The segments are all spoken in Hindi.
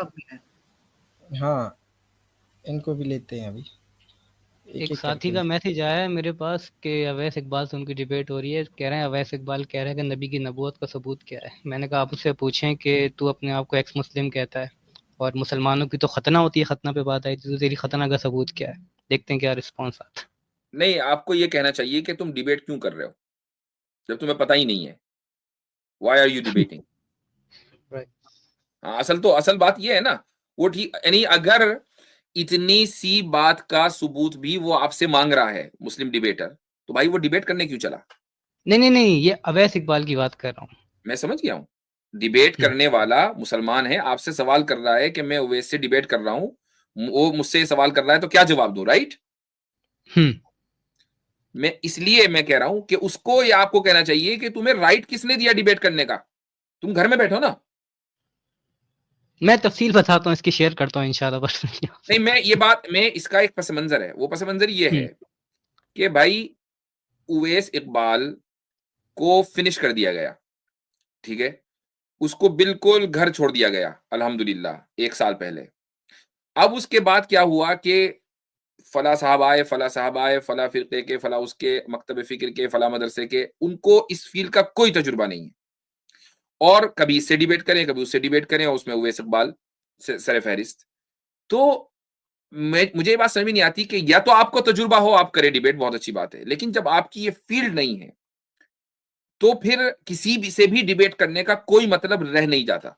भी है। हाँ, इनको भी लेते हैं अभी, एक एक-एक साथी करके। का मैसेज आया है मेरे पास कि अवैस इकबाल से उनकी डिबेट हो रही है। कह रहे हैं अवैस इकबाल कह रहे हैं कि नबी की नबूवत का सबूत क्या है। मैंने कहा आप उससे पूछें कि तू अपने आप को एक्स मुस्लिम कहता है और मुसलमानों की तो खतना होती है, खतना पे बात आई थी, तो तेरी खतना का सबूत क्या है? देखते हैं क्या रिस्पॉन्स आता है। नहीं, आपको ये कहना चाहिए कि तुम डिबेट क्यों कर रहे हो जब तुम्हें पता ही नहीं है। Why are you debating? Right. हाँ, असल बात ये है ना, वो ठीक, यानी अगर इतनी सी बात का सबूत भी वो आपसे मांग रहा है मुस्लिम डिबेटर, तो भाई वो डिबेट करने क्यों चला? नहीं, ये अवैस इकबाल की बात कर रहा हूँ। मैं समझ गया हूँ। डिबेट करने वाला मुसलमान है, आपसे सवाल कर रहा है कि मैं उवैस से डिबेट कर रहा हूँ, वो मुझसे सवाल कर रहा है, तो क्या जवाब दूं, राइट? मैं कह रहा हूं कि उसको या आपको कहना चाहिए कि तुम्हें राइट किसने दिया डिबेट करने का? तुम घर में बैठो ना। मैं तफसील बताता हूँ, इसकी शेयर करता हूँ इंशाल्लाह पर्सनली नहीं, आपसे। मैं इसका एक पस मंजर है, वो पस मंजर ये है कि भाई उवैस इकबाल को फिनिश कर दिया गया, ठीक है? उसको बिल्कुल घर छोड़ दिया गया अल्हम्दुलिल्लाह 1 साल पहले। अब उसके बाद क्या हुआ कि फला साहब आए, फला साहब आए, फला फ़िरके के, फला उसके मकतब फ़िक्र के, फला मदरसे के, उनको इस फ़ील्ड का कोई तजुर्बा नहीं है और कभी इससे डिबेट करें, कभी उससे डिबेट करें और उसमें उवैस इकबाल सर-ए-फ़हरिस्त। तो मुझे ये बात समझ में नहीं आती कि या तो आपको तजुर्बा हो, आप करें डिबेट, बहुत अच्छी बात है। लेकिन जब आपकी ये फ़ील्ड नहीं है, तो फिर किसी भी से भी डिबेट करने का कोई मतलब रह नहीं जाता।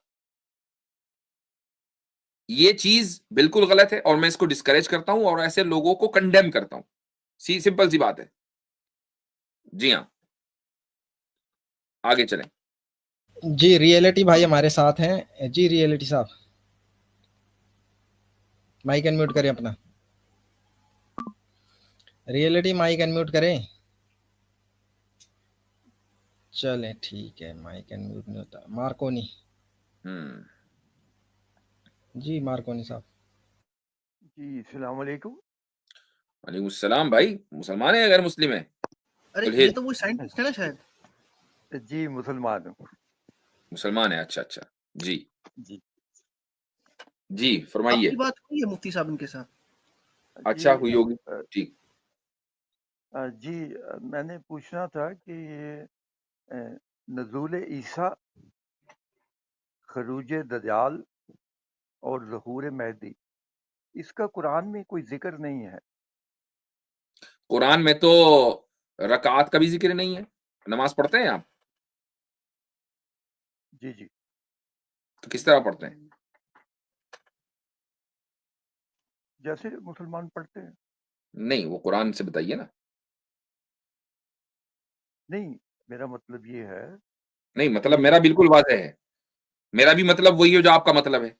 ये चीज़ बिल्कुल गलत है और मैं इसको डिस्करेज करता हूँ और ऐसे लोगों को कंडेम करता हूँ। सिंपल सी बात है। जी हाँ। आगे चलें। जी, रियलिटी भाई हमारे साथ हैं। जी, रियलिटी साहब, माइक अनम्यूट करें अपना। रियलिटी माइक अनम्यूट करें। चलें, ठीक है, माइक अनम्यूट नहीं होता। मार्कोनी। जी, मार्कोनी साहब। जी, अस्सलाम वालेकुम। वालेकुम सलाम भाई, मुसलमान है या गैर मुस्लिम है? अरे ये तुलहिद तो वो साइंटिस्ट है ना शायद। जी, मुसलमान हूँ। मुसलमान है, अच्छा, अच्छा। जी। जी। जी, फरमाइए। आपकी बात हुई है मुफ्ती साहब इनके साथ? अच्छा जी हुई होगी, ठीक। जी, मैंने पूछना था कि ये नुज़ूल ईसा, खरूज दज्जाल और ज़हूर महदी, इसका कुरान में कोई ज़िक्र नहीं है। कुरान में तो रकात का भी ज़िक्र नहीं है। नमाज़ पढ़ते हैं आप? जी, जी। तो किस तरह पढ़ते हैं? जैसे मुसलमान पढ़ते हैं। नहीं, वो कुरान से बताइए ना। नहीं, मेरा मतलब ये है नहीं, मतलब मेरा कि बिल्कुल वाज़ेह है। मेरा भी मतलब वही है जो आपका मतलब है।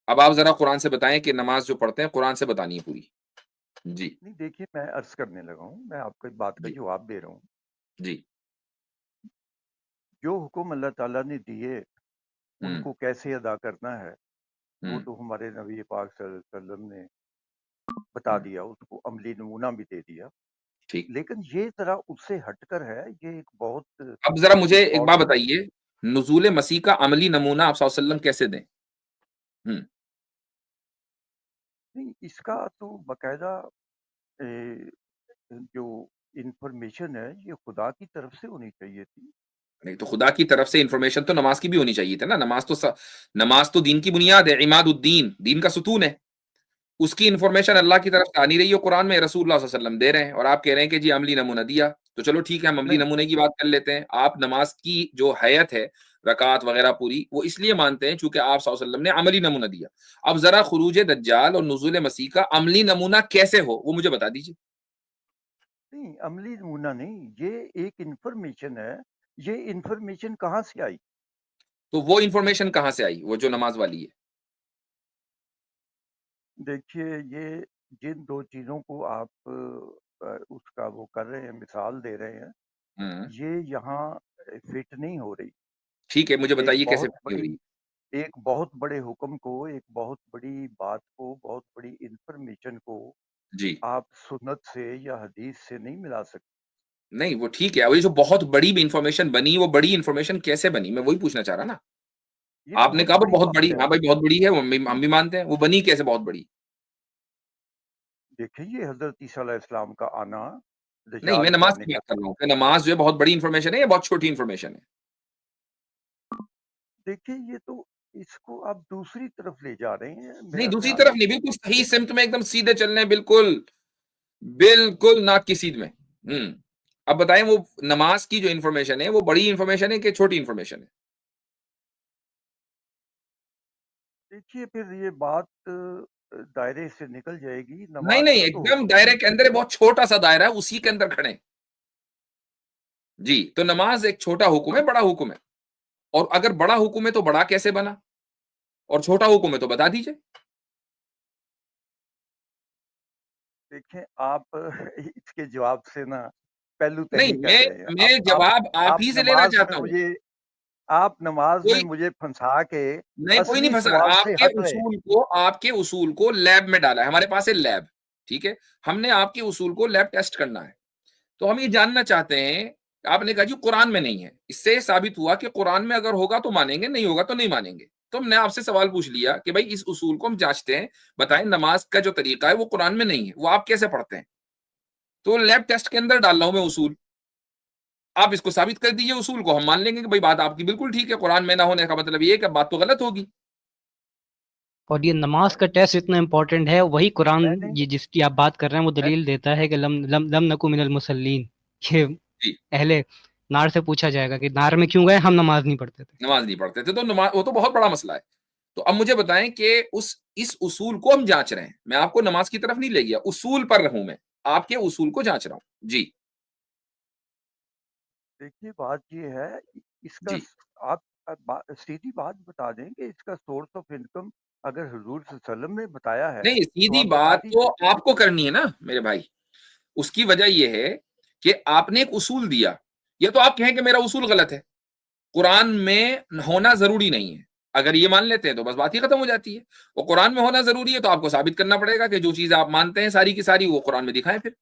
अब आप ज़रा कुरान से बताएँ कि नमाज़ जो पढ़ते हैं, कुरान से बतानी है पूरी। जी, नहीं, देखिए, मैं अर्ज़ करने लगा हूँ, मैं आपकी बात का जी, जवाब दे रहा हूँ। जी। जो हुक्म अल्लाह ताला ने दिए, हुँ, उनको कैसे अदा करना है, वो हुँ, तो हमारे नबी पाक सल्लल्लाहु अलैहि वसल्लम ने बता हुँ, दिया, उसको अमली नमूना भी दे दिया। ठीक। लेकिन ये ज़रा उससे हटकर है, ये एक बहुत अब ज़रा मुझे एक बात इम्पोर्टेंट। बताइए, नुज़ूल मसीह का अमली नमूना आप सल्लल्लाहु अलैहि वसल्लम कैसे दें? हुँ, नहीं, इसका तो बाकायदा ए, जो इन्फॉर्मेशन है, ये खुदा की तरफ से होनी चाहिए थी। नहीं तो खुदा की तरफ से इन्फॉर्मेशन तो नमाज़ की भी होनी चाहिए थी ना। नमाज़ तो दीन की बुनियाद है, इमादुद्दीन, दीन का सुतून है। उसकी इन्फॉर्मेशन अल्लाह की तरफ से आ नहीं रही है कुरान में, रसूलुल्लाह सल्लल्लाहु अलैहि वसल्लम दे रहे हैं और आप कह रहे हैं कि जी अमली नमूना दिया। तो चलो ठीक है, हम अमली नहीं, नमूने की बात कर लेते हैं। आप नमाज़ की जो हैयत है, रकात वगैरह पूरी, वो इसलिए मानते हैं चूँकि आप सल्लल्लाहु अलैहि वसल्लम ने अमली नमूना दिया। अब ज़रा खुरूज दज्जाल और नुज़ूल मसीह का अमली नमूना कैसे हो, वो मुझे बता दीजिए। नहीं, अमली नमूना नहीं, ये एक इन्फॉर्मेशन है। ये इन्फॉर्मेशन कहाँ से आई? तो वो इन्फॉर्मेशन कहाँ से आई, वो जो नमाज़ वाली है? देखिए, ये जिन 2 चीज़ों को आप उसका वो कर रहे हैं, मिसाल दे रहे हैं, हुँ, ये यहाँ फिट नहीं हो रही। ठीक है, मुझे एक बताइए कैसे बहुत नहीं हो बड़ी रही? एक बहुत बड़े हुक्म को, एक बहुत बड़ी बात को, बहुत बड़ी इन्फॉर्मेशन को जी। आप सुन्नत से या हदीस से नहीं मिला सकते। नहीं, वो ठीक है। अब ये जो बहुत बड़ी भी इन्फॉर्मेशन बनी, वो बड़ी इन्फॉर्मेशन कैसे बनी? मैं वही पूछना चाह रहा ना। ये आपने बहुत कहा वो बड़ी बहुत बात बड़ी, है। हाँ भाई बहुत बड़ी है, हम भी मानते हैं, वो बनी कैसे बहुत बड़ी? देखिए ये हज़रत ईसा अलैहिस्सलाम का आना, नहीं, मैं दज्जाल नमाज़ जाने की का बात कर रहा हूँ कि नमाज़ जो है बहुत बड़ी इन्फॉर्मेशन है या बहुत छोटी इन्फॉर्मेशन है? देखिए ये तो इसको आप दूसरी तरफ ले जा रहे हैं। नहीं, मेरा दूसरी ख़्याल तरफ है नहीं, कि बिल्कुल सही सिम्त में एकदम सीधे चलना है, बिल्कुल, बिल्कुल नाक की सीध में। अब बताएँ वो नमाज़ की जो इन्फॉर्मेशन है, वो बड़ी इन्फॉर्मेशन है कि छोटी इन्फॉर्मेशन है? देखिए फिर ये बात दायरे से निकल जाएगी। नहीं, नमाज़ नहीं, का तो एकदम हुक्म दायरे के अंदर है, बहुत छोटा-सा दायरा है, उसी के अंदर खड़े हैं। जी, तो नमाज़ एक छोटा हुक्म है, बड़ा हुक्म है। और अगर बड़ा हुक्म है तो बड़ा कैसे बना? और छोटा हुक्म है तो बता दीजिए। देखें आप इसके जवाब से ना पहलू नहीं, तही कर मैं रहे हैं। मैं जवाब आप आप ही से लेना नमाज़ में चाहता हूँ। मुझे आप नमाज़ में कोई मुझे फँसा के नहीं, कोई नहीं असली फँसा। सवाल से हट रहे हैं। आपके उसूल को लैब में डाला है। हमारे पास है लैब, ठीक है? हमने आपके उसूल को लैब टेस्ट करना है। तो हम ये जानना चाहते हैं, आपने कहा जी कुरान में नहीं है। इससे साबित हुआ कि कुरान में अगर होगा तो मानेंगे, नहीं होगा तो नहीं मानेंगे। तो हमने आपसे सवाल पूछ लिया कि भाई इस उसूल को हम जाँचते हैं, बताएँ नमाज़ का जो तरीका है वो कुरान में नहीं है, वो आप कैसे पढ़ते हैं? तो लैब टेस्ट के अंदर डाल रहा हूँ मैं उसूल। आप इसको साबित कर दीजिए उसूल को, हम मान लेंगे कि भाई बात आपकी बिल्कुल ठीक है, कुरान में ना होने का मतलब ये है कि बात तो गलत होगी। और ये नमाज का टेस्ट इतना इम्पोर्टेंट है, वही कुरान मैंने ये जिसकी आप बात कर रहे हैं वो मैं दलील देता है कि लम लम लम नकु मिनल मुसल्लीन, ये जी, अहले नार से पूछा जाएगा कि नार में क्यों गए, हम नमाज नहीं पढ़ते थे। नमाज़ नहीं पढ़ते थे, तो वो तो बहुत बड़ा मसला है। तो अब मुझे बताएँ कि इस उसूल को हम जाँच रहे हैं। मैं आपको नमाज़ की तरफ नहीं ले गया, उसूल पर हूँ मैं। आपके उसूल को जाँच रहा हूँ। जी, देखिए बात ये है इसका जी। आप सीधी बात बता दें कि इसका सोर्स ऑफ इनकम अगर हुजूर सल्लल्लाहु अलैहि वसल्लम ने बताया है नहीं, तो सीधी आप बता बात तो दीजिए। आपको करनी है ना मेरे भाई। उसकी वजह ये है कि आपने एक उसूल दिया, या तो आप कहें कि मेरा उसूल गलत है। कुरान में होना ज़रूरी नहीं है। अगर ये मान लेते हैं तो बस बात ही खत्म हो जाती है। और कुरान में होना ज़रूरी है तो आपको साबित करना पड़ेगा कि जो चीज़ आप मानते हैं सारी की सारी वो कुरान में दिखाएँ फिर।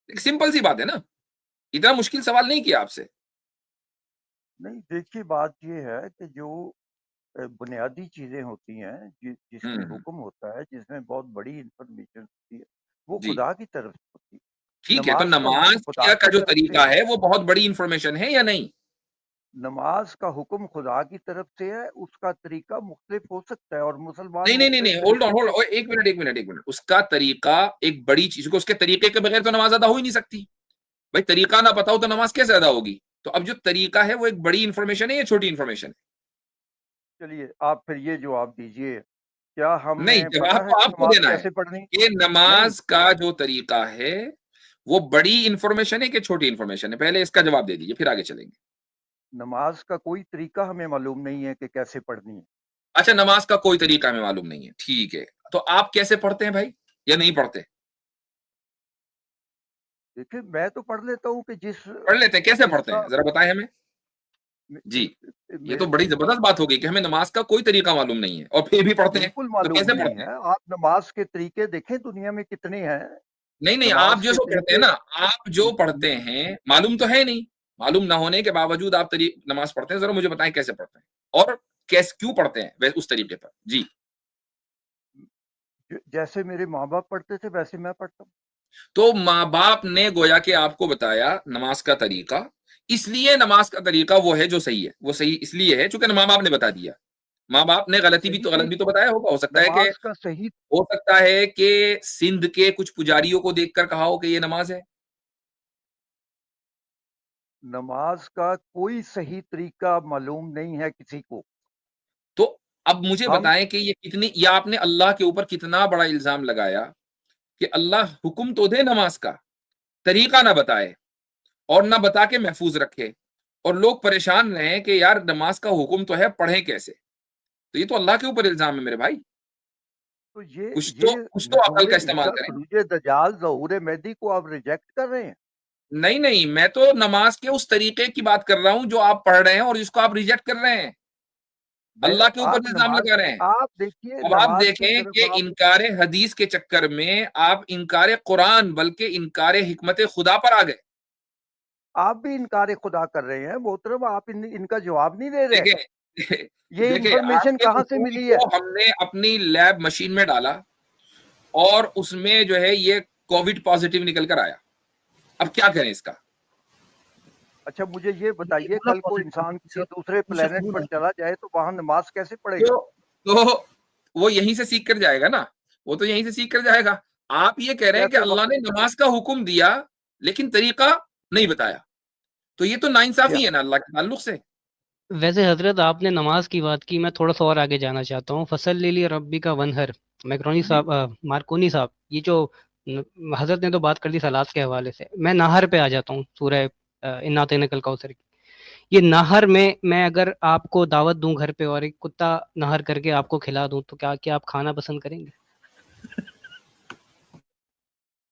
एक सिंपल सी बात है ना। इतना मुश्किल सवाल नहीं किया आपसे। नहीं देखिए बात ये है कि जो बुनियादी चीज़ें होती हैं जिसमें हुँ, हुक्म होता है, जिसमें बहुत बड़ी इंफॉर्मेशन होती है, वो जी। खुदा की तरफ से होती है। ठीक है, तो नमाज का हुक्म नमाज़ खुदा का की जो तरफ से तरीका है। है वो बहुत बड़ी इन्फॉर्मेशन है या नहीं? नमाज का हुक्म खुदा की तरफ से है, उसका तरीका मुख्तलिफ हो सकता है और मुसलमान नहीं, नहीं, नहीं, मुख्तलिफ नहीं, होल्ड ऑन, तरीकों होल्ड से। ओए 1 मिनट, 1 मिनट, 1 मिनट। उसका तरीका एक बड़ी चीज़ को उसके तरीके के बगैर तो नमाज़ अदा हो ही नहीं सकती। भाई तरीका ना पता हो तो नमाज़ कैसे अदा होगी? तो अब जो तरीका है वो एक बड़ी इन्फॉर्मेशन है या छोटी इन्फॉर्मेशन है? चलिए आप फिर ये जवाब दीजिए, क्या नहीं, हमें जवाब पता है तो कि आपको नमाज देना है कैसे पढ़नी? कि नहीं, नमाज़ का जो तरीका है, वो बड़ी इन्फॉर्मेशन है कि छोटी इन्फॉर्मेशन है? पहले इसका जवाब दे दीजिए, फिर आगे चलेंगे। नमाज का कोई तरीका हमें मालूम नहीं है कि कैसे पढ़नी है। अच्छा, नमाज़ का कोई तरीका हमें मालूम नहीं है, ठीक है। तो आप कैसे पढ़ते हैं भाई या नहीं पढ़ते? देखिए मैं तो पढ़ लेता हूँ कि पढ़ लेते हैं, कैसे पढ़ते जिसका हैं? ज़रा बताएँ हमें। मे जी, ये तो बड़ी मेरे ज़बरदस्त बात हो गई कि हमें नमाज़ का कोई तरीका मालूम नहीं है और फिर भी पढ़ते हैं, बिल्कुल तो मालूम कैसे नहीं पढ़ते हैं? है। आप नमाज के तरीके देखें दुनिया में कितने हैं। नहीं, नहीं, आप नमाज जो के सो पढ़ते हैं तरीके ना, आप जो पढ़ते हैं, मालूम तो है नहीं। मालूम ना होने के बावजूद आप नमाज़ पढ़ते हैं, ज़रा मुझे बताएँ कैसे पढ़ते हैं? और क्यों पढ़ते हैं उस तरीके पर? जी। जैसे मेरे माँ-बाप पढ़ते थे वैसे मैं पढ़ता हूँ। तो माँ-बाप ने गोया कि आपको बताया नमाज़ का तरीका, इसलिए नमाज़ का तरीका वो है जो सही है। वो सही इसलिए है चूँकि माँ-बाप ने बता दिया। माँ-बाप ने सही गलत भी तो तरीके बताया होगा। नमाज का सही हो सकता है कि सिंध के कुछ पुजारियों को देखकर कहा हो कि ये नमाज़ है। नमाज का कोई सही तरीका मालूम नहीं है किसी को। तो अब मुझे हम बताएँ कि ये आपने अल्लाह के ऊपर कितना बड़ा इल्ज़ाम लगाया कि अल्लाह हुक्म तो दे नमाज़ का, तरीका ना बताए और ना बता के महफूज़ रखे और लोग परेशान रहें कि यार नमाज़ का हुक्म तो है, पढ़ें कैसे? तो ये तो अल्लाह के ऊपर इल्ज़ाम है मेरे भाई। तो ये कुछ तो अकल ज़हूर का इस्तेमाल ईसा, करें। ख़ुरूज दज्जाल, ज़हूर महदी को आप रिजेक्ट कर रहे हैं। नहीं, नहीं, मैं तो नमाज़ के उस तरीके की बात कर रहा हूँ जो आप पढ़ रहे हैं और जिसको आप रिजेक्ट कर रहे हैं। मैं अल्लाह के ऊपर आप इल्ज़ाम नमाज लगा रहे हैं। आप देखिए अब आप नमाज की देखें तरफ कि आप इनकार हदीस के चक्कर में आप इनकार कुरान बल्कि इनकार हिकमत खुदा पर आ गए। आप भी इनकार खुदा कर रहे हैं मोहतरम, आप इनका जवाब नहीं दे रहे। देखें ये देखें इंफॉर्मेशन आपके कहाँ से उसूल मिली है? को हमने अपनी लैब मशीन में डाला और उसमें जो है ये कोविड पॉजिटिव निकल कर आया। अब क्या करें इसका? अच्छा मुझे ये बताइए, बोला कल को positive, इंसान किसी दूसरा- दूसरे दूसरा प्लेनेट कौन पर है? चला जाए तो वहां नमाज कैसे पढ़ेगा? तो वो यहीं से सीख कर जाएगा ना, वो तो यहीं से सीख कर जाएगा। आप ये कह रहे हैं कि कैसे अल्लाह ने नमाज का हुक्म दिया लेकिन तरीका नहीं बताया, तो ये तो नाइंसाफी है ना अल्लाह के ताल्लुक से। वैसे हजरत आपने नमाज की बात की, मैं थोड़ा सा और आगे जाना चाहता हूँ। फसल लिली रब्बी का वनहर, मैक्रोनी साहब, मार्कोनी साहब, ये जो हजरत ने तो बात कर दी सलात के हवाले से, मैं नाहर पे आ जाता हूँ, सूरह इन्ना अतैनाकल कौसर की। ये नाहर में मैं अगर आपको दावत दूं घर पे और एक कुत्ता नाहर करके आपको खिला दूं तो क्या आप खाना पसंद करेंगे?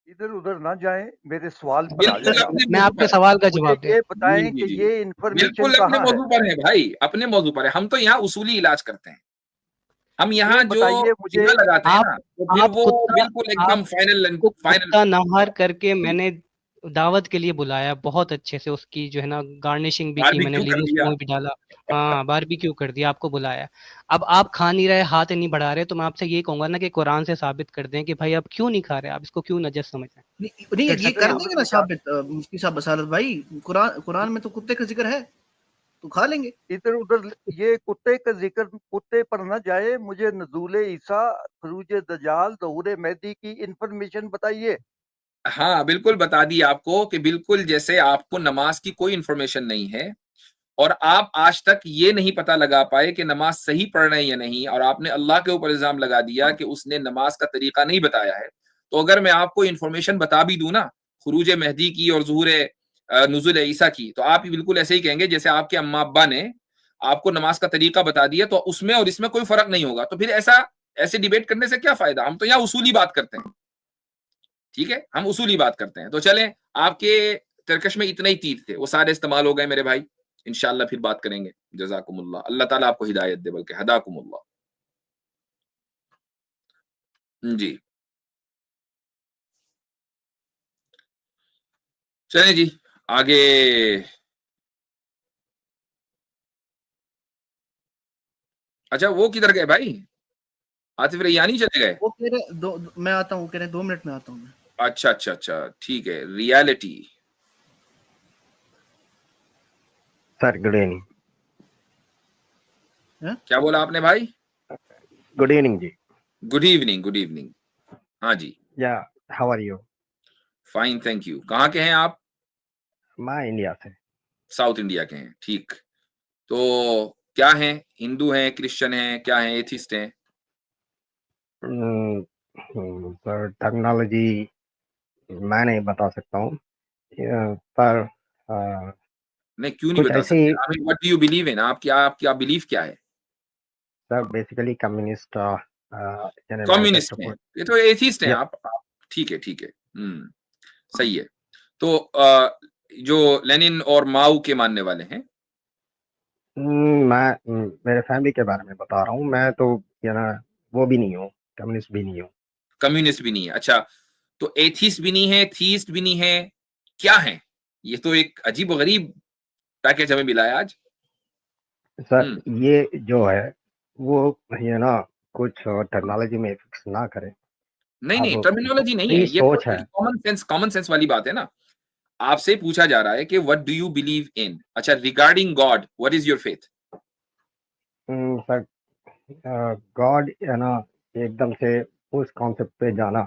इधर उधर ना जाएं, मेरे सवाल पर आ बिल्कुल जाएं। अपने मैं मौजू आपके पर सवाल का मुझे जवाब दे। ये बताएं जी, कि जी, ये इंफॉर्मेशन बिल्कुल अपने कहाँ है? मौजू पर है भाई, अपने मौजू पर है। हम तो यहाँ उसूली इलाज करते हैं। हम यहाँ ये जो बताइए मुझे, जिना लगाते हैं आप ना, तो फिर आप वो कुत्ता बिल्कुल एकदम फाइनल आपको फाइनल। कुत्ता नाहर करके मैंने दावत के लिए बुलाया, बहुत अच्छे से उसकी जो है ना गार्निशिंग भी की, मैंने बारबेक्यू कर लीमू दिया। शीमू भी डाला, हाँ बारबेक्यू कर दिया, आपको बुलाया। अब आप खा नहीं रहे, हाथ नहीं बढ़ा रहे, तो मैं आपसे ये कहूंगा ना कि कुरान से साबित कर दें कि भाई आप क्यों नहीं खा रहे, आप इसको क्यों नजस समझ रहे हैं। नहीं कर ये सकते कर हैं आप? देंगे ना साबित मुफ्ती साहब बसारत भाई, कुरान में तो कुत्ते का जिक्र है, तो खा लेंगे। इधर उधर ये कुत्ते का जिक्र कुत्ते पर न जाए, मुझे नजूले ईसा, खरूज दजाल, ज़हूर मेहदी की इंफॉर्मेशन बताइए। हाँ बिल्कुल बता दी आपको कि बिल्कुल जैसे आपको नमाज की कोई इंफॉर्मेशन नहीं है और आप आज तक ये नहीं पता लगा पाए कि नमाज सही पढ़ रहे हैं या नहीं, और आपने अल्लाह के ऊपर इल्जाम लगा दिया कि उसने नमाज का तरीका नहीं बताया है, तो अगर मैं आपको इंफॉर्मेशन बता भी दूं ना खुरूज मेहदी की और ज़ुहूर नुज़ुल ईसा की, तो आप बिल्कुल ऐसे ही कहेंगे जैसे आपके अम्मा अब्बा ने आपको नमाज का तरीका बता दिया, तो उसमें और इसमें कोई फर्क नहीं होगा। तो फिर ऐसे डिबेट करने से क्या फायदा? हम तो यहाँ उसूली बात करते हैं, ठीक है, हम उसूली बात करते हैं। तो चलें, आपके तरकश में इतने ही तीर थे, वो सारे इस्तेमाल हो गए मेरे भाई। इंशाल्लाह फिर बात करेंगे। जज़ाकुमुल्लाह, अल्लाह ताला आपको हिदायत दे, बल्कि हदाकुमुल्लाह। जी चलें जी आगे। अच्छा वो किधर गए भाई? आतिफ रैयानी चले गए? वो कह रहे मैं आता हूँ, कह रहे 2 मिनट में आता हूँ मैं। अच्छा अच्छा अच्छा, ठीक है। Reality sir good evening. क्या बोला आपने भाई? Good evening ji. Good evening, good evening. हाँ जी, yeah how are you? Fine thank you. कहाँ के हैं आप? मैं इंडिया से। साउथ इंडिया के हैं, ठीक। तो क्या हैं, हिंदू हैं, क्रिश्चियन हैं, क्या हैं, एथिस्ट हैं? सर टेक्नोलॉजी मैं नहीं बता सकता हूँ, पर नहीं क्यों नहीं कुछ बता ऐसे सकते? ही I mean what do you believe in? आपकी बिलीफ क्या है? सर बेसिकली कम्युनिस्ट कम्युनिस्ट हैं, ये तो एथिस्ट हैं या आप। ठीक है ठीक है, सही है। तो जो लेनिन और माओ के मानने वाले हैं? मैं मेरे फैमिली के बारे में बता रहा हूँ, मैं तो वो भी नहीं हूँ, कम्युनिस्ट भी नहीं हूँ। कम्युनिस्ट भी नहीं है, अच्छा। तो एथिस्ट भी नहीं है, थीस्ट भी नहीं है, क्या है? ये तो एक अजीब गरीब पैकेज हमें मिला है आज। सर ये जो है वो कुछ टेक्नोलॉजी में फिक्स ना करे। नहीं नहीं, अब टर्मिनोलॉजी नहीं है फ्री ये, सोच है। कॉमन सेंस वाली बात है ना। आपसे पूछा जा रहा है कि what do you believe in. अच्छा, regarding God what is your faith? Sir God एकदम से उस कॉन्सेप्ट पे जाना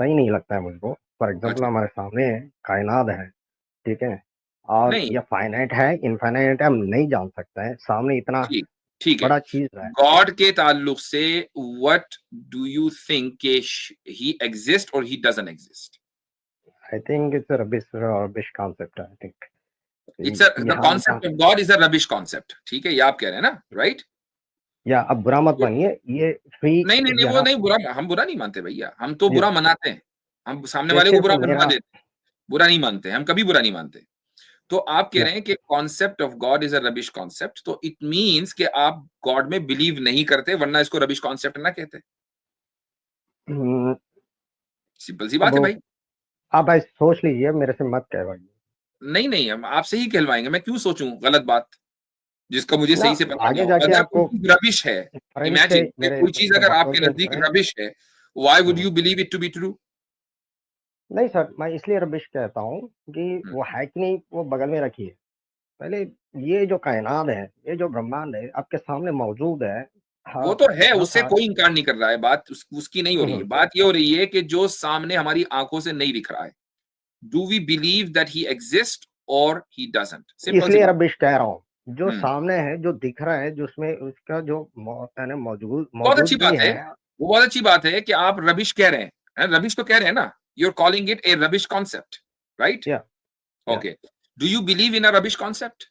सही नहीं लगता है मुझको। फॉर एग्जांपल अच्छा हमारे सामने कायनात है, ठीक है, और नहीं, ये फाइनाइट है, इनफाइनाइट हम नहीं जान सकते हैं, सामने इतना ठीक ठीक है। बड़ा चीज है। गॉड के ताल्लुक से व्हाट डू यू थिंक के ही एग्जिस्ट और ही doesn't exist? I think it's rubbish concept. I think it's the यहाँ concept of God is a rubbish concept, ठीक है, ये आप कह रहे हैं ना, राइट? या अब बुरा मत मानिए, ये फ्री नहीं नहीं नहीं, वो नहीं बुरा, हम बुरा नहीं मानते भैया, हम तो बुरा मनाते हैं। हम सामने ये वाले को सिर्फ बुरा मेरा मनवा देते हैं, बुरा नहीं मानते, हम कभी बुरा नहीं मानते। तो आप कह रहे हैं कि concept of God is a rubbish concept, तो इट मींस कि आप गॉड में बिलीव नहीं करते, वरना इसको रबिश कॉन्सेप्ट ना कहते। सिंपल सी बात है अब भाई। आप भाई सोच लीजिए, मेरे से मत कहवाइए। नहीं, हम आपसे ही कहलवाएंगे। मैं क्यों सोचूं गलत बात जिसका मुझे ना सही से पता आगे ना हो। जाके अगर आपको कोई चीज रबिश है, इंफरेंस से इमेजिन मेरे कोई चीज अगर आपके बतौर नजदीक इंफरेंस रबिश है, why would you believe it to be true? नहीं सर, मैं इसलिए रबिश कहता हूँ कि वो है कि नहीं वो बगल में रखिए। पहले ये जो कायनात है, ये जो ब्रह्मांड है आपके सामने मौजूद है। वो तो है, हाँ उससे सर। कोई इनकार नहीं कर रहा है। बात उसकी नहीं हो रही है। बात ये हो रही है कि जो सामने हमारी आंखों से नहीं दिख रहा है, do we believe that he exist और ही डजंट? सिंपल सी इसलिए बात। रबिश कह रहा हूँ, जो हम्म, सामने है, जो दिख रहा है, जिसमें उसका जो यानी बहुत अच्छी मौजूदगी बात है। है। वो बहुत अच्छी बात है कि आप रबिश कह रहे हैं। रबिश तो कह रहे हैं ना, you are calling it a rubbish concept, right? या okay, do you believe in a rubbish concept?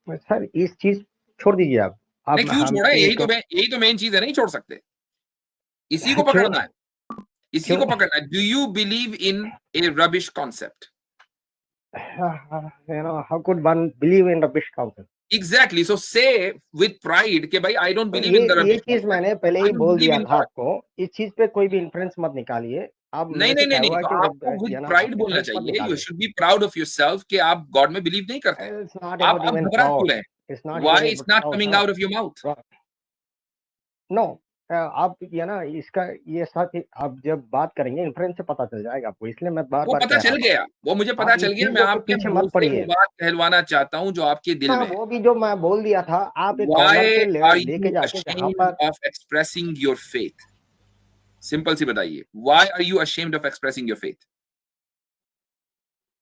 Sir इस चीज छोड़ दीजिए आप। नहीं, अब क्यों हम छोड़ा है? एक यही तो मेन चीज है, नहीं छोड़ सकते। इसी को क्यों पकड़ना है, इसी क्यों को पकड़ना है। Do you believe in a rubbish concept? How could one believe in rubbish concept? Exactly, so say with pride कि भाई आई डोंट तो बिलीव इन द ये रबिश चीज कॉन्सेप्ट, मैंने पहले आई ही डोंट बोल बिलीव दिया इन था गॉड। आपको। इस चीज पे कोई भी इन्फ्लुएंस मत निकालिए। आप नहीं मेरे से नहीं क्या नहीं हुआ नहीं, तो कि आपको विद या ना प्राइड आप बोलना इन्फ्लुएंस मत चाहिए। यू निकालिए। Should be proud of yourself कि आप गॉड में बिलीव नहीं करते। इट्स नॉट आप अबाउट अब इवन घबरा क्यों प्राउड। रहे हैं? It's not why even it's about not proud coming sir. Out of your mouth? No आप ये ना इसका ये साथ ही आप जब बात करेंगे इन्फ्लुएंस से पता चल जाएगा आपको, इसलिए मैं बार वो बार पता कह रहा चल था। गया, वो मुझे पता आप चल इस गया। मैं चीजों के आपके पीछे मुंह मत से वो पड़िए। बात कहलवाना चाहता हूं जो आपके दिल हाँ में है। वो भी जो मैं बोल दिया था, आप एक कॉर्नर Why पे are लेके you जाके जहां ashamed पर of expressing your faith? Simple सी बताइए, why are you ashamed of expressing your faith?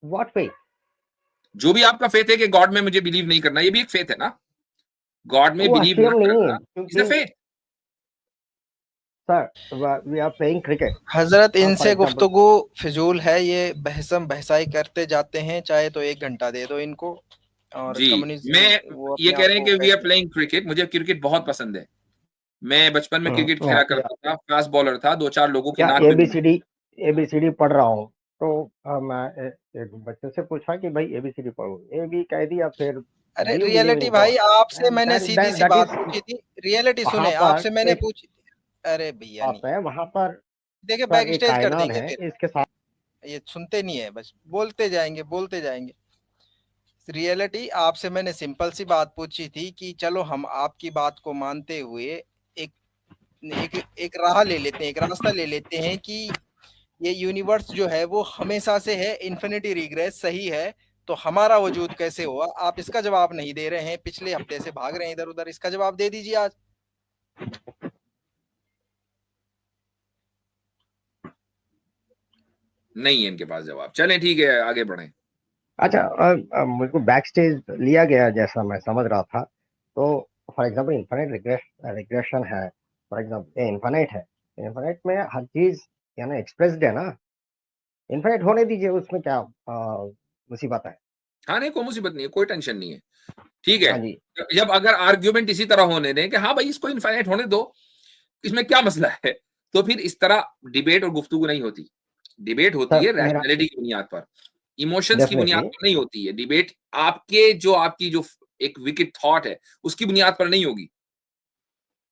What पे जो भी आपका फेथ है कि गॉड में मुझे बिलीव नहीं करना, ये भी एक फेथ है ना। गॉड में वो बिलीव ना अशेम नहीं है करना इज अ क्योंकि faith. Sir we are playing cricket. हजरत फॉर इनसे एग्जांपल गुफ्तगू फिजूल है, ये बहसम बहसाई करते जाते हैं, चाहे तो 1 घंटा दे दो इनको। और जी, कम्युनिस्ट मैं वो ये अपने कह आप रहे हैं को कि वी आर कैसे प्लेइंग क्रिकेट। मुझे क्रिकेट बहुत पसंद है। मैं बचपन में क्रिकेट खेला या करता था, फास्ट बॉलर था, 2-4 लोगों के या नाक में भी। एबीसीडी पढ़ रहा हूँ। तो मैं एक बच्चे से पूछा कि भाई एबीसीडी पढ़ो, ए बी कह दिया, फिर अरे do you believe in reality भाई, गॉड? आपसे मैंने सीधी सी दैट बात इज पूछी थी। रियलिटी वहां सुने, पर आपसे मैंने एक पूछी। अरे भैया नहीं, बात है, वहां पर देखिए सर बैक एक स्टेज कर कायनात देंगे है, फिर। इसके साथ ये सुनते नहीं है, बस बोलते जाएंगे बोलते जाएंगे। रियलिटी आपसे मैंने सिंपल सी बात पूछी थी कि चलो हम आपकी बात को मानते हुए एक एक एक राह ले लेते हैं, एक रास्ता ले लेते हैं कि ये यूनिवर्स जो है वो हमेशा से है, इन्फिनिटी रिग्रेस सही है, तो हमारा वजूद कैसे हुआ? आप इसका जवाब नहीं दे रहे हैं, पिछले हफ्ते से भाग रहे हैं इधर उधर। इसका जवाब दे दीजिए आज। नहीं है इनके पास जवाब। चलें ठीक है, आगे बढ़ें। अच्छा मुझको बैक स्टेज लिया गया जैसा मैं समझ रहा था। तो फॉर एग्जांपल इन्फिनिट रिग्रेशन है, फॉर एग्जांपल इन्फिनिट है, इन्फिनिट में हर चीज यानी एक्सप्रेस्ड है ना। इन्फिनिट होने दीजिए, उसमें क्या मुसीबत है? हाँ नहीं, कोई मुसीबत नहीं है, कोई टेंशन नहीं है। ठीक है, हाँ जी। जब अगर आर्ग्यूमेंट इसी तरह होने दें कि हाँ भाई इसको इनफाइनाइट होने दो, इसमें क्या मसला है, तो फिर इस तरह डिबेट और गुफ्तगू नहीं होती। डिबेट होती सर है मेरा रैशनैलिटी की बुनियाद पर, इमोशंस की बुनियाद डेफिनेटली पर नहीं होती है। डिबेट आपकी जो एक विकेट थॉट है उसकी बुनियाद पर नहीं होगी।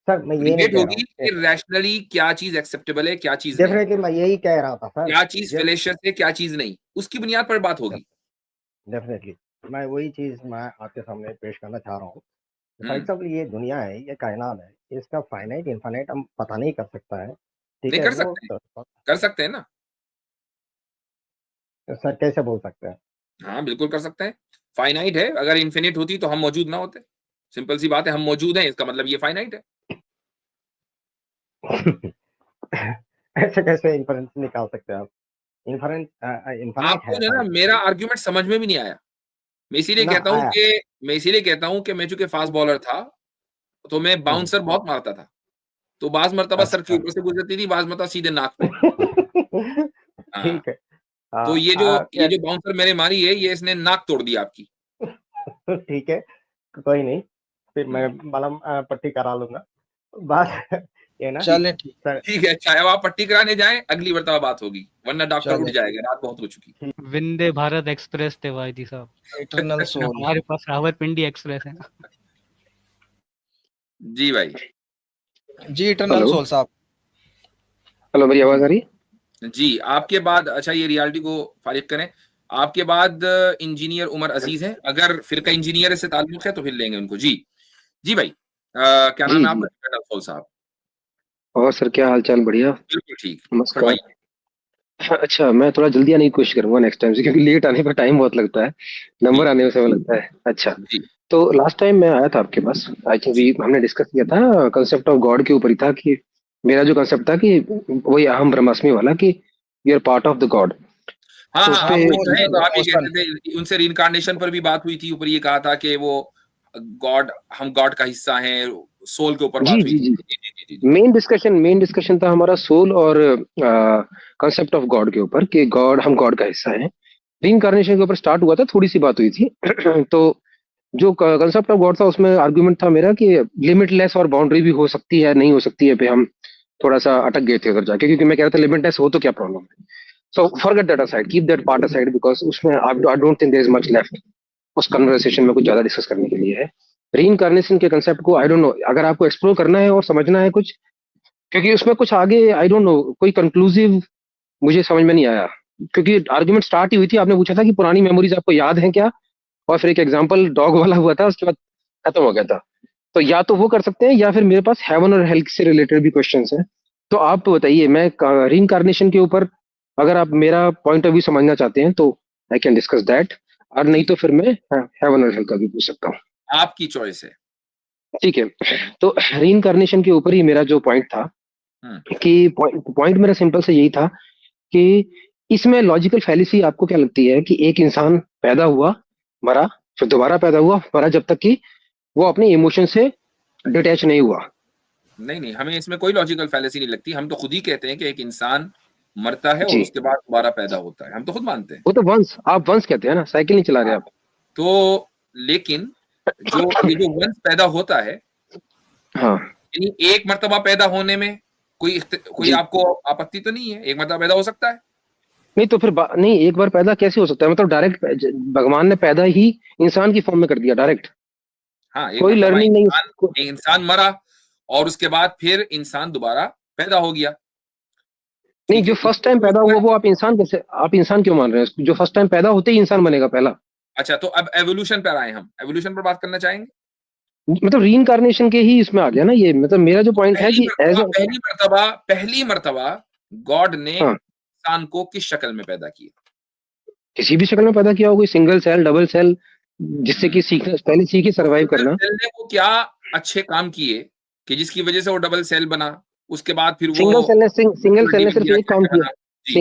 सर मैं ये नहीं डिबेट कह रहा होगी कि हूँ। रैशनली क्या चीज एक्सेप्टेबल है, क्या चीज नहीं, डेफिनेटली मैं यही कह रहा था सर। क्या चीज फेलेशियस है, क्या चीज नहीं, उसकी बुनियाद पर बात होगी। डेफिनेटली मैं वही चीज मैं आपके सामने पेश करना चाह रहा हूँ। फॉर एग्जाम्पल ये दुनिया है, ये कायनात है, इसका फाइनाइट इनफाइनाइट हम पता नहीं कर सकता है। ठीक नहीं है कर वो सकते हैं, कर सकते हैं ना। सर कैसे बोल सकते हैं? हाँ बिल्कुल कर सकते हैं। फाइनाइट है, अगर इन्फिनिट होती तो हम मौजूद ना होते। सिंपल सी बात है, हम मौजूद हैं, इसका मतलब ये फाइनाइट है। ऐसे कैसे इन्फरेंस निकाल सकते हैं आप? इन्फरेंस इनफाइनाइट आपको है जो है फॉर ना मेरा एग्जाम्पल आर्ग्यूमेंट समझ में भी नहीं आया। मैं इसीलिए ना कहता हूँ आया। कि मैं चूंकि फास्ट बॉलर था, तो मैं बाउंसर बहुत मारता था। तो बाज मरतबा सर के अच्छा। ऊपर से गुजरती थी, बाज मरतबा सीधे नाक पे। हाँ, ठीक है। तो ये जो बाउंसर मैंने मारी है, ये इसने नाक तोड़ दी आपकी। ठीक है, कोई नहीं, फिर मैं मलहम पट्टी करा लूंगा। बात ये ना चले ठीक, सर। ठीक है, चाहे आप पट्टी कराने जाएं, अगली मरतबा बात होगी, वरना डॉक्टर उठ चले जाएगा, रात बहुत हो चुकी। वंदे भारत एक्सप्रेस थे वाहिदी साहब, इटरनल सोल। हमारे पास रावलपिंडी एक्सप्रेस है ना। जी भाई। जी इटरनल हेलो सोल साहब। हेलो, मेरी आवाज आ रही है? जी, आपके बाद अच्छा ये रियलिटी को फारिग करें। आपके बाद इंजीनियर उमर अजीज हैं, अगर फिरका इंजीनियर से ताल्लुक है तो फिर लेंगे उनको। जी जी भाई, क्या नाम जी है जी। आपका? अफजल साहब। और सर क्या हाल चाल? बढ़िया, बिल्कुल ठीक, नमस्कार। फरमाइए। अच्छा, मैं थोड़ा जल्दी आने की कोशिश करूंगा नेक्स्ट टाइम से, क्योंकि लेट आने पर टाइम बहुत लगता है, नंबर आने में समय लगता है। अच्छा, जी तो लास्ट टाइम मैं आया था आपके पास, आई थिंक जी हमने डिस्कस किया था कंसेप्ट ऑफ गॉड के ऊपर ही था, कि मेरा जो कंसेप्ट था कि वही अहम ब्रह्मास्मि वाला, कि we are part of the God. हाँ तो हाँ, उस आप पे वही तो है जो आप ये इमोशन कहते थे, उनसे रिइंकार्नेशन पर भी बात हुई थी, ऊपर ये कहा था कि वो गॉड, हम गॉड का हिस्सा हैं, सोल के ऊपर जी बात हुई जी थी। जी, जी जी जी जी। मेन डिस्कशन था हमारा सोल और कंसेप्ट ऑफ गॉड के ऊपर, कि गॉड, हम गॉड का हिस्सा हैं। रीइंकार्नेशन के ऊपर स्टार्ट हुआ था, थोड़ी सी बात हुई थी। तो जो कंसेप्ट ऑफ गॉड था, उसमें आर्गुमेंट था मेरा कि लिमिटलेस और बाउंड्री भी हो सकती है, नहीं हो सकती है, पे हम थोड़ा सा अटक गए थे उधर जाके, क्योंकि मैं कह रहा था लिमिटलेस हो तो क्या प्रॉब्लम है। So forget that aside, keep that part aside, because उसमें I don't think there is much left उस कन्वर्सेशन में कुछ ज्यादा डिस्कस करने के लिए है। रीइंकार्नेशन के कंसेप्ट को आई डोंट नो, अगर आपको एक्सप्लोर करना है और समझना है कुछ, क्योंकि उसमें कुछ आगे आई डोंट नो, कोई कंक्लूसिव मुझे समझ में नहीं आया, क्योंकि आर्गुमेंट स्टार्ट ही हुई थी, आपने पूछा था कि पुरानी मेमोरीज आपको याद है क्या, और फिर एक एग्जांपल डॉग वाला हुआ था, उसके बाद खत्म हो गया था। तो या तो वो कर सकते हैं, या फिर मेरे पास हेवन और हेल से रिलेटेड भी क्वेश्चंस हैं। तो आप बताइए, मैं रीइंकार्नेशन के ऊपर अगर आप मेरा पॉइंट ऑफ व्यू समझना चाहते हैं तो आई कैन डिस्कस दैट, और नहीं ठीक, तो फिर मैं हेवन और हेल का भी पूछ सकता हूँ। आपकी चॉइस है। ठीक है, तो रीइंकार्नेशन के ऊपर ही मेरा जो पॉइंट था, हम्म, कि पॉइंट मेरा सिंपल से यही था कि इसमें लॉजिकल फैलिसी आपको क्या लगती है, कि एक इंसान पैदा हुआ, मरा, फिर दोबारा पैदा हुआ, मरा, जब तक कि वो अपने इमोशन से डिटैच नहीं हुआ। नहीं नहीं, हमें इसमें कोई लॉजिकल फैलेसी नहीं लगती। हम तो खुद ही कहते हैं कि एक इंसान मरता है और जी, उसके बाद दोबारा पैदा होता है, हम तो खुद मानते हैं। वो तो वंस, आप वंस कहते हैं ना, साइकिल नहीं चला रहे आप। तो लेकिन जो ये जो वंश पैदा होता है, हाँ यानी एक मर्तबा पैदा होने में कोई जी, आपको आपत्ति तो नहीं है? एक मर्तबा पैदा हो सकता है। नहीं तो फिर नहीं, एक बार पैदा कैसे हो सकता है, मतलब डायरेक्ट भगवान ने पैदा ही इंसान की फॉर्म में कर दिया डायरेक्ट, हाँ, एक कोई मर्तबा लर्निंग नहीं इंसान मरा और उसके बाद फिर इंसान दोबारा पैदा हो गया। नहीं, ठीक है, जो फर्स्ट इसको टाइम पैदा समझना हुआ है। वो आप इंसान कैसे, आप इंसान क्यों मान रहे हैं, जो फर्स्ट टाइम पैदा होते ही इंसान बनेगा पहला। अच्छा, तो अब एवोल्यूशन पर आए, हम एवोल्यूशन पर बात करना चाहेंगे। मतलब रीइंकार्नेशन के ही इसमें आ गया ना ये, मतलब मेरा जो तो पॉइंट है कि एज पहली मर्तबा गॉड ने हाँ, इंसान को किस शक्ल में पैदा किया? किसी भी शक्ल में पैदा किया हो, कोई सिंगल सेल, डबल सेल, जिससे कि सीखना, पहले सीखे तो सरवाइव सिंगल करना। सेल ने वो क्या अच्छे काम किए कि जिसकी वजह से वो डबल सेल बना, उसके बाद फिर वो सिंगल सेल ने सिर्फ मल्टीमीडिया एक काम क्या किया, बना? जी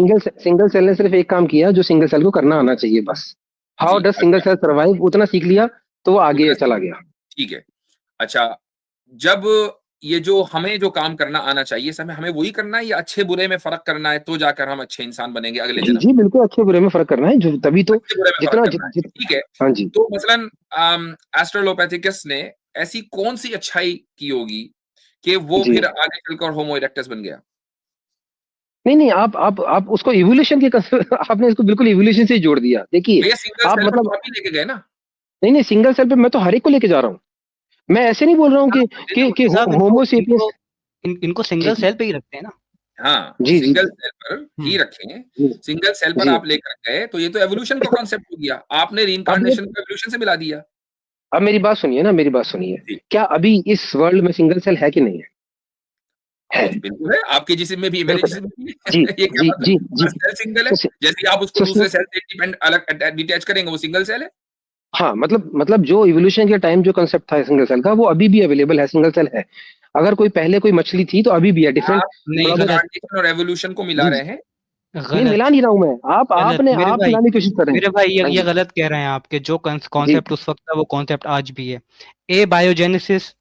सिंगल सेल ने सिर्फ एक काम किया जो सिंगल सेल को करना आना चाहिए, बस। हाउ जी, डज सिंगल अच्छा, सेल सरवाइव, उतना सीख लिया तो वो आगे उतना चला गया। ठीक है। अच्छा, जब ये जो हमें जो काम करना आना चाहिए, समय हमें वही करना है या अच्छे बुरे में फर्क करना है, तो जाकर हम अच्छे इंसान बनेंगे अगले जी जन्म जी, में? बिल्कुल अच्छे बुरे में फर्क करना है, जो तभी तो अच्छे बुरे में फर्क जितना करना है, ठीक है। हाँ जी। तो मसलन एस्ट्रोलोपैथिकस ने ऐसी कौन सी अच्छाई की होगी कि वो जी फिर आगे चलकर होमो इरेक्टस बन गया? नहीं नहीं, आप उसको इवोल्यूशन के आपने इसको बिल्कुल इवोल्यूशन से ही जोड़ दिया, देखिए। भैया सिंगल आप सेल पर मतलब तो आप ही लेके गए ना। नहीं नहीं, सिंगल सेल पे मैं तो हर एक को लेके जा रहा हूँ, मैं ऐसे नहीं बोल रहा हूँ हाँ, मुझे ना कि मुफ्ती साहब होमो इनको सेपियंस। इनको इनको जी सिंगल सेल पे ही रखते हैं ना। हाँ, जी जी सिंगल सेल पर ही रखें। जी सिंगल सेल पर जी। आप लेकर गए तो ये तो एवोल्यूशन का कॉन्सेप्ट हो गया। आपने अब ये, रीइंकार्नेशन को एवोल्यूशन से मिला दिया। अब मेरी बात सुनिए ना, मेरी बात सुनिए, जी क्या अभी इस वर्ल्ड में सिंगल सेल है कि नहीं है? है, बिल्कुल है, आपके जिस्म में भी है, मेरे बिल्कुल। जिस्म में भी जी है। ये क्या जी बात जी हुई? जी। बस सेल सिंगल है। तो जैसे ही आप उसको तो दूसरे सेल से डिपेंड अलग डिटैच करेंगे, वो सिंगल सेल है। हाँ, मतलब जो इवोल्यूशन के टाइम जो कंसेप्ट था सिंगल सेल का, वो अभी भी अवेलेबल है, सिंगल सेल है। अगर कोई पहले कोई मछली थी तो अभी भी है, डिफरेंट, आप नहीं, थोड़ा बहुत। गलत रीइंकार्नेशन और एवोल्यूशन को मिला जी रहे हैं। नहीं, मिला गलत नहीं रहा हूं मैं, गलत मेरे आप भाई, मिलाने की कोशिश कर रहे हैं। मेरे भाई हाँ ये जी गलत कह रहे हैं आपके, जो जी कॉन्सेप्ट उस वक्त था वो कॉन्सेप्ट आज भी है। ए बायोजेनेसिस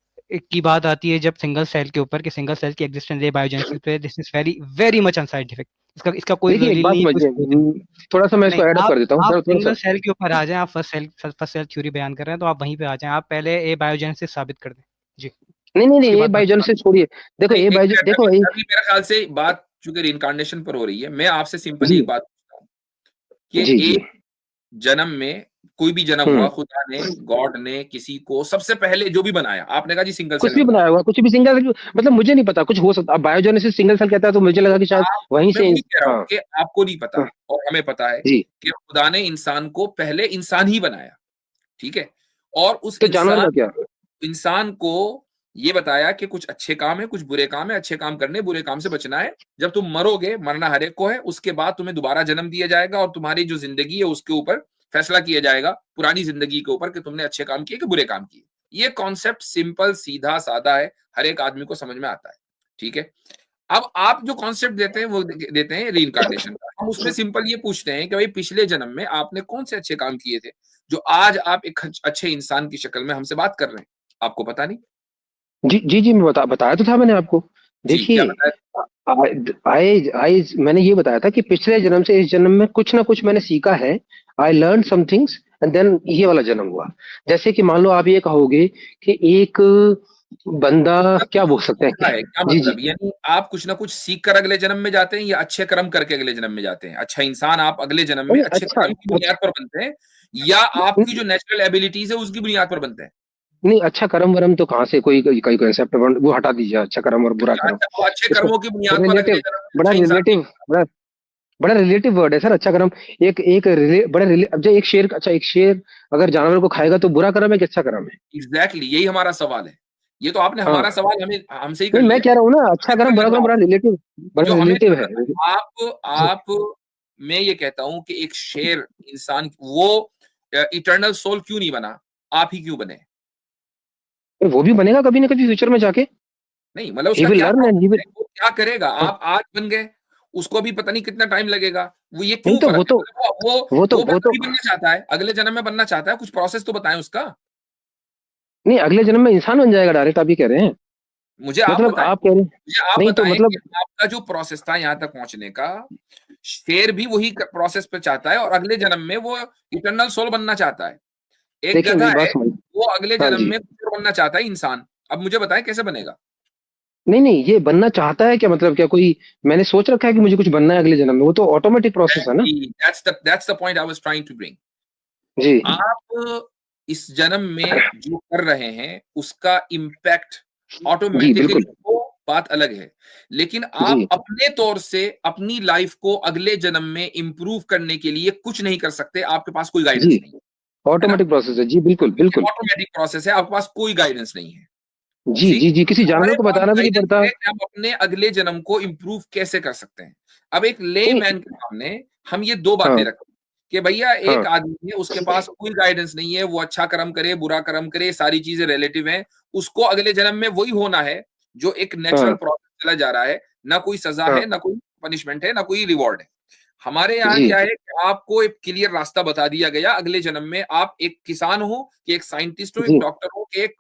की बात आती है जब सिंगल सेल के ऊपर, कि सिंगल सेल की एग्जिस्टेंस ए बायोजेनेसिस पे, this is very very much unscientific. इसका इसका कोई देखिए, एक दलील बात नहीं है, कोई समझिए, सबूत नहीं है। थोड़ा सा मैं इसको नहीं, ऐड अप कर देता हूँ आप सर, थोड़ा सिंगल सा। सेल के ऊपर आ जाएं, आप फर्स्ट सेल थ्योरी बयान कर रहे हैं तो आप वहीं पे आ जाएं, आप पहले ए बायोजेनेसिस साबित कर दें। जी, नहीं नहीं नहीं, उसके ये बाद बाकी बात। बायोजेनेसिस छोड़िए, देखो नहीं, ये एक बायो, मिनट, देखो ये। अभी मेरे ख्याल से बात चूंकि रीइंकार्नेशन पर हो रही है, मैं आपसे सिंपली जी एक बात पूछता हूँ कि जी जी एक जन्म में कोई भी जन्म हुआ, खुदा ने, गॉड ने किसी को सबसे पहले जो भी बनाया, आपने कहा जी सिंगल कुछ सेल भी बनाया हुआ, कुछ भी सिंगल, मतलब मुझे नहीं पता, कुछ हो सकता। अब बायोजेनेसिस सिंगल सेल कहता है तो मुझे लगा कि शायद वहीं मैं से। वही कह रहा हूँ हाँ कि आपको नहीं पता हाँ और हमें पता है जी। कि खुदा ने इंसान को पहले इंसान ही बनाया, ठीक है, और उस तो जानवर का क्या? इंसान को ये बताया कि कुछ अच्छे काम है, कुछ बुरे काम है, अच्छे काम करने, बुरे काम से बचना है। जब तुम मरोगे, मरना हर एक को है, उसके बाद तुम्हें दोबारा जन्म दिया जाएगा और तुम्हारी जो जिंदगी है उसके ऊपर फैसला किया जाएगा, पुरानी जिंदगी के ऊपर, कि तुमने अच्छे काम किए कि बुरे काम किए। ये कॉन्सेप्ट सिंपल, सीधा सादा है, हर एक आदमी को समझ में आता है, ठीक है। अब आप जो कॉन्सेप्ट देते हैं वो देते हैं रीइंकार्नेशन का। हम उसमें सिंपल ये पूछते हैं कि भाई पिछले जन्म में आपने कौन से अच्छे काम किए थे जो आज आप एक अच्छे इंसान की शक्ल में हमसे बात कर रहे हैं? आपको पता नहीं? जी जी जी, मैं बताया तो था मैंने आपको। जी, क्या देखिए, बताया? आई मैंने ये बताया था कि पिछले जन्म से इस जन्म में कुछ ना कुछ मैंने सीखा है। I learn some things and then ये वाला जन्म हुआ। जैसे कि मान लो आप ये कहोगे कि एक बंदा, क्या बोल सकते हैं? क्या है, क्या जी जी। मतलब? यानी आप कुछ ना कुछ सीख कर अगले जन्म में जाते हैं या अच्छे कर्म करके अगले जन्म में जाते हैं? अच्छा इंसान आप अगले जन्म में नहीं, अच्छे अच्छा कर्म की बुनियाद पर बनते हैं या आपकी जो नेचुरल एबिलिटीज है उसकी बुनियाद पर बनते हैं? नहीं, अच्छा कर्म वरम तो कहाँ से, कोई कोई कंसेप्ट वो हटा दीजिए, अच्छा कर्म और बुरा कर्म। अच्छा, वो अच्छे इसको कर्मों की बुनियाद पर अगले रिलेटिव, जन्म में बड़ा अच्छे इंसान रिलेटिव, बड़ा रिलेटिव वर्ड है सर, अच्छा कर्म। एक एक अब जो एक शेर, अच्छा एक शेर अगर जानवर को खाएगा तो बुरा कर्म है कि अच्छा कर्म है? एग्जैक्टली यही हमारा सवाल है। ये तो आपने हाँ, हमारा सवाल हमें हमसे ही कर नहीं मैं लिया। कह रहा हूँ ना, अच्छा हमें कर्म पता बुरा लग कर्म रहा बड़ा रिलेटिव, जो बड़ा हमें रिलेटिव नहीं है। पता। आप मैं ये कहता हूं कि एक शेर इंसान वो इटर्नल सोल क्यों नहीं बना? आप ही क्यों बने? वो भी बनेगा कभी ना कभी फ्यूचर में जाके। नहीं मतलब ही उसका विल क्या learn and he process will. है? वो क्या करेगा? आप आज बन गए, उसको भी पता नहीं कितना टाइम लगेगा। वो ये नहीं क्यों तो फर्क वो है? तो मतलब वो वो बंदा तो भी बनना चाहता है, अगले जन्म में बनना चाहता है, कुछ प्रोसेस तो बताएं उसका। नहीं, अगले जन्म में इंसान बन जाएगा डायरेक्ट, आप ये कह रहे हैं? मुझे आप मतलब बताएं, आप कह रहे हैं, मुझे आप नहीं तो बताएं कि मतलब, आपका जो प्रोसेस था यहाँ तक पहुंचने का, शेर भी वही प्रोसेस पे चाहता है और अगले जन्म में वो इटर्नल सोल बनना चाहता है। एक देखिए गधा मेरी बात है, समझ। वो अगले हाँ जन्म जी। में कुकुर बनना चाहता है इंसान। अब मुझे बताएं कैसे बनेगा? नहीं नहीं, ये बनना चाहता है क्या मतलब? क्या कोई मैंने सोच रखा है कि मुझे कुछ बनना है अगले जन्म में? वो तो ऑटोमेटिक प्रोसेस है ना। That's the point I was trying to bring. जी आप इस जन्म में जो कर रहे हैं उसका इम्पैक्ट जी ऑटोमेटिकली, बिल्कुल। वो बात अलग है, लेकिन आप जी अपने तौर से अपनी लाइफ को अगले जन्म में इंप्रूव करने के लिए कुछ नहीं कर सकते। आपके पास कोई जी, गाइडेंस नहीं है ना? ऑटोमेटिक प्रोसेस है जी, बिल्कुल ये बिल्कुल। ऑटोमेटिक प्रोसेस है, आपके पास कोई गाइडेंस नहीं है। जी सी जी जी, किसी जानवर हमारे को पास बताना भी नहीं गाइडेंस पड़ता। है कि हम अपने अगले जन्म को इंप्रूव कैसे कर सकते हैं। अब एक ले नहीं, मैन के सामने हम ये दो बातें हाँ रखें कि भैया हाँ एक आदमी है, उसके पास कोई गाइडेंस नहीं है, वो अच्छा कर्म करे, बुरा कर्म करे, सारी चीजें रिलेटिव हैं, उसको अगले जन्म में वही होना है जो एक नेचुरल हाँ प्रोसेस चला जा रहा है। ना कोई सजा हाँ है, ना कोई पनिशमेंट है, ना कोई रिवॉर्ड है। हमारे यहाँ जी क्या है कि आपको एक क्लियर रास्ता बता दिया गया, अगले जन्म में आप एक किसान हो कि एक साइंटिस्ट हो, एक जी डॉक्टर हो कि एक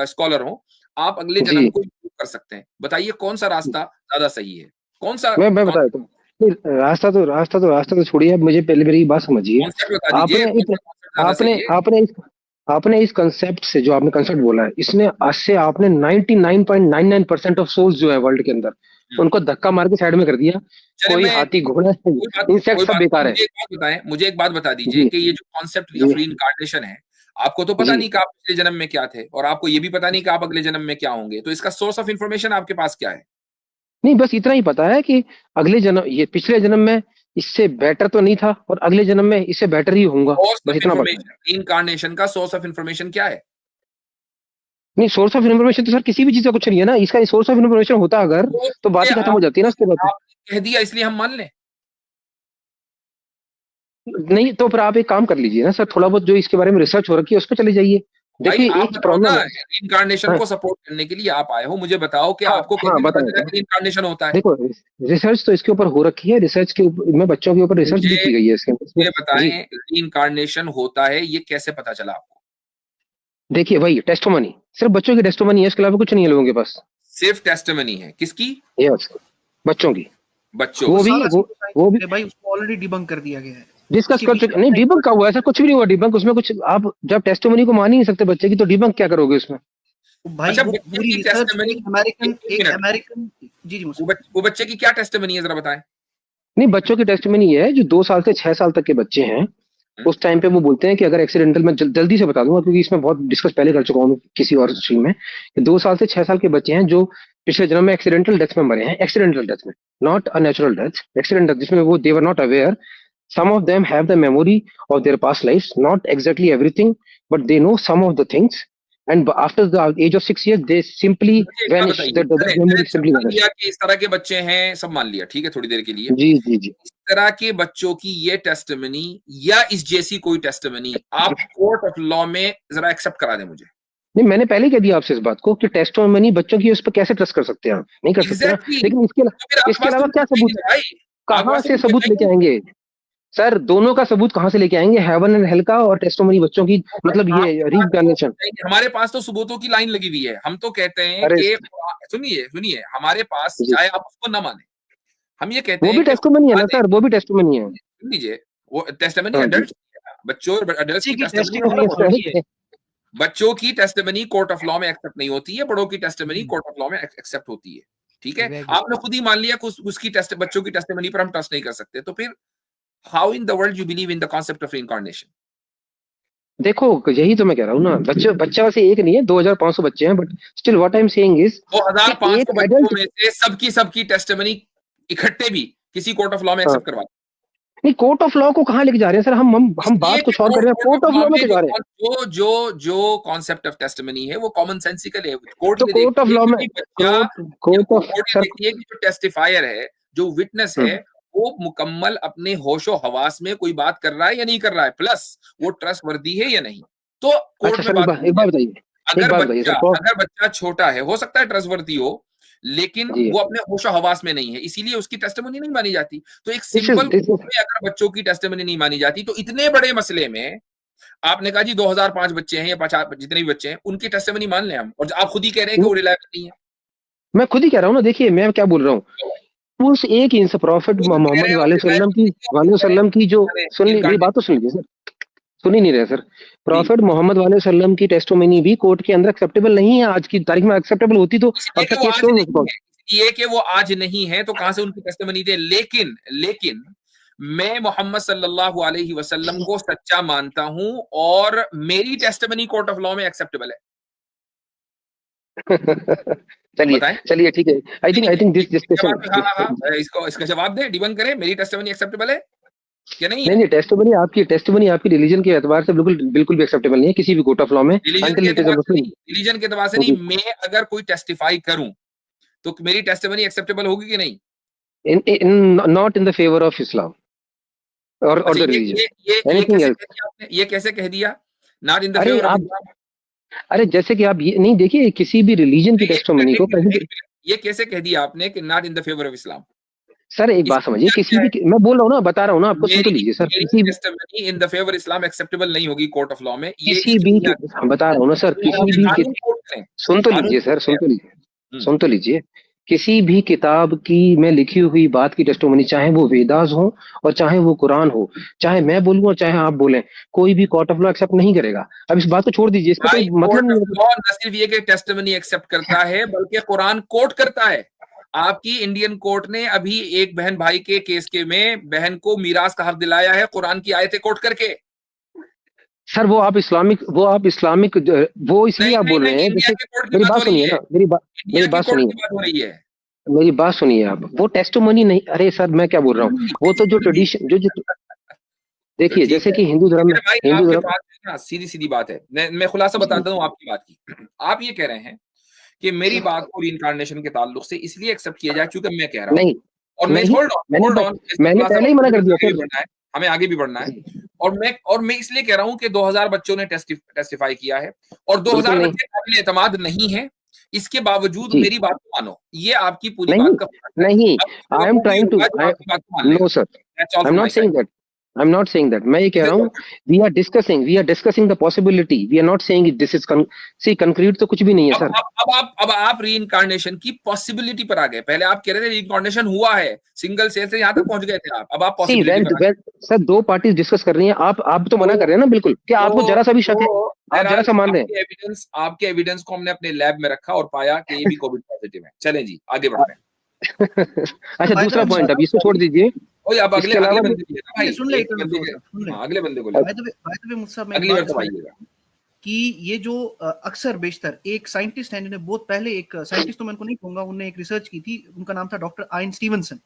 स्कॉलर हो, आप अगले जन्म जी। को improve कर सकते हैं। बताइए कौन सा रास्ता ज्यादा सही है? कौन सा मैं बता देता हूँ। नहीं, रास्ता तो छोड़िए, अब मुझे पहले मेरी बात समझिए। कॉन्सेप्ट बता दीजिए, आपने कौन सा इत, कॉन्सेप्ट ज्यादा आपने सही है? आपने इस कंसेप्ट से, जो आपने कंसेप्ट बोला है, इसने आज से आपने 99.99% ऑफ सोल्स जो है वर्ल्ड के अंदर, हम्म। उनको धक्का मार के साइड में कर दिया। चले कोई मैं हाथी घोड़ा इंसेक्ट कोई सब बात बेकार है। मुझे एक बात बताएं, मुझे एक बात बता दीजिए जी कि ये जो कॉन्सेप्ट जी ऑफ रीइंकार्नेशन है, आपको तो पता जी। नहीं कि आप पिछले जन्म में क्या थे और आपको ये भी पता नहीं कि आप अगले जन्म में क्या होंगे, तो इसका सोर्स ऑफ इंफॉर्मेशन आपके पास क्या है? नहीं, बस इतना ही पता है कि अगले जन्म, ये पिछले जन्म में इससे बेटर तो नहीं था और अगले जन्म में इससे बेटर ही होऊंगा, सोर्स बस ऑफ इतना पता है। इंफॉर्मेशन, रीइंकार्नेशन का सोर्स ऑफ इंफॉर्मेशन क्या है? नहीं, सोर्स ऑफ इन्फॉर्मेशन तो सर किसी भी चीज का कुछ नहीं है ना, इसका सोर्स ऑफ इन्फॉर्मेशन होता अगर, तो तो बात ये ही खत्म हो जाती है ना उसके बाद। आपने कह दिया इसलिए हम मान लें? नहीं तो फिर आप एक काम कर लीजिए ना सर, थोड़ा बहुत जो इसके बारे में रिसर्च हो रखी है उस पर चले जाइए। भाई देखिए आप एक बताओ ना, प्रॉब्लम है। रीइंकार्नेशन हाँ को सपोर्ट करने के लिए आप आए हो, मुझे बताओ कि हाँ आपको हाँ, कैसे बता पता चला देता हूँ। कि रीइंकार्नेशन होता है? देखो, रिसर्च तो इसके ऊपर हो रखी है, रिसर्च के ऊपर में बच्चों के ऊपर रिसर्च भी मुझे की गई है इसके ये जी। बताएं, रीइंकार्नेशन होता है ये कैसे पता चला आपको? देखिए वही टेस्टोमनी, सिर्फ बच्चों की टेस्टोमनी है, इसके अलावा कुछ नहीं है लोगों के पास। सिर्फ टेस्टिमनी है? किसकी? यस, बच्चों की। बच्चों वो वो की? भी सारा वो वो भी अरे भाई उसको ऑलरेडी डिबंक कर दिया गया है। डिस्कस उसके कर पीछे चुके। नहीं, डिबंक का हुआ है सर, कुछ भी नहीं हुआ डिबंक उसमें। कुछ आप जब टेस्टोमनी को मान ही नहीं सकते बच्चे की, तो डिबंक क्या करोगे उसमें? भाई अच्छा, वो बच्चे पूरी की रिसर्च टेस्टिमनी, एक एक मिनट, अमेरिकन जी जी मुझसे वो बच्चे की क्या टेस्टिमनी है जरा बताएं? नहीं, बच्चों की टेस्टोमनी है जो 2 साल से 6 साल तक के बच्चे हैं, उस टाइम पे वो बोलते हैं कि अगर एक्सीडेंटल, मैं जल्दी से बता दूंगा क्योंकि इसमें बहुत डिस्कस पहले कर चुका हूँ किसी और स्ट्रीम में, कि 2 साल से 6 साल के बच्चे हैं जो पिछले जन्म में एक्सीडेंटल डेथ में मरे हैं, एक्सीडेंटल डेथ में, not a natural death, accidental, जिसमें वो they were not aware. Some of them have the memory of their past lives, not exactly everything, but they know some of the things. And after the age of 6 years, they simply मुझे एक बात vanish. बताइए, The memory simply मान vanish. लिया कि इस तरह के बच्चे हैं, सब मान लिया, ठीक है, थोड़ी देर के लिए जी जी जी. इस तरह के बच्चों की ये टेस्टिमनी या इस जैसी कोई टेस्टिमनी आप कोर्ट ऑफ लॉ में जरा एक्सेप्ट करा दें मुझे. नहीं, मैंने पहले कह दिया आपसे इस बात को कि टेस्टिमनी बच्चों की, उस पर कैसे ट्रस्ट कर सकते हैं आप? नहीं कर सकते ना. एग्जैक्टली, लेकिन तो फिर आपके इसके पास अलावा तो क्या कुछ सबूत नहीं है? है भाई, आपके कहाँ पास तो से कुछ सबूत है लेके नहीं. आएंगे सर? दोनों का सबूत कहाँ से लेके आएंगे? हेवन एंड हेल का और टेस्टिमनी बच्चों की, मतलब ये आपके पास रीइंकार्नेशन. तो हमारे पास तो सबूतों की लाइन लगी हुई है. हम तो कहते हैं अरे कि सुनिए सुनिए, हमारे पास, जी, चाहे आप उसको ना माने, हम ये कहते वो हैं भी कि टेस्टिमनी है खुदा ना ने, सर, वो भी टेस्टिमनी है. सुन लीजिए, वो टेस्टिमनी हाँ जी. एडल्ट, बच्चों और एडल्ट्स किसी की की टेस्टिमनी टेस्टिमनी अलग होती है. होती है। बच्चों की टेस्टिमनी कोर्ट ऑफ लॉ में एक्सेप्ट नहीं होती है, बड़ों की testimony hmm, court of law में एक्सेप्ट होती है. ठीक है, एग्जैक्टली। आपने खुद ही मान लिया कि उसकी टेस्ट, बच्चों की टेस्टिमनी पर हम ट्रस्ट नहीं कर सकते, तो फिर how in the world you believe in the concept of incarnation? देखो, यही तो मैं कह रहा हूँ ना, बच्चा वैसे एक नहीं है, 2500 बच्चे हैं, but still what I am saying is कि 2500 एक बच्चों एडल्ट, में से सबकी टेस्टिमनी इकट्ठे भी किसी कोर्ट ऑफ लॉ में एक्सेप्ट करवा, नहीं, कोर्ट ऑफ लॉ को कहाँ लेके जा रहे हैं सर? हम इसलिए बात कि कुछ और कर रहे हैं, court court of of law law में में क्यों जा रहे हैं? जो कॉन्सेप्ट ऑफ टेस्टिमनी है वो कॉमन सेंसिकल है. कोर्ट तो ये कोर्ट ऑफ देखती है लॉ कि में, भाई बच्चा, कोर्ट ऑफ कोर्ट ये सर, देखती है कि जो टेस्टिफायर है, जो विटनेस है, वो मुकम्मल अपने होशो हवास में कोई बात कर रहा है या नहीं कर रहा है, प्लस वो ट्रस्टवर्दी है या नहीं. तो कोर्ट अच्छा में सर, बात एक बात बताइए, एक बात बताइए सर. अगर बच्चा छोटा है, हो सकता है ट्रस्टवर्दी हो, लेकिन जी, वो अपने होशो हवास में नहीं है, इसीलिए उसकी टेस्टिमनी नहीं मानी जाती. तो एक दिस सिंपल इज कोर्ट में अगर बच्चों की टेस्टिमनी नहीं मानी जाती, तो इतने बड़े मसले में आपने कहा जी 2005 बच्चे हैं या 50 जितने भी बच्चे हैं उनकी टेस्टिमनी मान लें हम, और आप खुद ही कह रहे हैं कि वो रिलायबल नहीं है. मैं खुद ही कह रहा हूँ ना. देखिए मैं क्या बोल रहा हूँ, उस एक इंस प्रॉफिट खुद कह मोहम्मद रहे हैं और वसल्लम की जो, सुनिए मेरी बात तो सुन लीजिए सर, सुन ही नहीं रहे सर. प्रॉफिट मोहम्मद वसल्लम की टेस्टिमनी भी कोर्ट के अंदर एक्सेप्टेबल नहीं है. आज की तारीख में एक्सेप्टेबल होती तो अब तक केस क्लोज हो चुका. ये कि वो आज नहीं है तो कहां से उनकी टेस्टिमनी दे. लेकिन मैं मोहम्मद सल्लल्लाहु अलैहि वसल्लम को सच्चा मानता हूं और मेरी टेस्टिमनी कोर्ट ऑफ लॉ में एक्सेप्टेबल है. चलिए ठीक है. आई थिंक दिस डिस्कशन, इसका जवाब दे, डिबंक करे, मेरी टेस्टिमनी एक्सेप्टेबल है क्या नहीं है? नहीं, टेस्टिमनी आपकी रिलीजन के एतबार से बिल्कुल भी एक्सेप्टेबल नहीं है किसी भी कोर्ट ऑफ लॉ में. रिलीजन के एतबार से नहीं, मैं अगर कोई टेस्टिफाई करूं तो मेरी टेस्टिमनी एक्सेप्टेबल होगी कि नहीं? Not in the favour of Islam और द रिलीजन. ये कैसे कह दिया नॉट इन द अरे फेवर ऑफ आप, इस्लाम? अरे जैसे कि आप ये नहीं देखिए, किसी भी रिलीजन की टेस्टिमनी को ये कैसे कह दिया आपने कि not in the favour of Islam? Sir एक बात समझिए, किसी भी, मैं बोल रहा हूँ ना, बता रहा हूँ ना आपको, सुन तो लीजिए सर. किसी भी testimony in the favour Islam acceptable नहीं होगी कोर्ट ऑफ लॉ में. ये किसी भी, बता रहा हूँ ना सर, किसी भी, सुन तो लीजिए सर, सुन तो लीजिए. किसी भी किताब की में लिखी हुई बात की टेस्टिमनी, चाहे वो वेदास हो और चाहे वो कुरान हो, चाहे मैं बोलूं और चाहे आप बोलें, कोई भी कोर्ट ऑफ लॉ एक्सेप्ट नहीं करेगा. अब इस बात को छोड़ दीजिए, इसका कोई मतलब नहीं है. न सिर्फ ये कि टेस्टिमनी एक्सेप्ट करता है, बल्कि कुरान कोट करता है. आपकी इंडियन कोर्ट ने अभी एक बहन भाई के केस के में बहन को मीरास का हक दिलाया है कुरान की आयतें कोट करके. सर वो आप इस्लामिक वो इसलिए आप बोल रहे हैं. जैसे मेरी बात सुनिए ना, मेरी बात सुनिए आप. वो टेस्टिमनी नहीं, अरे सर मैं क्या बोल रहा हूँ, वो तो जो ट्रेडिशन जो देखिए, जैसे कि हिंदू धर्म में, सीधी बात है. मैं खुलासा बताता हूँ आपकी बात की. आप ये कह रहे हैं कि मेरी बात को रीइंकार्नेशन के ताल्लुक से इसलिए एक्सेप्ट किया जाए क्योंकि मैं कह रहा हूँ, और मैं होल्ड ऑन, मैंने पहले ही मना कर दिया सर, हमें आगे भी बढ़ना है. और मैं इसलिए कह रहा हूं कि 2000 बच्चों ने टेस्टिफाई किया है और 2000 बच्चे काबिल एतमाद नहीं है. इसके बावजूद मेरी बात को मानो, ये आपकी पूरी बात का नहीं. I am trying to, no sir, I am not saying that. I'm not saying that. मैं ये कह रहा हूँ, we are discussing the possibility. We are not saying this is concrete तो कुछ भी नहीं है सर. अब आप रीइंकार्नेशन की पॉसिबिलिटी पर आ गए. पहले आप कह रहे थे रीइंकार्नेशन हुआ है, सिंगल सेल से यहाँ तक पहुंच गए थे आप. अब आप पॉसिबिलिटी सर, दो पार्टीज डिस्कस कर रही हैं, आप तो मना कर रहे हैं ना बिल्कुल. क्या आपको जरा सा भी शक है? आप जरा सा मान रहे हैं? आपके एविडेंस को हमने अपने लैब में रखा और पाया कि ये भी कोविड पॉजिटिव है. चलें जी, आगे बढ़ते हैं. अच्छा, दूसरा पॉइंट, अब इसको छोड़ दीजिए. ओए अब इसके अगले अलावा बंदे को लेना भाई, सुन ले एक इटर्नल बंदे फ्लो के, साहब, सुन ले। हाँ अगले बंदे को लेना, बाय द वे मुझसे मैं एक अगली बात बार कब इसमें आइएगा। कि ये जो अक्सर बेशतर एक साइंटिस्ट हैं जिन्होंने बहुत पहले, एक साइंटिस्ट तो मैं उनको नहीं कहूंगा, उन्होंने एक रिसर्च की थी, उनका नाम था डॉक्टर आयन स्टीवनसन।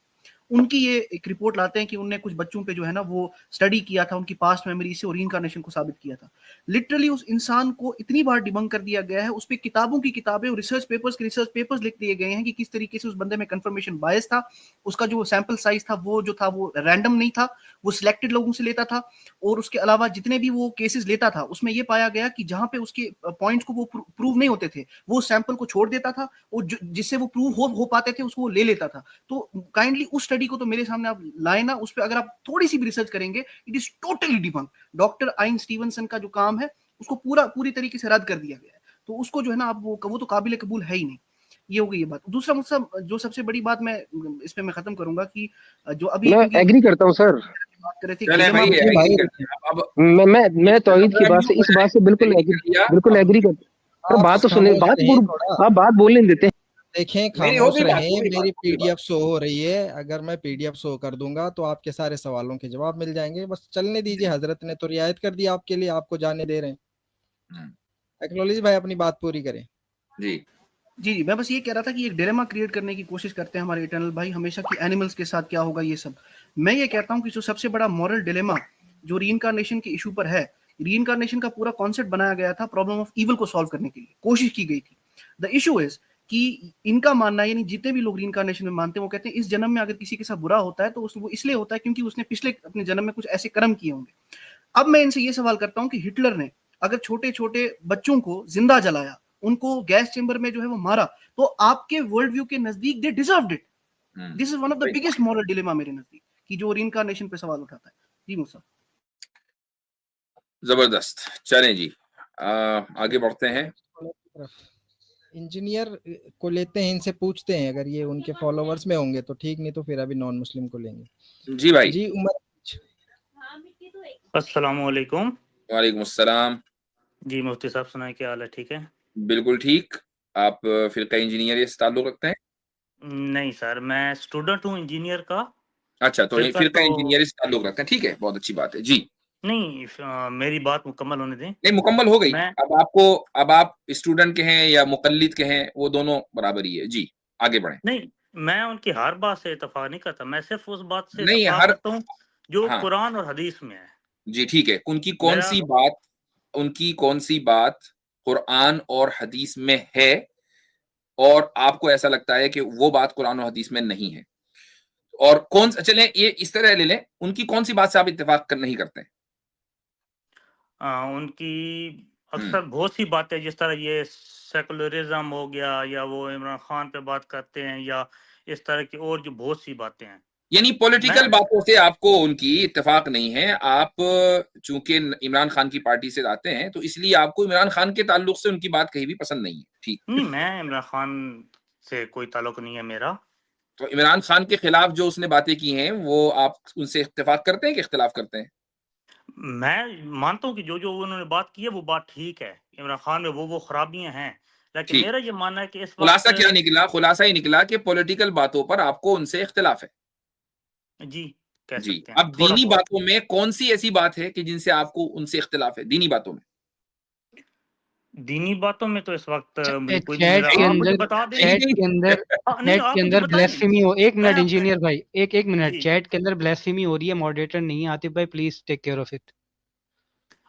उनकी ये एक रिपोर्ट लाते हैं कि उनने कुछ बच्चों पे जो है ना वो स्टडी किया था, उनकी पास्ट मेमोरी से और रीइंकार्नेशन को साबित किया था। लिटरली उस इंसान को इतनी बार डिबंक कर दिया गया है, उस पे किताबों की किताबें और रिसर्च पेपर्स लिख दिए गए हैं कि किस तरीके से उस बंदे में कंफर्मेशन बायस था, उसका जो सैंपल साइज था वो रैंडम नहीं था, वो सिलेक्टेड लोगों से लेता था, और उसके अलावा जितने भी वो केसेस लेता था उसमें ये पाया गया कि जहां पे उसके पॉइंट्स को वो प्रूव नहीं होते थे वो सैंपल को छोड़ देता था, और जिससे वो प्रूव हो पाते थे उसको वो ले लेता था। तो काइंडली उस स्टडी को तो मेरे सामने आप लाए ना, उस पर अगर आप थोड़ी सी भी रिसर्च करेंगे, it is totally debunk. Doctor आइन स्टीवनसन का जो काम है उसको पूरी तरीके से रद्द कर दिया गया है, तो उसको जो है ना आप वो तो काबिल कबूल है ही नहीं। ये हो गई ये बात। दूसरा मुद्दा जो सबसे बड़ी बात मैं इस पे मैं खत्म करूंगा कि जो अभी मैं एग्री करता हूँ सर, बात कर रहे थे चले भाई गिलेमा एग्री करते हैं अब मैं तौहीद की बात से इस बात से बिल्कुल एग्री करता हूँ। आप बात तो सुने, खामोश बात रहिए थोड़ा। आप बात बोलने देते हैं। देखें, नहीं, हो खामोश गई बात, रहें, हो गई मेरी बात, हो गई पीडीएफ बात। शो हो रही है, अगर मैं पीडीएफ शो कर दूंगा तो आपके सारे सवालों के जवाब मिल जाएंगे। बस चलने दीजिए, हजरत ने तो रियायत कर दी आपके लिए, आपको जाने दे रहे हैं। एक्नॉलेज भाई अपनी बात पूरी करें। जी जी, मैं बस ये कह रहा था कि एक डिलेमा क्रिएट करने की कोशिश करते हैं हमारे इटर्नल भाई हमेशा, कि एनिमल्स के साथ क्या होगा ये सब। मैं ये कहता हूँ कि जो सबसे बड़ा मॉरल डिलेमा जो रीइंकार्नेशन के इशू पर है, रीइंकार्नेशन का पूरा कॉन्सेप्ट बनाया गया था प्रॉब्लम ऑफ इविल को सॉल्व करने के लिए, कोशिश की गई थी। द इशू इज कि इनका मानना है, यानी जितने भी लोग रीइंकार्नेशन में मानते हैं वो कहते हैं इस जन्म में अगर किसी के साथ बुरा होता है तो वो इसलिए होता है क्योंकि उसने पिछले अपने जन्म में कुछ ऐसे कर्म किए होंगे। अब मैं इनसे ये सवाल करता हूँ कि हिटलर ने अगर छोटे छोटे बच्चों को जिंदा जलाया, उनको गैस चेंबर में जो है वो मारा, तो आपके वर्ल्ड व्यू के नजदीक they deserved it. This is one of the biggest moral dilemma मेरे नजदीक, कि जो रीइंकार्नेशन पे सवाल उठाता है। जी मुसा, जबरदस्त। चलें जी, आगे बढ़ते हैं। इंजीनियर को लेते हैं, इनसे पूछते हैं, अगर ये उनके फॉलोवर्स में होंगे तो ठीक, नहीं तो फिर अभी नॉन मुस्लिम को लेंगे। जी भाई। जी उमर। अस्सलाम वालेकुम। वालेकुम अस्सलाम। जी मुफ्ती साहब सुनाए, क्या हाल है? ठीक है? बिल्कुल ठीक। आप फिरका इंजीनियर से ताल्लुक रखते हैं? नहीं सर, मैं स्टूडेंट हूँ इंजीनियर का। अच्छा, तो फिरका फिरका तो इंजीनियर से ताल्लुक रखते हैं, ठीक है, बहुत अच्छी बात है जी। नहीं, मेरी बात मुकम्मल होने दें। नहीं, मुकम्मल हो गई। मैं अब आप स्टूडेंट के हैं या मुकल्लिद के हैं, वो दोनों बराबर ही है जी। आगे बढ़ें। नहीं, मैं उनकी हर बात से इत्तेफाक नहीं करता, मैं सिर्फ उस बात से नहीं, इत्तेफाक हर करता हूँ जो हाँ कुरान और हदीस में है। जी, ठीक है। उनकी मेरा कौन सी बात कुरान और हदीस में है और आपको ऐसा लगता है कि वो बात कुरान और हदीस में नहीं है, और चलें ये इस तरह ले लें, उनकी कौन सी बात से आप इत्तेफाक नहीं करते हैं? उनकी हम्म, अक्सर बहुत सी बातें, जिस तरह ये सेकुलरिज्म हो गया, या वो इमरान खान पे बात करते हैं, या इस तरह की और जो बहुत सी बातें हैं। यानी पॉलिटिकल मैं बातों से आपको उनकी इत्तेफाक नहीं है। आप चूंकि इमरान खान की पार्टी से आते हैं तो इसलिए आपको इमरान खान के ताल्लुक से उनकी बात कहीं भी पसंद नहीं है, ठीक। नहीं, मैं इमरान खान से कोई ताल्लुक नहीं है मेरा। तो इमरान खान के खिलाफ जो उसने बातें की हैं वो आप उनसे इत्तेफाक करते हैं कि इख्तिलाफ करते हैं? मैं मानता हूँ कि जो उन्होंने बात की है वो बात ठीक है, इमरान खान में वो खराबियां हैं, लेकिन ठीक। मेरा ये मानना है कि इस खुलासा वक्त क्या निकला? खुलासा ही निकला कि पॉलिटिकल बातों पर आपको उनसे इख्तिलाफ है। जी कह जी, सकते हैं अब थोड़ा दीनी बहुत। बातों में कौन सी ऐसी बात है कि जिनसे आपको उनसे इख्तिलाफ है दीनी बातों में? दीनी बातों में तो इस वक्त मुझे कोई नहीं चैट मिला। के आप मुझे अंदर बता दें। चैट के अंदर नहीं, चैट आप के मुझे अंदर बताएं। ब्लेस्फेमी हो, एक मिनट मैं इंजीनियर भाई, एक मिनट, जी चैट के अंदर ब्लेस्फेमी हो रही है, मॉडरेटर नहीं है आतिफ भाई, please take care of it.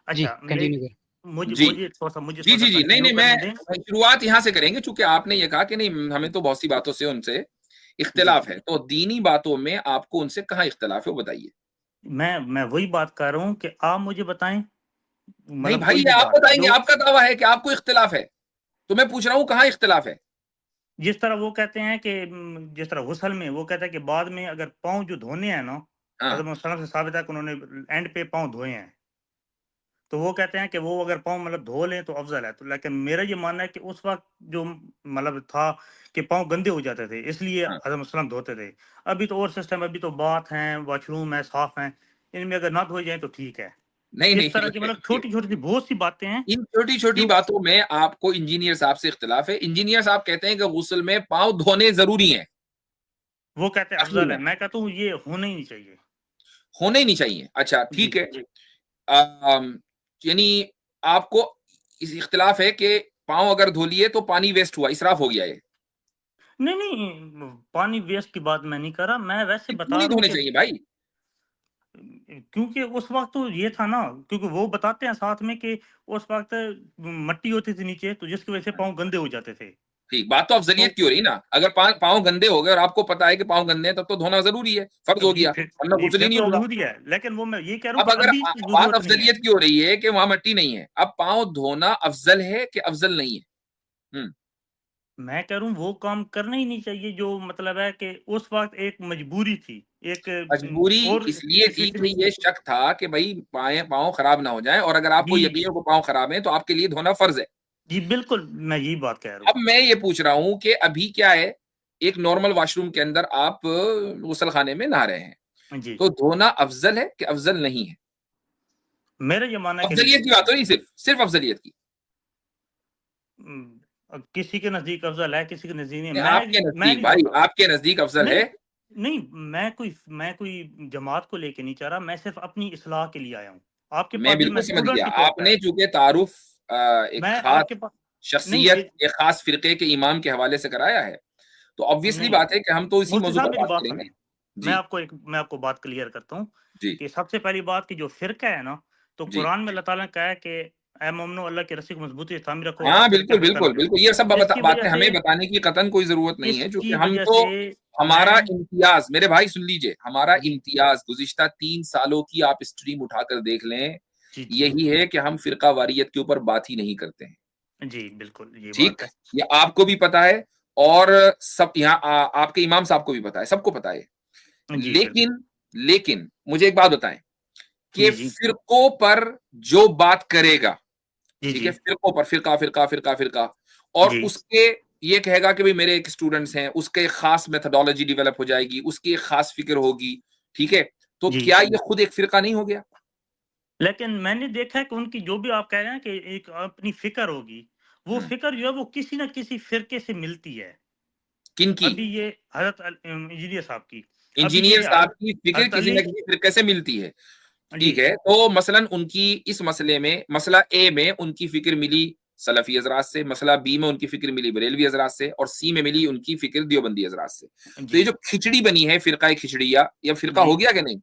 जी अच्छा, कंटिन्यू कर। मुझे जी मुझे थोड़ा सा जी जी जी, नहीं कंटिन्यू नहीं, मैं करने दें। शुरुआत यहाँ से करेंगे चूंकि आपने ये कहा कि नहीं हमें तो बहुत सी बातों से उनसे जी इख्तिलाफ है, तो दीनी बातों में आपको उनसे कहाँ इख्तिलाफ है वो बताइए। मैं वही बात कर रहा हूँ कि आप मुझे बताएं, नहीं मतलब भाई, कोई ये भी आप बात बताएंगे, जो आपका दावा है कि आपको इख्तिलाफ है, तो मैं पूछ रहा हूँ कहाँ इख्तिलाफ है। जिस तरह वो कहते हैं कि जिस तरह गुस्ल में वो कहता है कि बाद में अगर पाँव जो धोने हैं ना, हाँ, हज़रत मोहम्मद सल्लल्लाहु अलैहि वसल्लम से साबित है कि उन्होंने एंड पे पाँव धोए हैं, तो वो कहते हैं कि वो अगर पाँव मतलब धो लें तो अफ़ज़ल है। तो लेकिन मेरा ये मानना है कि उस वक़्त जो मतलब था कि पाँव गंदे हो जाते थे, इसलिए हाँ, हज़रत मोहम्मद सल्लल्लाहु अलैहि वसल्लम धोते थे। अभी तो और सिस्टम, अभी तो बाथ हैं, वॉशरूम है, साफ़ हैं, इनमें अगर ना धोए जाएँ तो ठीक है। नहीं इस तरह की नहीं मतलब छोटी-छोटी सी बहुत सी बातें हैं इन छोटी छोटी जो बातों में आपको इंजीनियर साहब से इख्तिलाफ है। इंजीनियर साहब कहते हैं कि गुस्ल में पाँव धोने जरूरी हैं। वो कहते हैं आखिर अफजल है, में मैं कहता हूँ ये होना ही नहीं चाहिए। होने ही नहीं चाहिए। अच्छा जी ठीक है। जी यानी आपको इस इख्तिलाफ है कि पाँव अगर धो लिए तो पानी वेस्ट हुआ, इसराफ हो गया ये। नहीं नहीं, पानी वेस्ट की बात मैं नहीं कर रहा, मैं वैसे क्यों बता नहीं रहा हूँ धोने कि चाहिए भाई? क्योंकि उस वक्त तो ये था ना, क्योंकि वो बताते हैं साथ में कि उस वक्त मट्टी होती थी नीचे, तो जिसकी वजह से पाँव गंदे हो जाते थे। ठीक, बात तो अफजलियत तो की हो रही ना। अगर पाँव गंदे हो गए और आपको पता है कि पाँव गंदे हैं, तब तो धोना जरूरी है, फर्ज हो जी गया, फिर वरना जी गुस्ल ही फिर नहीं तो होगा। जरूरी है, लेकिन वो मैं ये कह रहा हूँ अब कि अगर अभी इसकी बात जरूरत नहीं है। अफजलियत की हो रही है कि वहां मट्टी नहीं है, अब पाँव धोना अफजल है कि अफजल नहीं है? मैं कह रहा हूँ वो काम करना ही नहीं चाहिए, जो मतलब है कि उस वक्त एक मजबूरी थी, एक मजबूरी और इसलिए थी कि स्पेसिफिक। ये शक था कि भाई पाँव खराब ना हो जाए, और अगर आपको जी यकीन हो कि पाँव खराब है तो आपके लिए धोना फर्ज है। जी बिल्कुल, मैं यही बात कह रहा अब हूँ। मैं ये पूछ रहा हूं कि अभी क्या है, एक नॉर्मल वॉशरूम के अंदर आप गुसल खाने में नहा रहे हैं, जी तो धोना अफजल है कि अफजल नहीं है? मेरा ये मानना है कि नहीं अफजलियत की धोना बात हो चाहिए। रही, सिर्फ अफजलियत की। अब किसी के नजदीक अफजल है, किसी के नजदीक नहीं, आपके मैं नजदीक नहीं भाई, धोता। आपके नजदीक अफजल नहीं है? नहीं, मैं कोई जमात को लेके नहीं चाह रहा, मैं सिर्फ अपनी इस्लाह के लिए आया हूँ। आपके मैं पास भी बिल्कुल मैं समझ स्टूडेंट गया। के तौर पे आपने आया। चूंकि तारुफ एक मैं खास आपके पास नहीं शख्सियत, एक खास फिरके के इमाम के हवाले से कराया है, तो ऑब्वियसली नहीं, बात है कि हम तो इसी मुफ्ती मौजू साहब पर मेरी बात बात करेंगे। सुनें। जी मैं आपको बात क्लियर करता हूँ जी कि सबसे पहली बात कि जो फिरका है ना, तो जी। कुरान में अल्लाह ताला ने कहा है कि ए मोमिनो अल्लाह की रस्सी को मजबूती से थामे रखो और हाँ फिरके बिल्कुल पे कलम बिल्कुल लो। बिल्कुल, ये सब इसकी वजह बातें से हमें बताने की कतन कोई जरूरत नहीं है, क्योंकि इसकी हम वजह तो, से हमारा मैं इम्तियाज, मेरे भाई सुन लीजिए, हमारा जी इम्तियाज गुज़िश्ता 3 सालों की आप स्ट्रीम उठाकर देख लें, जी यही है कि हम फिरका वारियत के ऊपर बात ही नहीं करते हैं। जी बिल्कुल ये ठीक? बात है। ये आपको भी पता है, और सब यहाँ आपके इमाम साहब को भी पता है, सबको पता है। जी बिल्कुल। लेकिन मुझे एक बात बताएं कि जी जी फिरकों पर जो बात करेगा, जी ठीक जी है, फिरकों पर, फिरका, और जी उसके ये कहेगा कि भाई मेरे एक स्टूडेंट्स हैं, उसके एक खास मेथोडोलॉजी डेवलप हो जाएगी, उसकी एक खास फिक्र होगी, ठीक है, तो जी क्या ये खुद एक फिरका नहीं हो गया? लेकिन मैंने देखा है कि उनकी जो भी आप कह रहे हैं कि एक अपनी फिक्र होगी, वो हम्म, फिक्र जो है वो किसी ना किसी फिरके से मिलती है। किनकी? अभी ये इंजीनियर साहब की, अभी ये इंजीनियर साहब की फिक्र हज़रत किसी अली। ना किसी फिरके से मिलती है। जी ठीक है, तो मसलन उनकी इस मसले में, मसला ए में उनकी फिक्र मिली सलफी हजरात से, मसला बी में उनकी फिक्र मिली बरेलवी हजरात से, और सी में मिली उनकी फिक्र देवबंदी हजरात से। तो जी ये जो खिचड़ी बनी है, फिरका खिचड़िया, या फिरका जी हो गया कि नहीं?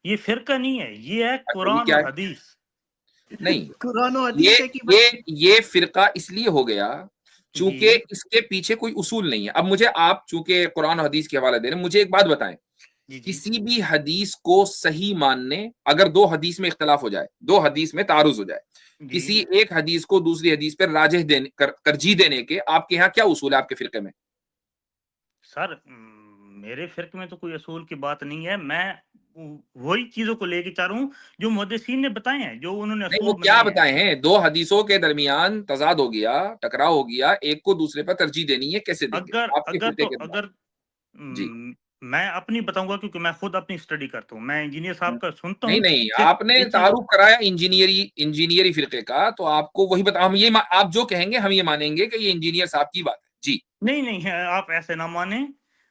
ये फिरका नहीं है, ये है अच्छा, ये कुरान क्या और है? हदीस। नहीं, कुरान और ये हदीस है कि ये फिरका इसलिए हो गया चूंकि जी इसके पीछे कोई उसूल नहीं है। अब मुझे आप चूंकि कुरान और हदीस के हवाले दे रहे हैं, मुझे एक बात बताएं, जी जी किसी भी हदीस को सही मानने, अगर दो हदीस में इख्तलाफ हो जाए, दो हदीस में तारुज हो जाए, जी किसी एक हदीस को दूसरी हदीस पर राजिह देने, तरजीह देने के आपके यहाँ क्या उसूल है, आपके फिरके में? सर मेरे फिरके में तो कोई असूल की बात नहीं है, मैं वही चीजों को लेके चाह रहा हूँ जो मुहद्दिसीन ने बताए हैं, जो उन्होंने नहीं, वो असूल क्या बनाए हैं। बताए हैं? दो हदीसों के दरमियान तजाद हो गया, टकराव हो गया, एक को दूसरे पर तरजीह देनी है, कैसे देंगे अगर आपके अगर फिरके तो के बाद? अगर जी। मैं अपनी बताऊंगा, क्योंकि मैं खुद अपनी स्टडी करता हूँ, मैं इंजीनियर साहब का सुनता नहीं हूँ नहीं, सिर्फ आपने एक चीज। तारुफ कराया इंजीनियरी फिरके का, तो आपको वही बता, आप जो कहेंगे हम ये मानेंगे कि ये इंजीनियर साहब की बात है। जी। नहीं नहीं है, आप ऐसे ना माने,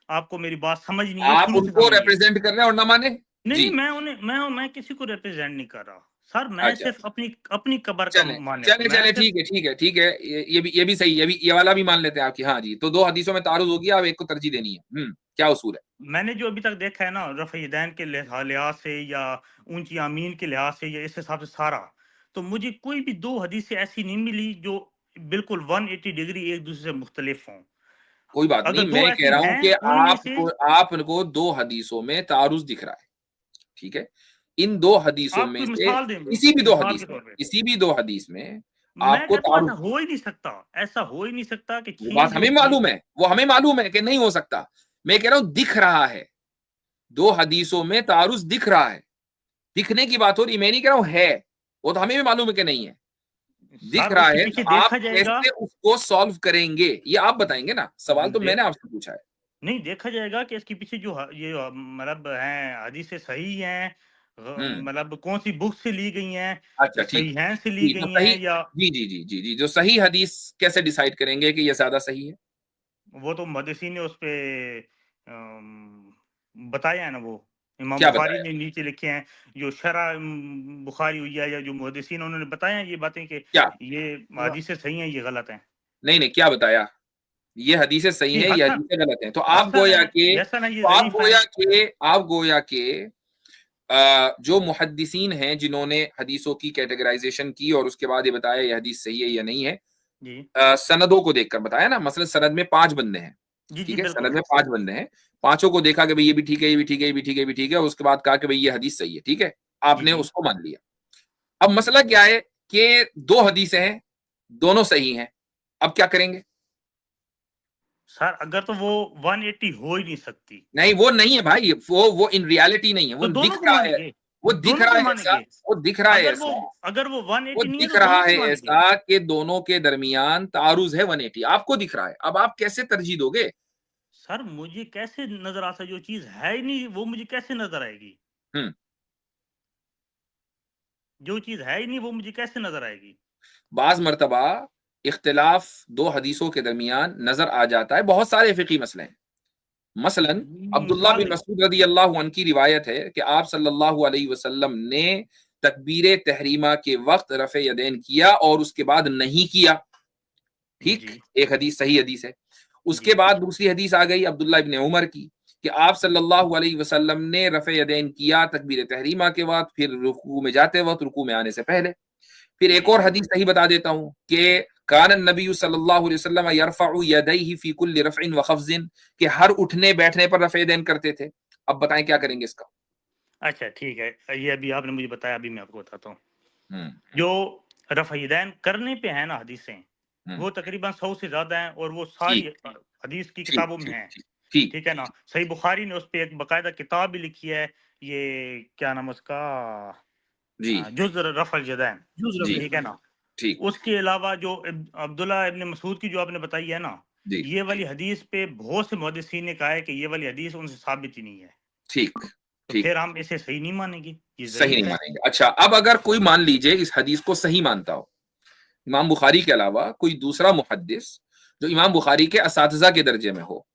आपको मेरी बात समझ नहीं है, आप शुरू से उनको समझिए। रिप्रेजेंट कर रहे हैं और ना माने? नहीं जी। नहीं, मैं किसी को रिप्रेजेंट नहीं कर रहा सर, मैं अच्छा, सिर्फ अपनी अपनी कबर का चले माने हूँ, चले मैं चले, सिर्फ। ठीक है ठीक है, ये भी सही है, ये वाला भी मान लेते हैं आपकी। हाँ जी, तो दो हदीसों में तारुज होगी, आप एक को तरजीह देनी है। क्या उसूल है? मैंने जो अभी तक देखा है ना, रफ़ी यदैन के लिहाज से या ऊंची आमीन के लिहाज से या इस हिसाब से सारा, तो मुझे कोई भी दो हदीसें ऐसी नहीं मिली जो बिल्कुल 180 डिग्री एक दूसरे से मुख्तलिफ हों। कोई बात अगर नहीं, दो मैं कह ऐसी रहा हूं हैं कि उनमें से आपको दो हदीसों में तारुज दिख रहा है, ठीक है, इन दो हदीसों आप में कोई से मिसाल दें, मिसाल के तौर पे। किसी भी दो हदीस में मैं आपको कहता हूँ ऐसा तारुज, हो ही नहीं सकता, ऐसा हो ही नहीं सकता कि वो चीज बात जो हमें मालूम है, वो हमें मालूम है कि नहीं हो सकता। मैं कह रहा हूं दिख रहा है, दो हदीसों में तारुज दिख रहा है, दिखने की बात हो रही, मैं नहीं कह रहा हूं है, वो तो हमें भी मालूम है कि नहीं है, दिख सर रहा उसके है, तो पीछे आप देखा जाएगा। कैसे उसको सॉल्व करेंगे ये आप बताएंगे ना, सवाल तो मैंने देख आपसे पूछा है। नहीं देखा जाएगा कि इसके पीछे जो ये मतलब हैं हदीसें सही हैं, हम्म मतलब कौन सी बुक से ली गई हैं, अच्छा ठीक, सही हैं से ली जी तो गई सही, हैं या जी जो सही हदीस कैसे डिसाइड करेंगे कि ये ज्यादा सही है? वो तो मुहद्दिसीन ने उस पे बताया है ना, वो इमाम क्या बुखारी बताया? ने नीचे लिखे हैं, जो शरह बुखारी हुई है या जो मुहद्दिसीन उन्होंने बताया है ये बातें कि क्या? ये हदीसें सही हैं, ये गलत हैं। नहीं, क्या बताया? ये हदीसें सही कि हैं, ये हसन हदीसें गलत हैं। तो हसन है, हसन है, ये ज़ईफ है। आप गोया के जो मुहद्दिसीन हैं जिन्होंने हदीसों की कैटेगराइजेशन की और उसके बाद ये बताया ये हदीस सही है या नहीं है, जी सनदों को देखकर बताया ना। मसलन सनद में 5 बंदे हैं, जी ठीक है? बिल्कुल। सनद में 5 बंदे हैं, पांचों को देखा कि भाई ये भी ठीक है, ये भी ठीक है, ये भी ठीक है, ये भी ठीक है, और उसके बाद कहा कि भाई ये हदीस सही है, ठीक है? आपने जी उसको मान लिया। अब मसला क्या है कि 2 हदीसें हैं, दोनों सही हैं, अब क्या करेंगे? सर अगर तो वो 180 हो ही नहीं सकती, नहीं, वो नहीं है भाई, वो इन रियलिटी नहीं है, तो वो दोनों दिख को रहा है, मानेंगे, वो दिख दोनों रहा को है ऐसा, मानेंगे। वो दिख रहा है अगर ऐसा, वो वो 180 नहीं है दिख तो रहा दोनों है को मानेंगे। ऐसा कि दोनों के दरमियान तारुज है 180, आपको दिख रहा है। अब आप कैसे तरजीह दोगे? सर मुझे कैसे नजर आता, जो चीज है ही नहीं वो मुझे कैसे नजर आएगी? हम्म जो चीज है ही नहीं वो मुझे कैसे नजर आएगी? बाज मर्तबा इख्तिलाफ 2 हदीसों के दरमियान नजर आ जाता है, बहुत सारे फिकी मसले हैं। मसलन अब्दुल्लाह मिसाल बिन मसूद रदी अल्लाह अन्हु की रिवायत है कि आप सल्लल्लाहु अलैहि वसल्लम ने तकबीर तहरीमा के वक्त रफ़े यदैन किया और उसके बाद नहीं किया, ठीक? जी एक हदीस सही हदीस है। उसके जी बाद दूसरी हदीस आ गई अब्दुल्ला इब्न उमर की कि आप सल्लल्लाहु अलैहि वसल्लम ने रफ़े यदैन किया तकबीर तहरीमा के वक्त, फिर रुकू में जाते वक्त, रुकू में आने से पहले। फिर एक जी और हदीस सही बता देता हूँ कि कान नबी सल्लल्लाहु अलैहि वसल्लम यरफउ यदैहि फी कुल्लि रफ़इन व ख़फ़ज़िन, कि हर उठने बैठने पर रफ़े यदैन करते थे। अब बताएं क्या करेंगे इसका? अच्छा ठीक है, ये अभी आपने मुझे बताया, अभी मैं आपको बताता हूँ। हम्म जो रफ़यदैन करने पे है ना हदीसें, हम्म वो तकरीबन 100 से ज्यादा हैं और वो सारी ठीक हदीस की ठीक किताबों में ठीक हैं। ठीक ठीक ठीक है ना, सही बुखारी ने उस पे एक बकायदा किताब भी लिखी है, ये क्या नाम है उसका, जी जुज़ रफ़अल यदैन। जूज जी रफी ठीक है ना, ठीक उसके अलावा जो अब्दुल्ला इब्न मसूद की जो आपने बताई है ना, जी ये वाली हदीस पे बहुत से मुहद्दिसीन ने कहा है कि ये वाली हदीस उनसे साबित ही नहीं है, ठीक तो ठीक फिर हम इसे सही नहीं मानेंगे, ये सही ज़ईफ नहीं है। मानेंगे। अच्छा, अब अगर कोई मान लीजिए इस हदीस को सही मानता हो, इमाम बुखारी के अलावा कोई दूसरा मुहद्दिस जो इमाम बुखारी के असातिज़ा के दर्जे में हो,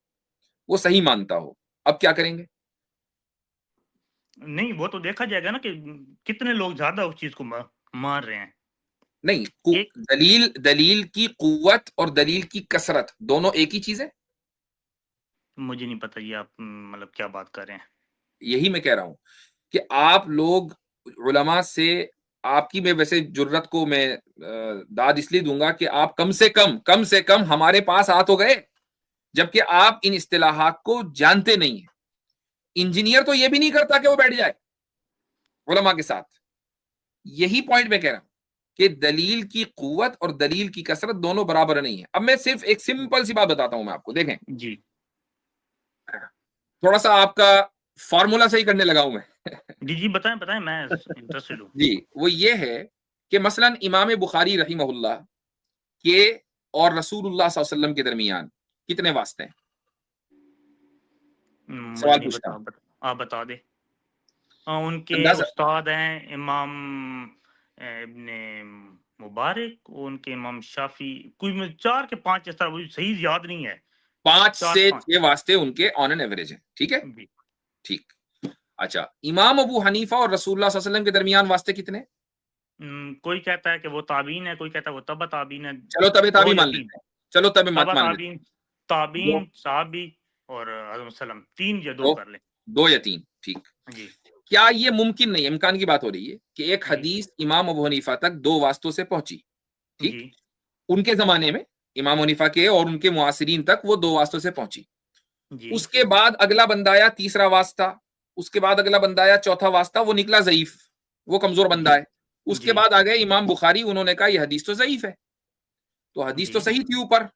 वो सही मानता हो, अब क्या करेंगे? नहीं वो तो देखा जाएगा ना कि कितने लोग ज्यादा उस चीज को मान रहे हैं। नहीं, एक दलील दलील की कुव्वत और दलील की कसरत दोनों एक ही चीज है? मुझे नहीं पता ये आप मतलब क्या बात कर रहे हैं। यही मैं कह रहा हूं कि आप लोग उलमा से, आपकी मैं वैसे जुर्रत को मैं दाद इसलिए दूंगा कि आप कम से कम हमारे पास आ तो गए, जबकि आप इन इस्तिलाहात को जानते नहीं हैं। इंजीनियर तो ये भी नहीं करता कि वो बैठ जाए उलमा के साथ। यही पॉइंट मैं कह रहा हूं कि दलील की कुव्वत और दलील की कसरत दोनों बराबर नहीं है। अब मैं सिर्फ एक सिंपल सी बात बताता हूं मैं आपको, देखें, जी थोड़ा सा आपका फॉर्मूला सही करने लगा हूं मैं। जी जी बताएं बताएं, मैं इंटरेस्टेड हूँ। जी, वो ये है कि मसलन इमाम बुखारी रहिमहुल्लाह के और रसूलुल्लाह सल्लल्लाहु अलैहि वसल्लम के दरमियान कितने वास्ते हैं? मुझे सवाल नहीं पूछता पता, हूं, आप बता दे। उनके अंदाजा। उस्ताद हैं इमाम इब्ने मुबारक, उनके इमाम शाफी, कोई 4 के 5 इस तरह, मुझे सही याद नहीं है। 5 4 से 5 6 वास्ते उनके ऑन एन एवरेज है, ठीक है? जी। ठीक। अच्छा, इमाम अबू हनीफा और रसूलुल्लाह सल्लल्लाहु अलैहि वसल्लम के दरमियान वास्ते कितने? कोई कहता है कि वो ताबीन है, कोई कहता है वो तबा ताबीन है। चलो तबे 2 ताबी या मान 3, लेते हैं, चलो तबे मत तबा मान लेते ताबीन, हैं। ताबीन, साहबी और हज़रत सल्लम, 3 या 2 दो कर लें। 2 या 3, ठीक। जी क्या ये मुमकिन नहीं, इम्कान की बात हो रही है कि एक जी हदीस इमाम अबू हनीफा तक 2 वास्तों से पहुंची, जी ठीक? उनके जमाने में इमाम हनीफा के और उनके मुआसिरीन तक वो 2 वास्तों से पहुंची। जी उसके बाद अगला बंदा आया, तीसरा वास्ता, उसके बाद अगला बंदा आया, चौथा वास्ता, वो निकला ज़ईफ, वो कमजोर बंदा जी है। उसके जी बाद आ गए इमाम बुखारी, उन्होंने कहा ये हदीस तो ज़ईफ है। तो हदीस तो जी सही थी ऊपर,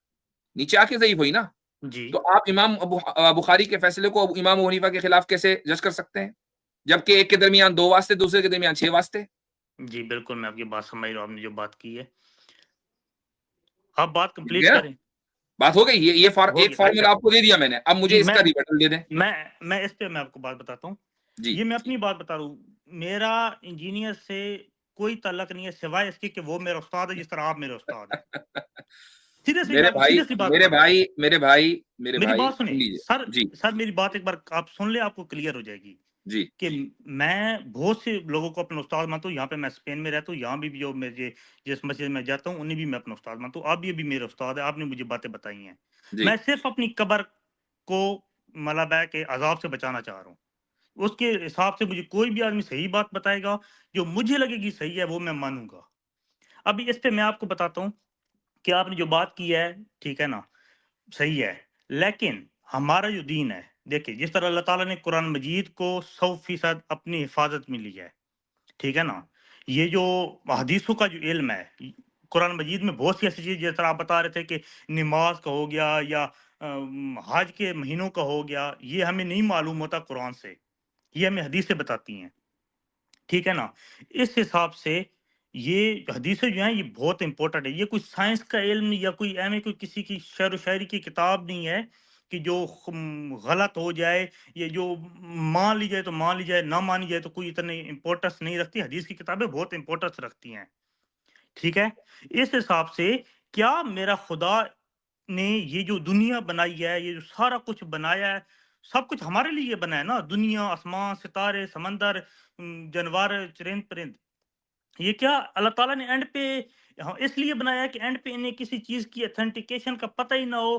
नीचे आके ज़ईफ हुई ना। जी तो आप इमाम बुखारी के फैसले को इमाम अबू हनीफा के खिलाफ कैसे जज कर सकते हैं, जबकि एक के दरमियान 2 वास्ते, दूसरे के दरमियान 6 वास्ते? जी बिल्कुल, मैं आपकी बात समझ रहा हूँ, आपने जो बात की है। आप बात ठीक कंप्लीट है ना? करें। बात हो गई। ये हो एक गया, अच्छा। फार्मूला आपको दे दिया मैंने, अब मुझे जी इसका रिबटल दे दें। मैं इस पे मैं आपको बात बताता हूँ। जी ये मैं अपनी बात बता रहा हूँ। मेरा इंजीनियर से कोई ताल्लुक नहीं है सिवाय इसके कि वो मेरा उस्ताद है, जिस तरह आप मेरे उस्ताद हैं। सीरियसली मेरे मैं आपको भाई सीरियसली बात मेरे बता रहा हूँ। भाई मेरे भाई मेरे मेरी भाई बात सुन सुनिए लीजिए सर, जी सर मेरी बात एक बार आप सुन ले, आपको क्लियर हो जाएगी जी कि मैं बहुत से लोगों को अपना उस्ताद मानता हूँ। यहाँ पे मैं स्पेन में रहता हूँ, यहाँ भी जो मुझे जिस मस्जिद में जाता हूँ उन्हें भी मैं अपना उस्ताद मानता हूँ। आप भी मेरे उस्ताद है, आपने मुझे बातें बताई हैं। जी मैं सिर्फ अपनी कब्र को मतलब है कि अजाब से बचाना चाह रहा हूँ। उसके हिसाब से मुझे कोई भी आदमी सही बात बताएगा जो मुझे लगेगी सही है, वो मैं मानूंगा। अभी इस पे मैं आपको बताता हूँ कि आपने जो बात की है, ठीक है ना, सही है। लेकिन हमारा जो दीन है, देखिए जिस तरह अल्लाह ताला ने कुरान मजीद को 100% अपनी हिफाजत में लिया है, ठीक है ना। ये जो हदीसों का जो इल्म है, कुरान मजीद में बहुत सी ऐसी चीज़, जिस तरह आप बता रहे थे कि नमाज का हो गया या हज के महीनों का हो गया, ये हमें नहीं मालूम होता कुरान से, ये हमें हदीसें बताती हैं, ठीक है ना। इस हिसाब से ये हदीसें जो हैं ये बहुत इंपॉर्टेंट है। ये कोई साइंस का इल्म या कोई एम कोई किसी की शेर व शायरी की किताब नहीं है कि जो गलत हो जाए, ये जो मान ली जाए तो मान ली जाए, ना मानी जाए तो कोई इतनी इंपॉर्टेंस नहीं रखती। हदीस की किताबें बहुत इंपॉर्टेंस रखती हैं, ठीक है। इस हिसाब से क्या मेरा खुदा ने ये जो दुनिया बनाई है, ये जो सारा कुछ बनाया है, सब कुछ हमारे लिए बना है ना। दुनिया, आसमान, सितारे, समंदर, जानवर, चरिंद परिंद, ये क्या अल्लाह ताला ने एंड पे हाँ, इसलिए बनाया है कि एंड पे इन्हें किसी चीज की ऑथेंटिकेशन का पता ही ना हो।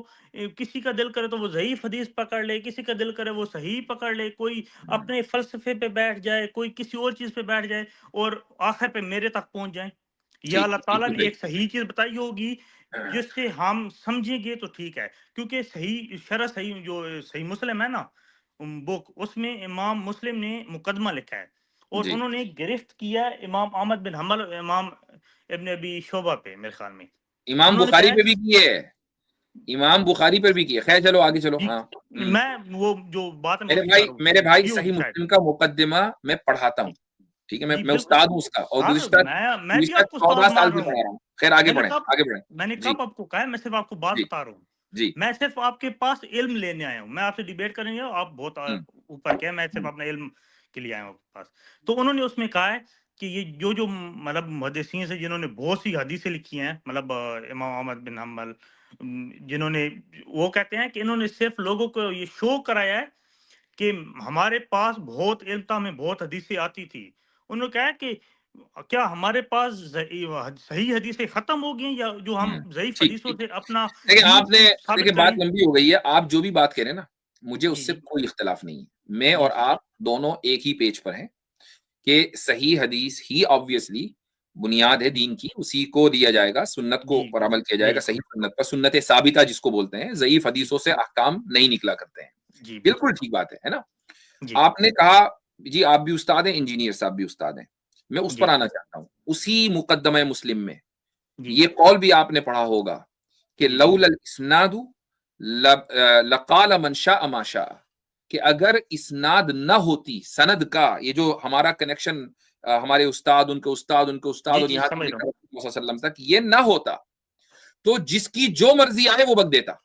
किसी का दिल करे तो वो ज़ईफ हदीस पकड़ ले, किसी का दिल करे वो सही पकड़ ले, कोई अपने फलसफे पे बैठ जाए, कोई किसी और चीज पे बैठ जाए और आखिर पे मेरे तक पहुंच जाए। या ठीक अल्लाह ताला बिल्कुल ने सही एक सही चीज बताई होगी जिससे हम समझेंगे तो ठीक है। क्योंकि सही शरह, सही जो सही मुस्लिम है ना बुक, उसमें इमाम मुस्लिम ने मुकदमा लिखा है और जी उन्होंने गिरफ्त किया इमाम अहमद बिन हम्बल और इमाम इब्न अबी शोबा पे, मेरे ख्याल में। इमाम उन्होंने कहा बुखारी है पे भी किए है, इमाम बुखारी पर भी किए। खैर चलो आगे चलो। हाँ मैं वो जो बात है मैं वही बता रहा हूँ मेरे भाई ये सही होगी शायद। मुस्लिम का मुकद्दमा मैं पढ़ाता हूँ, ठीक है। जी मैं बिल्कुल उस्ताद हूँ उसका और सर, गुज़िश्ता मैं भी गुज़िश्ता आपको उस्ताद 14 साल मान से रहा पढ़ा हूँ। रहा हूँ। खैर आगे बढ़ें। मैंने जी कब आपको कहा है, मैं सिर्फ आपको बात जी बता रहा हूँ। जी मैं सिर्फ आपके पास इल्म लेने आया हूँ, मैं आपसे डिबेट करेंगे, आप बहुत हुँ, ऊपर के हैं, मैं सिर्फ हुँ, अपना इल्म के लिए आया हूँ आपके पास। तो उन्होंने उसमें कहा है कि ये जो जो मतलब मुहद्दिसीन से जिन्होंने बहुत सी हदीसें लिखी हैं, मतलब इमाम अहमद बिन हम्बल, जिन्होंने, वो कहते हैं कि इन्होंने सिर्फ लोगों को ये शो कराया है कि हमारे पास बहुत इल्म था, हमें बहुत हदीसें आती थी। उन्होंने कहा कि क्या हमारे पास सही हदीसें खत्म हो गई या जो हम हुँ, ज़ईफ ठीक, हदीसों ठीक। से अपना देखिए दीन आपने साबित देखिए बात करें? लंबी हो गई है। आप जो भी बात कह रहे हैं ना, मुझे जी, उससे जी। कोई इख्तिलाफ नहीं है। मैं जी, और जी। आप दोनों एक ही पेज पर हैं कि सही हदीस ही ऑब्वियसली बुनियाद है दीन की, उसी को दिया जाएगा, सुन्नत को जी, पर अमल किया जाएगा, सही बिल्कुल। सुन्नत पर, सुन्नत साबिता जिसको बोलते हैं। ज़ईफ हदीसों से अहकाम नहीं निकला करते हैं। जी, बिल्कुल बिल्कुल। ठीक बात है ना? जी, आपने कहा जी आप भी उस्ताद हैं, इंजीनियर साहब भी उस्ताद हैं। मैं उस पर जी, आना चाहता हूँ। उसी मुकद्दमे मुस्लिम में जी, ये कौल भी आपने पढ़ा होगा कि जी, जी, लौलल इस्नादु लकाल मन शाअ मा शाअ, कि अगर इस्नाद न होती, सनद का ये जो हमारा कनेक्शन, हमारे उस्ताद, उनके उस्ताद, उनके उस्ताद जी, और जी, यहाँ समझ तक रहा हूँ। लेकर वसल्लम तक ये ना होता, तो जिसकी जो मर्जी आए वो बक देता।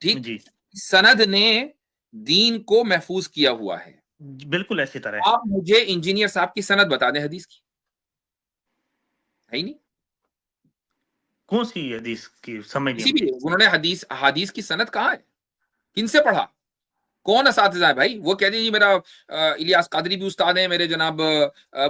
ठीक? जी, सनद ने दीन को महफूज किया हुआ है। बिल्कुल ऐसी तरह है। आप मुझे इंजीनियर साहब की सनद बता दें हदीस की, है ही नहीं। कौन सी हदीस की समझ नहीं किसी भी मुझे। उन्होंने हदीस हदीस की सनद कहाँ है? किनसे पढ़ा? कौन असातिज़ा है भाई? वो कहते हैं जी मेरा इलियास कादरी भी उस्ताद हैं, मेरे जनाब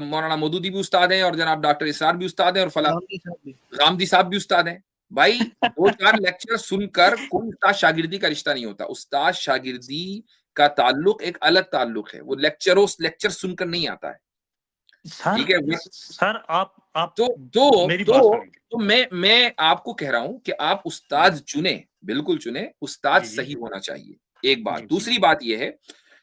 मौलाना मौदूदी भी उस्ताद हैं और जनाब डॉक्टर इसरार भी उस्ताद हैं और फला गांधी साहब भी। गामदी साहब भी उस्ताद हैं। भाई 2-4 लेक्चर सुनकर कोई उस्ताद शागिर्दी का रिश्ता नहीं होता। उस्ताद शागिर्दी का ताल्लुक एक अलग ताल्लुक है। वो लेक्चर सुनकर नहीं आता है। सर, ठीक है? सर आप तो तो मेरी बात तो सुनेंगे। तो मैं आपको कह रहा हूं कि आप जी, उस्ताद चुने, बिल्कुल चुने, उस्ताद जी, जी, सही होना चाहिए। एक बात। जी, जी, दूसरी बात यह है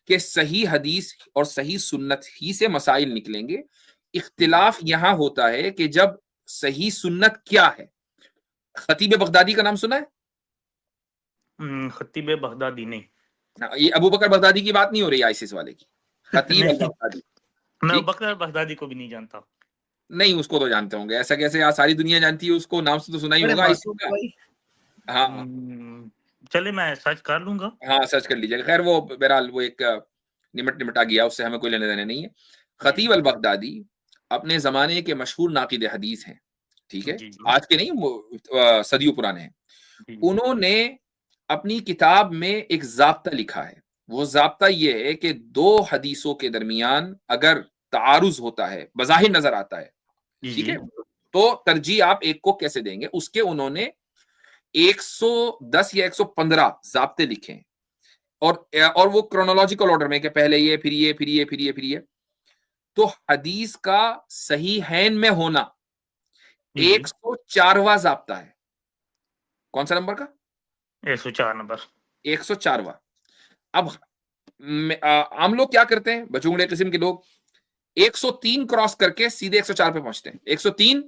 कि सही हदीस और सही सुन्नत ही से मसाइल निकलेंगे। जी। इख्तिलाफ यहां होता है कि जब सही सुन्नत क्या है। खतीब बगदादी का नाम सुना है? खतीब बगदादी नहीं। ये अबू बकर बगदादी की बात नहीं हो रही है आईसिस वाले की। खतीब अल नहीं, बगदादी। मैं ठीक? बकर बगदादी को भी नहीं जानता। नहीं उसको तो जानते होंगे। ऐसा कैसे यार, सारी दुनिया जानती है उसको, नाम से तो सुना ही बड़े होगा आईसिस मासूम है का। भाई। हाँ चले मैं सर्च कर लूंगा। हाँ सर्च कर लीजिएगा। खैर वो बहरहाल वो एक निमटा गया, उससे हमें कोई लेने देने नहीं है। जी, खतीब अल बगदादी अपने जमाने के मशहूर नाकिद हदीस हैं। ठीक है, जी जी आज के नहीं, सदियों पुराने हैं। जी उन्होंने अपनी किताब में एक ज़ाब्ता लिखा है। वो ज़ाब्ता ये है कि 2 हदीसों के दरमियान अगर तारुज़ होता है, बज़ाहिर नज़र आता है, जी ठीक जी है, तो तरजीह आप एक को कैसे देंगे? उसके उन्होंने 110 या 115 ज़ाब्ते लिखे हैं, और वो क्रोनोलॉजिकल ऑर्डर में कि पहले ये, फिर ये, फिर ये, फिर ये, फिर ये। तो हदीस का सहीहैन में होना जी 104वां ज़ाब्ता है। कौन-सा नंबर का? 104 नंबर। 104वां। अब आम लोग क्या करते हैं, बचूंगड़े किस्म के लोग 103 क्रॉस करके सीधे 104 पे पहुंचते हैं। 103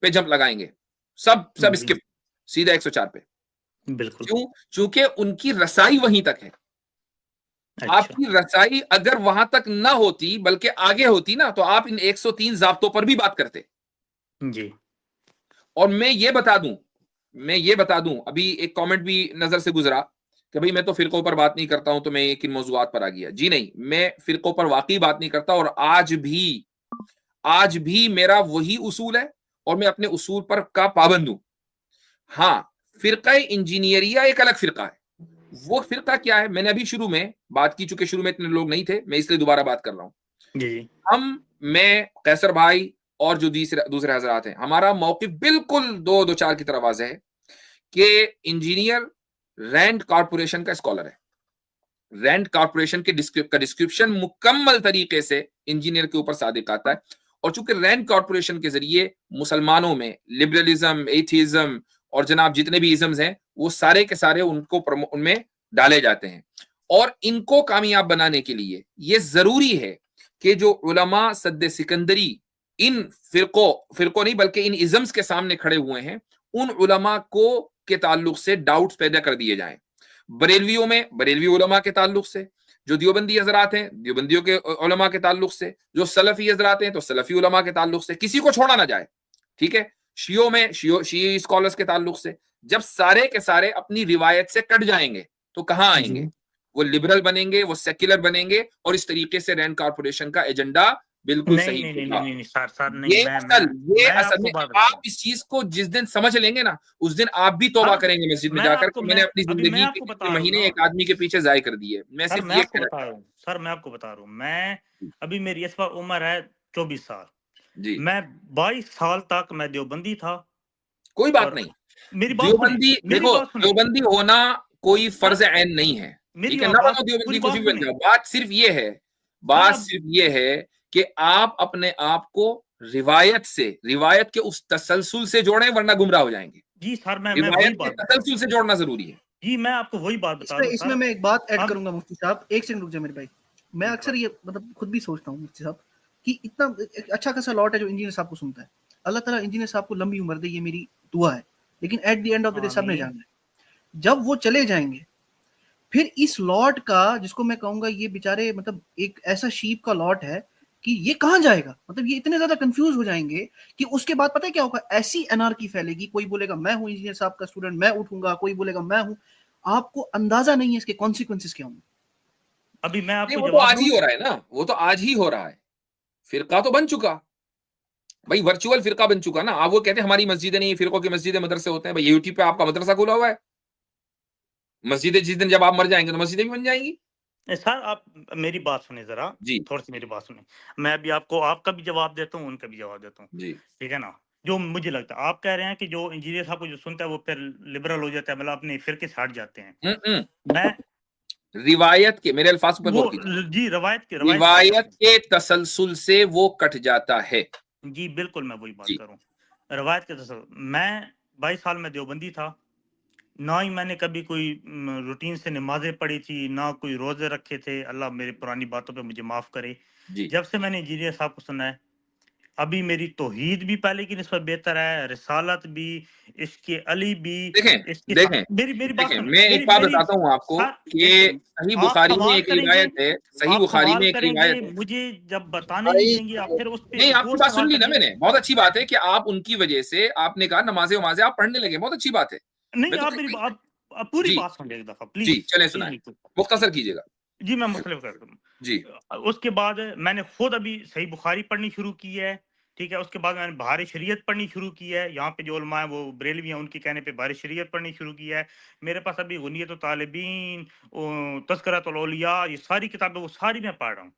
पे जंप लगाएंगे, सब जी स्किप, सीधा 104 पे। बिल्कुल। क्यों? चूंकि उनकी रसाई वहीं तक है। अच्छा आपकी रसाई अगर वहां तक ना होती बल्कि आगे होती ना, तो आप इन 103 ज़ाब्तों पर भी बात करते। जी और मैं ये बता दूं, अभी एक कमेंट भी नजर से गुजरा कि भाई मैं तो फिरकों पर बात नहीं करता हूं, तो मैं किन मौजूआत पर आ गया। जी नहीं, मैं फिरकों पर वाकई बात नहीं करता, और आज भी मेरा वही उसूल है, और मैं अपने उसूल पर का पाबंद हूं। हाँ, फिरका इंजीनियरिया एक अलग फिरका है। वो फिरका क्या है, मैंने अभी शुरू में बात की, चूंकि शुरू में इतने लोग नहीं थे, मैं इसलिए दोबारा बात कर रहा हूं। जी जी मैं, कैसर भाई और जो दूसरे हजरात हैं, हमारा मौक़िफ़ बिल्कुल 2-4 की तरह वाज़ेह है कि इंजीनियर रैंड कॉर्पोरेशन का स्कॉलर है। रैंड कॉर्पोरेशन के डिस्क्रिप्शन मुकम्मल तरीके से इंजीनियर के ऊपर सादिक आता है, और चूंकि रैंड कॉर्पोरेशन के जरिए मुसलमानों में लिबरलिज्म, एथिज्म और जनाब जितने भी इज़म्स हैं, वो सारे के सारे उनमें डाले जाते हैं। और इनको कामयाब बनाने के लिए ये जरूरी है कि जो उलमा सद्दे सिकंदरी इन फिरकों नहीं बल्कि इन इज़म्स के सामने खड़े हुए हैं, उन उलमा को के ताल्लुक से डाउट्स पैदा कर दिए जाएं। बरेलवियों में बरेलवी उलमा के ताल्लुक से, जो देवबंदी हजरात हैं देवबंदियों के उलमा के ताल्लुक से, जो सलफी हजरात हैं तो सलफी उलमा के ताल्लुक से, किसी को छोड़ा ना जाए, ठीक है। शियों में शी स्कॉलर्स के ताल्लुक से। जब सारे के सारे अपनी रिवायत से कट जाएंगे तो कहां आएंगे? वो लिबरल बनेंगे, वो सेक्युलर बनेंगे, और इस तरीके से रैंड कॉर्पोरेशन का एजेंडा बिल्कुल नहीं सही नहीं नहीं होगा। नहीं नहीं सर सर नहीं, ये मैं असल आपको में बात आप बताऊं इस चीज को जिस दिन समझ लेंगे ना, उस दिन आप भी तौबा सर, करेंगे मस्जिद में मैं जाकर आपको कि मैंने अपनी अभी मैं जिंदगी के आपको बता पिछले रहा हूँ महीने ना एक आदमी के पीछे जाय कर दिए। मैं सर, सिर्फ मैं ये आपको कह बता रहा रहा हूँ सर, मैं आपको बता रहा हूँ, मैं अभी मेरी इस वक्त उम्र है 24 साल। जी, मैं 22 साल तक मैं देवबंदी था। कोई बात और नहीं। मेरी बात सुने, देवबंदी मेरी देखो, बात सुने देवबंदी होना कोई सर, फर्ज ऐन नहीं है, मेरी ठीक है ना। बात बनो देवबंदी पूरी कुछ बात भी बन सुने जाओ। बात सिर्फ ये है, सर। बात अब सिर्फ ये है कि आप अपने आप को रिवायत के उस तसलसल से जोड़ें, वरना गुमराह हो जाएंगे। जी सर, मैं वही रिवायत के बात बता रहा हूँ। तसलसल से जोड़ना जरूरी है। जी मैं आपको वही बात बता रहा इसमें हूँ इसमें सर। मैं एक बात ऐड अब करूंगा मुफ्ती साहब, एक सेकंड रुक जाए मेरे भाई। मैं जी अक्सर बात ये मतलब खुद भी सोचता हूँ मुफ्ती साहब कि इतना एक अच्छा खासा लॉट है जो इंजीनियर साहब को सुनता है। अल्लाह ताला इंजीनियर साहब को लंबी उम्र दे, ये मेरी दुआ है। लेकिन at the end of the day सब ने आमीन। जाना है। जब वो चले जाएंगे, फिर इस लॉट का, जिसको मैं कहूंगा ये बेचारे मतलब एक ऐसा शीप का लॉट है कि ये कहां जाएगा। मतलब ये इतने ज्यादा कंफ्यूज हो जाएंगे कि उसके बाद पता है क्या होगा, ऐसी एनार्की फैलेगी। कोई बोलेगा मैं हूं इंजीनियर साहब का स्टूडेंट, मैं उठूंगा, कोई बोलेगा मैं हूं। आपको अंदाजा नहीं है इसके कॉन्सिक्वेंसेस क्या होंगे। अभी मैं नहीं, आपको वो तो जवाब आज दूं। ही हो रहा है ना, वो तो आज ही हो रहा है। फिरका तो बन चुका भाई, वर्चुअल फिरका बन चुका ना। आप वो कहते हैं हमारी मस्जिदें नहीं, फिरकों की मस्जिदें मदरसे होते हैं। भाई यूट्यूब पे आपका मदरसा खुला हुआ है। मस्जिदें जिस दिन जब आप मर जाएंगे तो मस्जिदें भी बन जाएंगी। सर आप मेरी बात सुने जरा, जी थोड़ी सी मेरी बात सुने। मैं अभी आपको आपका भी जवाब देता हूँ, उनका भी जवाब देता हूँ, जी ठीक है ना। जो मुझे लगता है, आप कह रहे हैं कि जो इंजीनियर साहब को जो सुनता है वो फिर लिबरल हो जाता है, मतलब अपने फिर से हट जाते हैं। मैं रिवायत के, मेरे अल्फाज पर वो गौर कीजिए, जी रवायत के रिवायत के तसलसल से वो कट जाता है। जी बिल्कुल मैं वही बात जी करूँ। रवायत के तसल्सल, मैं 22 साल में देवबंदी था। ना ही मैंने कभी कोई रूटीन से नमाजें पढ़ी थी, ना कोई रोजे रखे थे। अल्लाह मेरी पुरानी बातों पे मुझे माफ करे। जी जब से मैंने इंजीनियर साहब को सुना है, अभी मेरी तौहीद भी पहले की निस्बत बेहतर है, रिसालत भी, इसके अली भी, देखें इसके देखें मेरी मेरी बात देखें, सुने, मैं एक मेरी बात मेरी बताता हूँ आपको सर कि देखिए, सही आप बुखारी में सवाल एक करेंगे, रिवायत है, सही आप बुखारी सवाल में एक करेंगे, रिवायत है। मुझे जब बताने नहीं देंगे आप फिर उस पे नहीं, एक आपकी और बात सवाल सुन ली ना करेंगे। मैंने। बहुत अच्छी बात है कि आप उनकी वजह से, आपने कहा नमाज़ें वमाज़ें आप पढ़ने लगे, बहुत अच्छी बात है। नहीं मैं तो आप मेरी आप पूरी जी बात सुनिए एक दफा जी, प्लीज चलें प्लीज। सुनाएं, मुख्तसर कीजिएगा। जी मैं मुख्तलिफ कर दूँ। जी उसके बाद मैंने खुद अभी सही बुखारी पढ़नी शुरू की है, ठीक है। उसके बाद मैंने बहार शरीयत पढ़नी शुरू की है। यहाँ पे जो उलमा है वो बरेलवी हैं, उनके कहने पे बहार शरीयत पढ़नी शुरू की है। मेरे पास अभी गुनियत तालिबीन, तज़किरतुल औलिया, ये सारी किताबें वो सारी मैं पढ़ रहा हूँ,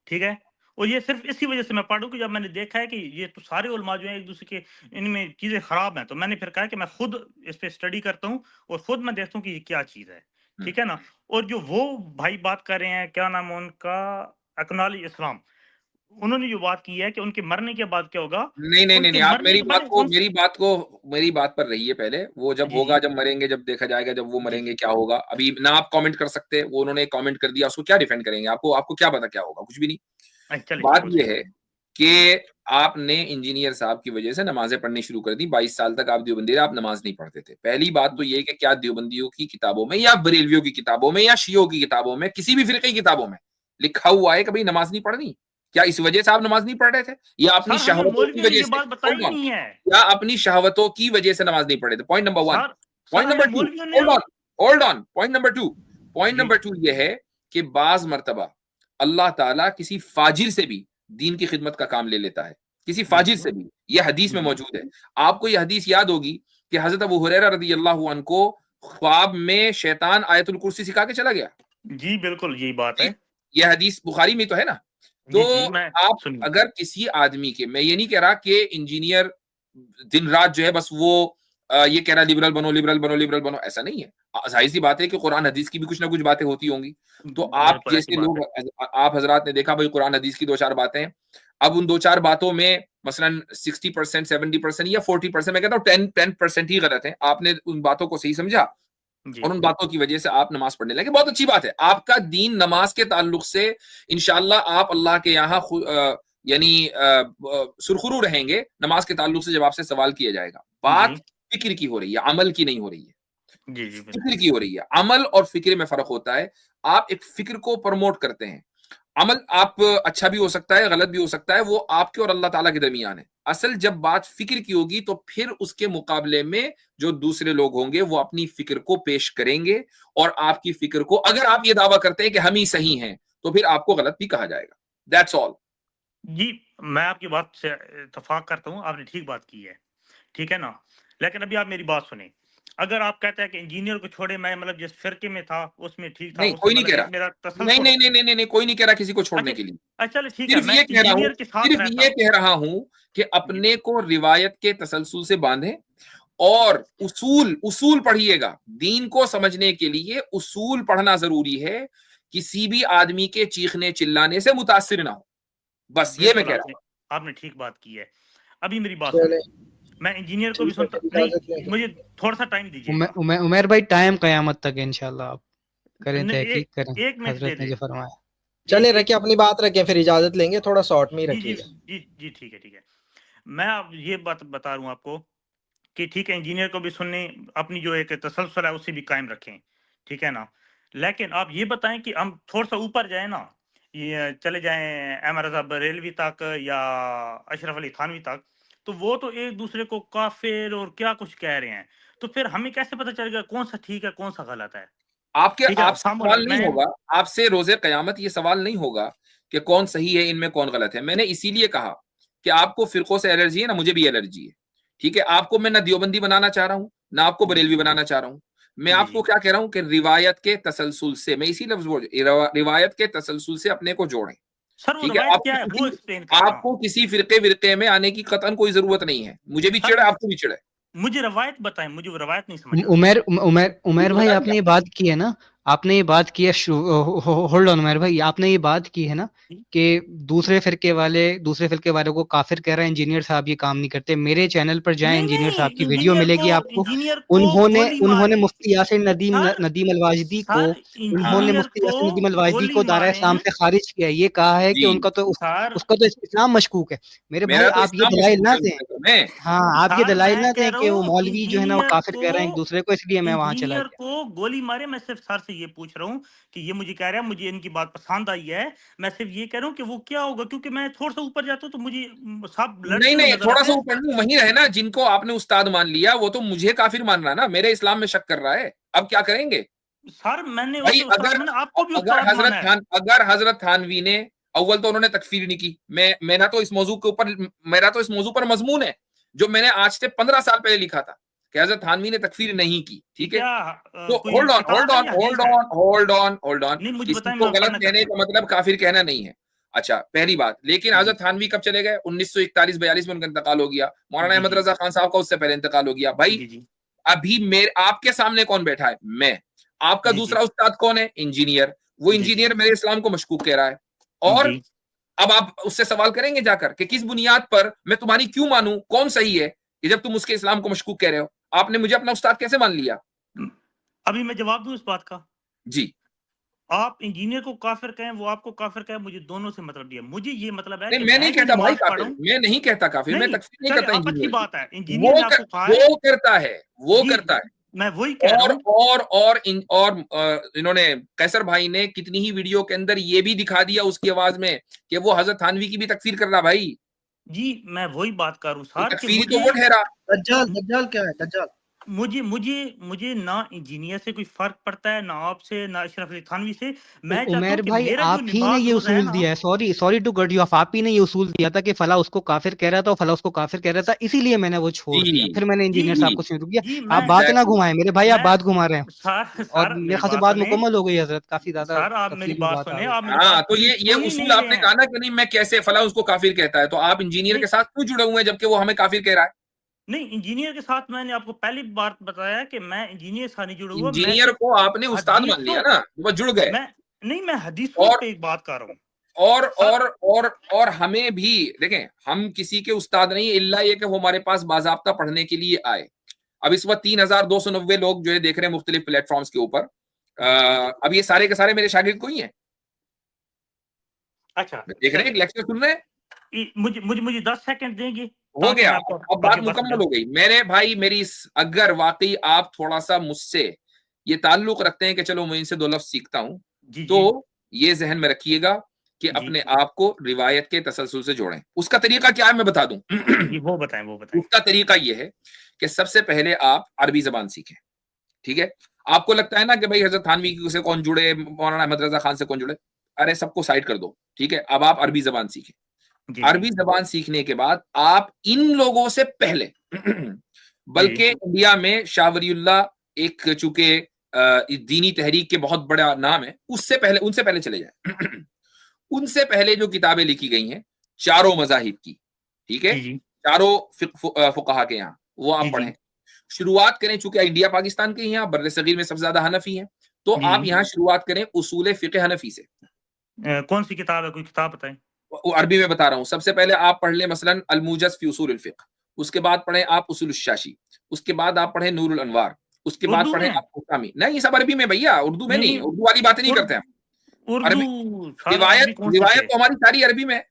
ठीक है। और ये सिर्फ इसी वजह से मैं पढ़ रहा हूँ कि जब मैंने देखा है कि ये तो सारे उलमा जो हैं एक दूसरे के इनमें चीज़ें खराब हैं, तो मैंने फिर कहा कि मैं खुद इस पे स्टडी करता हूँ और खुद मैं देखता हूँ कि ये क्या चीज़ है, ठीक है ना। और जो वो भाई बात कर रहे हैं, क्या नाम है उनका, अकनाली इस्लाम, उन्होंने जो बात की है कि उनके मरने के बाद क्या होगा। नहीं नहीं नहीं उनके नहीं, आप मरने के मेरी बात पर रहिए पहले। वो जब जी होगा, जी जब मरेंगे, जब देखा जाएगा, जब वो जी मरेंगे क्या होगा। अभी ना आप कमेंट कर सकते, वो उन्होंने कमेंट कर दिया, उसको क्या डिफेंड करेंगे। आपको क्या पता क्या होगा, कुछ भी नहीं। अच्छा, चलिए बात ठीक ये है। है कि आपने इंजीनियर साहब की वजह से नमाजें पढ़नी शुरू कर दी। 22 साल तक आप देवबंदी रहे, आप नमाज नहीं पढ़ते थे। पहली बात तो ये है कि क्या देवबंदियों की किताबों में या बरेलवियों की किताबों में या शियों की किताबों में, किसी भी फिरके की किताबों में लिखा हुआ है कि भाई नमाज नहीं पढ़नी? क्या इस वजह से आप नमाज नहीं पढ़ रहे थे, या अपनी सर हमें शहवतों की मौलवियों ने वजह ये से? बात बताई नहीं है या अपनी शहवतों की वजह से नमाज नहीं पढ़े थे? Point number 1। Sir. Sir point हमें नंबर 2, मौलवियों ने होल्ड ऑन। पॉइंट नंबर 2, जी ये है कि बाज मर्तबा अल्लाह ताला किसी फाजिर से भी दीन की खिदमत का काम ले लेता है, किसी जी फाजिर जी से भी। यह हदीस में जी मौजूद है। आपको यह हदीस याद होगी कि हजरत अबू हुरैरा रज़ी अल्लाह अन्हु को ख्वाब में शैतान आयतुल कुर्सी सिखा के चला गया। जी, बिल्कुल यही बात है। यह हदीस बुखारी में तो है ना। तो जी जी, मैं आप सुनिए अगर किसी आदमी के, मैं ये नहीं कह रहा कि इंजीनियर दिन रात जो है बस वो ये कह रहा लिबरल बनो, लिबरल बनो, लिबरल बनो, ऐसा नहीं है। जाहिर सी बात है कि कुरान हदीस की भी कुछ ना कुछ बातें होती होंगी। तो आप बिल्कुल ऐसी जैसे बात लोग, है। आप हजरात ने देखा भाई कुरान हदीस की 2-4 बातें हैं। अब उन 2-4 बातों में मसलन 60%, 70% या 40%, मैं कहता हूँ 10% ही गलत है। आपने उन बातों को सही समझा जी और उन बातों की वजह से आप नमाज पढ़ने लगे, बहुत अच्छी बात है। आपका दीन नमाज के ताल्लुक से इंशाअल्लाह आप अल्लाह के यहाँ यानी सुरखुरू रहेंगे नमाज के ताल्लुक से, जब आपसे सवाल किया जाएगा। बात जी फिक्र की हो रही है, अमल की नहीं हो रही है। जी जी, फिक्र बिल्कुल की हो रही है। अमल और फिक्र में फर्क होता है। आप एक फिक्र को प्रमोट करते हैं, अमल आप अच्छा भी हो सकता है, गलत भी हो सकता है, वो आपके और अल्लाह ताला के दरमियान है। असल जब बात फिक्र की होगी तो फिर उसके मुकाबले में जो दूसरे लोग होंगे वो अपनी फिक्र को पेश करेंगे, और आपकी फिक्र को, अगर आप ये दावा करते हैं कि हम ही सही हैं, तो फिर आपको गलत भी कहा जाएगा। That's all. जी, मैं आपकी बात से इत्तेफाक करता हूँ, आपने ठीक बात की है, ठीक है ना। लेकिन अभी आप मेरी बात सुने। अगर आप कहते हैं कि इंजीनियर को छोड़े, मैं मतलब जिस फिरके में था उसमें ठीक था, नहीं, उससे कोई नहीं मतलब कह एक रहा। मेरा नहीं तसलसल। नहीं नहीं नहीं नहीं, कोई नहीं कह रहा किसी को छोड़ने अच्छा के लिए। अच्छा, चलो ठीक है, सिर्फ मैं ये कह रहा हूं, इंजीनियर के साथ सिर्फ रहता ये हूँ। कह रहा हूं कि जी अपने को रिवायत के तसलसल से बांधें, और उसूल उसूल पढ़िएगा। दीन को समझने के लिए उसूल पढ़ना जरूरी है। किसी भी आदमी के चीखने चिल्लाने से मुतासिर ना हो, बस ये मैं बिल्कुल, कह रहा आपने हूँ। आपने ठीक बात की है। अभी मेरी बात चले सुने। मैं इंजीनियर को भी ठीक है, सुनता फिर नहीं, इजाजत लेंगे। मुझे थोड़ा-सा टाइम दीजिएगा। उमर भाई टाइम कयामत तक है इंशाल्लाह, आप करें न ए तहकीक करें, 1 मिनट दे हजरत ने दें। जो फरमाया। चले एक रखिए, अपनी बात रखें, फिर इजाजत लेंगे, थोड़ा शॉर्ट में ही जी, जी, रखिएगा। जी, जी, ठीक है, ठीक है। मैं अब ये बात बता रहा हूँ आपको कि ठीक है, इंजीनियर को भी सुनने, अपनी जो एक तसलसल है उसे भी कायम रखें, ठीक है ना। लेकिन आप ये बताएँ कि हम थोड़ा-सा ऊपर जाएँ ना, ये चले जाएँ अहमद रज़ा बरेलवी तक या अशरफ अली थानवी तक, तो वो तो एक-दूसरे को काफ़िर और क्या कुछ कह रहे हैं। तो फिर हमें कैसे पता चलेगा कौन-सा ठीक है, कौन-सा गलत है? ठीक है, आपसे हम सवाल नहीं मैं होगा, आपसे रोजे कयामत ये सवाल नहीं होगा कि कौन सही है, इनमें कौन गलत है। मैंने इसीलिए कहा कि आपको फिरकों से एलर्जी है ना, मुझे भी एलर्जी है। ठीक है, आपको मैं ना देवबंदी बनाना चाह रहा हूं, ना आपको जी, बरेलवी बनाना चाह रहा हूं। मैं जी, आपको जी। क्या कह रहा हूं कि रिवायत के तसलसल से, मैं इसी लफ्ज बोल, रिवायत के तसलसल से अपने को जोड़ें। सर वो ठीक है, रवायत क्या है? वो एक्सप्लेन करना। आपको किसी फिरके विरके में आने की कतन कोई जरूरत नहीं है। मुझे भी सर चिड़ है, आपको भी चिड़ है। मुझे रवायत बताएँ, मुझे वो रवायत नहीं समझ आ रही। उमर भाई, बता आपने दिया। ये बात की है ना, आपने ये बात की है, होल्ड ऑन उमर भाई, आपने ये बात की है ना जी, कि दूसरे फिरके वालों को काफिर कह रहा है, इंजीनियर साहब ये काम नहीं करते। मेरे चैनल पर जाएं, नहीं, इंजीनियर नहीं, साहब की वीडियो मिलेगी आपको। इंजीनियर को उन्होंने गोली उन्होंने मारे। मुफ्ती यासिर सर नदीम अलवाजदी को सर उन्होंने इंजीनियर मुफ्ती को यासिर नदीम अलवाजदी गोली को दायरा मारे। इस्लाम से खारिज किया है। ये कहा है कि जी, उनका तो सर उसका तो इस्लाम मशकूक है। मेरे भाई, मेरा तो आप ये इस्लाम दलाइल मशकूक ना है उस दें। चक्कर में। हाँ, आप ये सर दलाइल मैं ना कह दें रहा कि वो हूँ मौलवी जो है ना वो काफिर कह रहे हैं एक दूसरे को, इसलिए मैं वहां चला इंजीनियर गया। को गोली मारे। मैं सिर्फ सर से ये पूछ रहा हूँ कि ये मुझे कह रहा है, मुझे इनकी बात पसंद आई है। मैं सिर्फ ये कह रहा हूँ कि वो क्या होगा, क्योंकि मैं थोड़ा सा ऊपर जाता हूँ तो मुझे सब नहीं लड़ते हुए नहीं, नजर थोड़ा आते सा हैं। ऊपर नहीं, वहीं रहे ना। जिनको आपने उस्ताद मान लिया वो तो मुझे काफिर मान रहा है ना, मेरे इस्लाम में शक कर रहा है। अब क्या करेंगे सर मैंने भाई? उसे उस्ताद अगर माना, आपको भी उस्ताद माना है। अगर हजरत थानवी ने अव्वल तो उन्होंने तकफीर नहीं की। मेरा तो इस मौजू पर मजमून है जो मैंने आज से 15 साल पहले लिखा था कि हजरत थानवी ने तकफीर नहीं की। ठीक है, तो होल्ड ऑन, नहीं मुझे किसी बताएं, को मैं गलत पढ़ना कहने चाहता का मतलब काफिर कहना नहीं है। अच्छा, पहली बात, लेकिन हजरत थानवी कब चले गए? 1941-42 में उनका इंतकाल हो गया। मौलाना अहमद रजा खान साहब का उससे पहले इंतकाल हो गया। भाई अभी आपके सामने कौन बैठा है? मैं। आपका दूसरा उस्ताद कौन है? इंजीनियर। वो इंजीनियर मेरे इस्लाम को मशकूक कह रहा है, और अब आप उससे सवाल करेंगे जाकर कि किस बुनियाद पर मैं तुम्हारी क्यों मानूं, कौन सही है कि जब तुम उसके इस्लाम को मशकूक कह रहे हो? आपने मुझे अपना उस्ताद कैसे मान लिया? अभी मैं जवाब दूं इस बात का। जी, आप इंजीनियर को काफिर कहें, वो आपको काफिर कहे, मुझे दोनों से मतलब नहीं है। मुझे ये मतलब है नहीं, कि मैं नहीं कहता भाई काफिर, पढ़ूं। मैं नहीं कहता काफिर, मैं नहीं, तकफीर नहीं चलिए, करता आप अच्छी इंजीनियर बात है, इंजीनियर ने आपको कहा है, वो करता है, वो जी, करता है। मैं वही कह रहा हूं। और इन्होंने कैसर भाई ने कितनी ही वीडियो के अंदर ये भी दिखा दिया उसकी आवाज में कि वो हजरत थानवी की भी तकफीर कर रहा। भाई जी, मैं वही बात कर रहा हूं सर कि तकफीरी तो वो ठहरा। दज्जाल क्या है? दज्जाल मुझे ना इंजीनियर से कोई फर्क पड़ता है, ना आपसे, ना अशरफ अली थानवी से। मैं चाहता उमर हूं कि भाई, मेरा जो आप ही ने लिबास ये रोजा है उसूल ना, दिया है, sorry to cut you off, आप ही ने ये उसूल दिया था कि फला उसको काफिर कह रहा था और फला उसको काफिर कह रहा था, इसीलिए मैंने वो छोड़ दिया, फिर मैंने इंजीनियर साहब को शुरू किया। जी आप मैं बात ना घुमाएं मेरे भाई, आप बात घुमा रहे हैं, और सर मेरे मेरी ख्याल से बात बात सुने, मुकम्मल हो गई हजरत, काफी ज्यादा सर आप मेरी तफसील में बात बात आ सुने, गई। आप मेरी हाँ, बात तो पूरी ये सुन ही उसूल नहीं रहे आपने हैं। कहा ना कि नहीं, मैं कैसे फला उसको काफिर कहता है, तो आप इंजीनियर के साथ क्यों जुड़े हुए हैं जबकि वो हमें काफिर कह रहा है? नहीं, इंजीनियर के साथ मैंने आपको पहली बार बताया कि मैं इंजीनियर से नहीं जुड़ा हुआ, मैं इंजीनियर सिर्फ को आपने उस्ताद मान लिया ना, वो जुड़ गए। मैं हदीसों और पे एक बात कर रहा हूँ। और हमें भी देखें, हम किसी के उस्ताद नहीं, इल्ला ये कि वो हमारे पास बाज़ाब्ता पढ़ने के लिए आए। अब इस वक्त 3290 लोग जो है देख रहे हैं मुख्तलिफ प्लेटफॉर्म्स के ऊपर। अब ये सारे के सारे मेरे शागिर्द को ही हैं। अच्छा, देख रहे हैं, लेक्चर सुन रहे हैं। मुझे 10 सेकंड देंगे, हो गया, अब बात मुकम्मल हो गई मेरे भाई। अगर वाकई आप थोड़ा सा मुझसे ये ताल्लुक रखते हैं कि चलो मैं इनसे 2 लफ्ज सीखता हूं, तो ये जहन में रखिएगा कि अपने आप को रिवायत के तसलसल से जोड़ें। उसका तरीका क्या है मैं बता दूं। वो बताएं। उसका तरीका ये है कि सबसे पहले आप अरबी जबान सीखें। ठीक है, आपको लगता है ना कि भाई हजरत थानवी से कौन जुड़े, मौलाना अहमद रजा खान से कौन जुड़े, अरे सबको साइड कर दो। ठीक है, अब आप अरबी जबान सीखें। अरबी जबान सीखने के बाद आप इन लोगों से पहले बल्कि इंडिया में शाह वलीउल्लाह एक चूंकि दीनी तहरीक के बहुत बड़ा नाम है, उनसे पहले चले जाए। उनसे पहले जो किताबें लिखी गई हैं चारों मजाहिब की, ठीक है, चारों फुकहा के यहाँ, वो आप पढ़ें। शुरुआत करें, चूंकि इंडिया पाकिस्तान के यहाँ बर्रे सगीर में सबसे ज्यादा हनफी हैं, तो आप यहाँ शुरुआत करें उसूल फिक़ह हनफी से। कौन सी किताब है, कोई किताब बताएं। अरबी में बता रहा हूं। सबसे पहले आप पढ़ लें मसलन अल-मुजज़ फी उसूल अल-फिक़ह, उसके बाद पढ़ें आप उसूल अश-शाशी, उसके बाद आप पढ़ें नूरुल अनवार, उसके बाद पढ़ें आप हुकामी। नहीं, ये सब अरबी में भैया, उर्दू में नहीं, उर्दू वाली बातें नहीं करते हम। अरबी रिवायत तो हमारी सारी अरबी में है,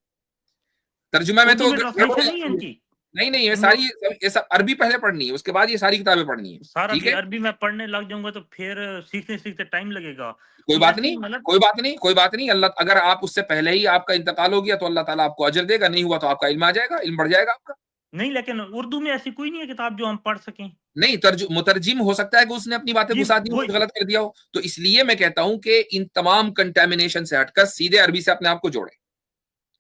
तर्जुमा में तो नहीं, ये सारी, ये सब अरबी पहले पढ़नी है, उसके बाद ये सारी किताबें पढ़नी है। सारा ठीक है, अरबी में पढ़ने लग जाऊंगा तो फिर सीखते टाइम लगेगा। कोई बात नहीं। अल्लाह, अगर आप उससे पहले ही आपका इंतकाल हो गया तो अल्लाह ताला आपको अजर देगा, नहीं हुआ तो आपका इल्म आ जाएगा, इल्म बढ़ जाएगा आपका। नहीं, लेकिन उर्दू में ऐसी कोई नहीं है किताब जो हम पढ़ सकें। नहीं, मुतरजिम हो सकता है कि उसने अपनी बातें घुसा दी, कुछ गलत कर दिया हो, तो इसलिए मैं कहता हूं कि इन तमाम कंटेमिनेशन से हटकर सीधे अरबी से अपने आप को जोड़ें।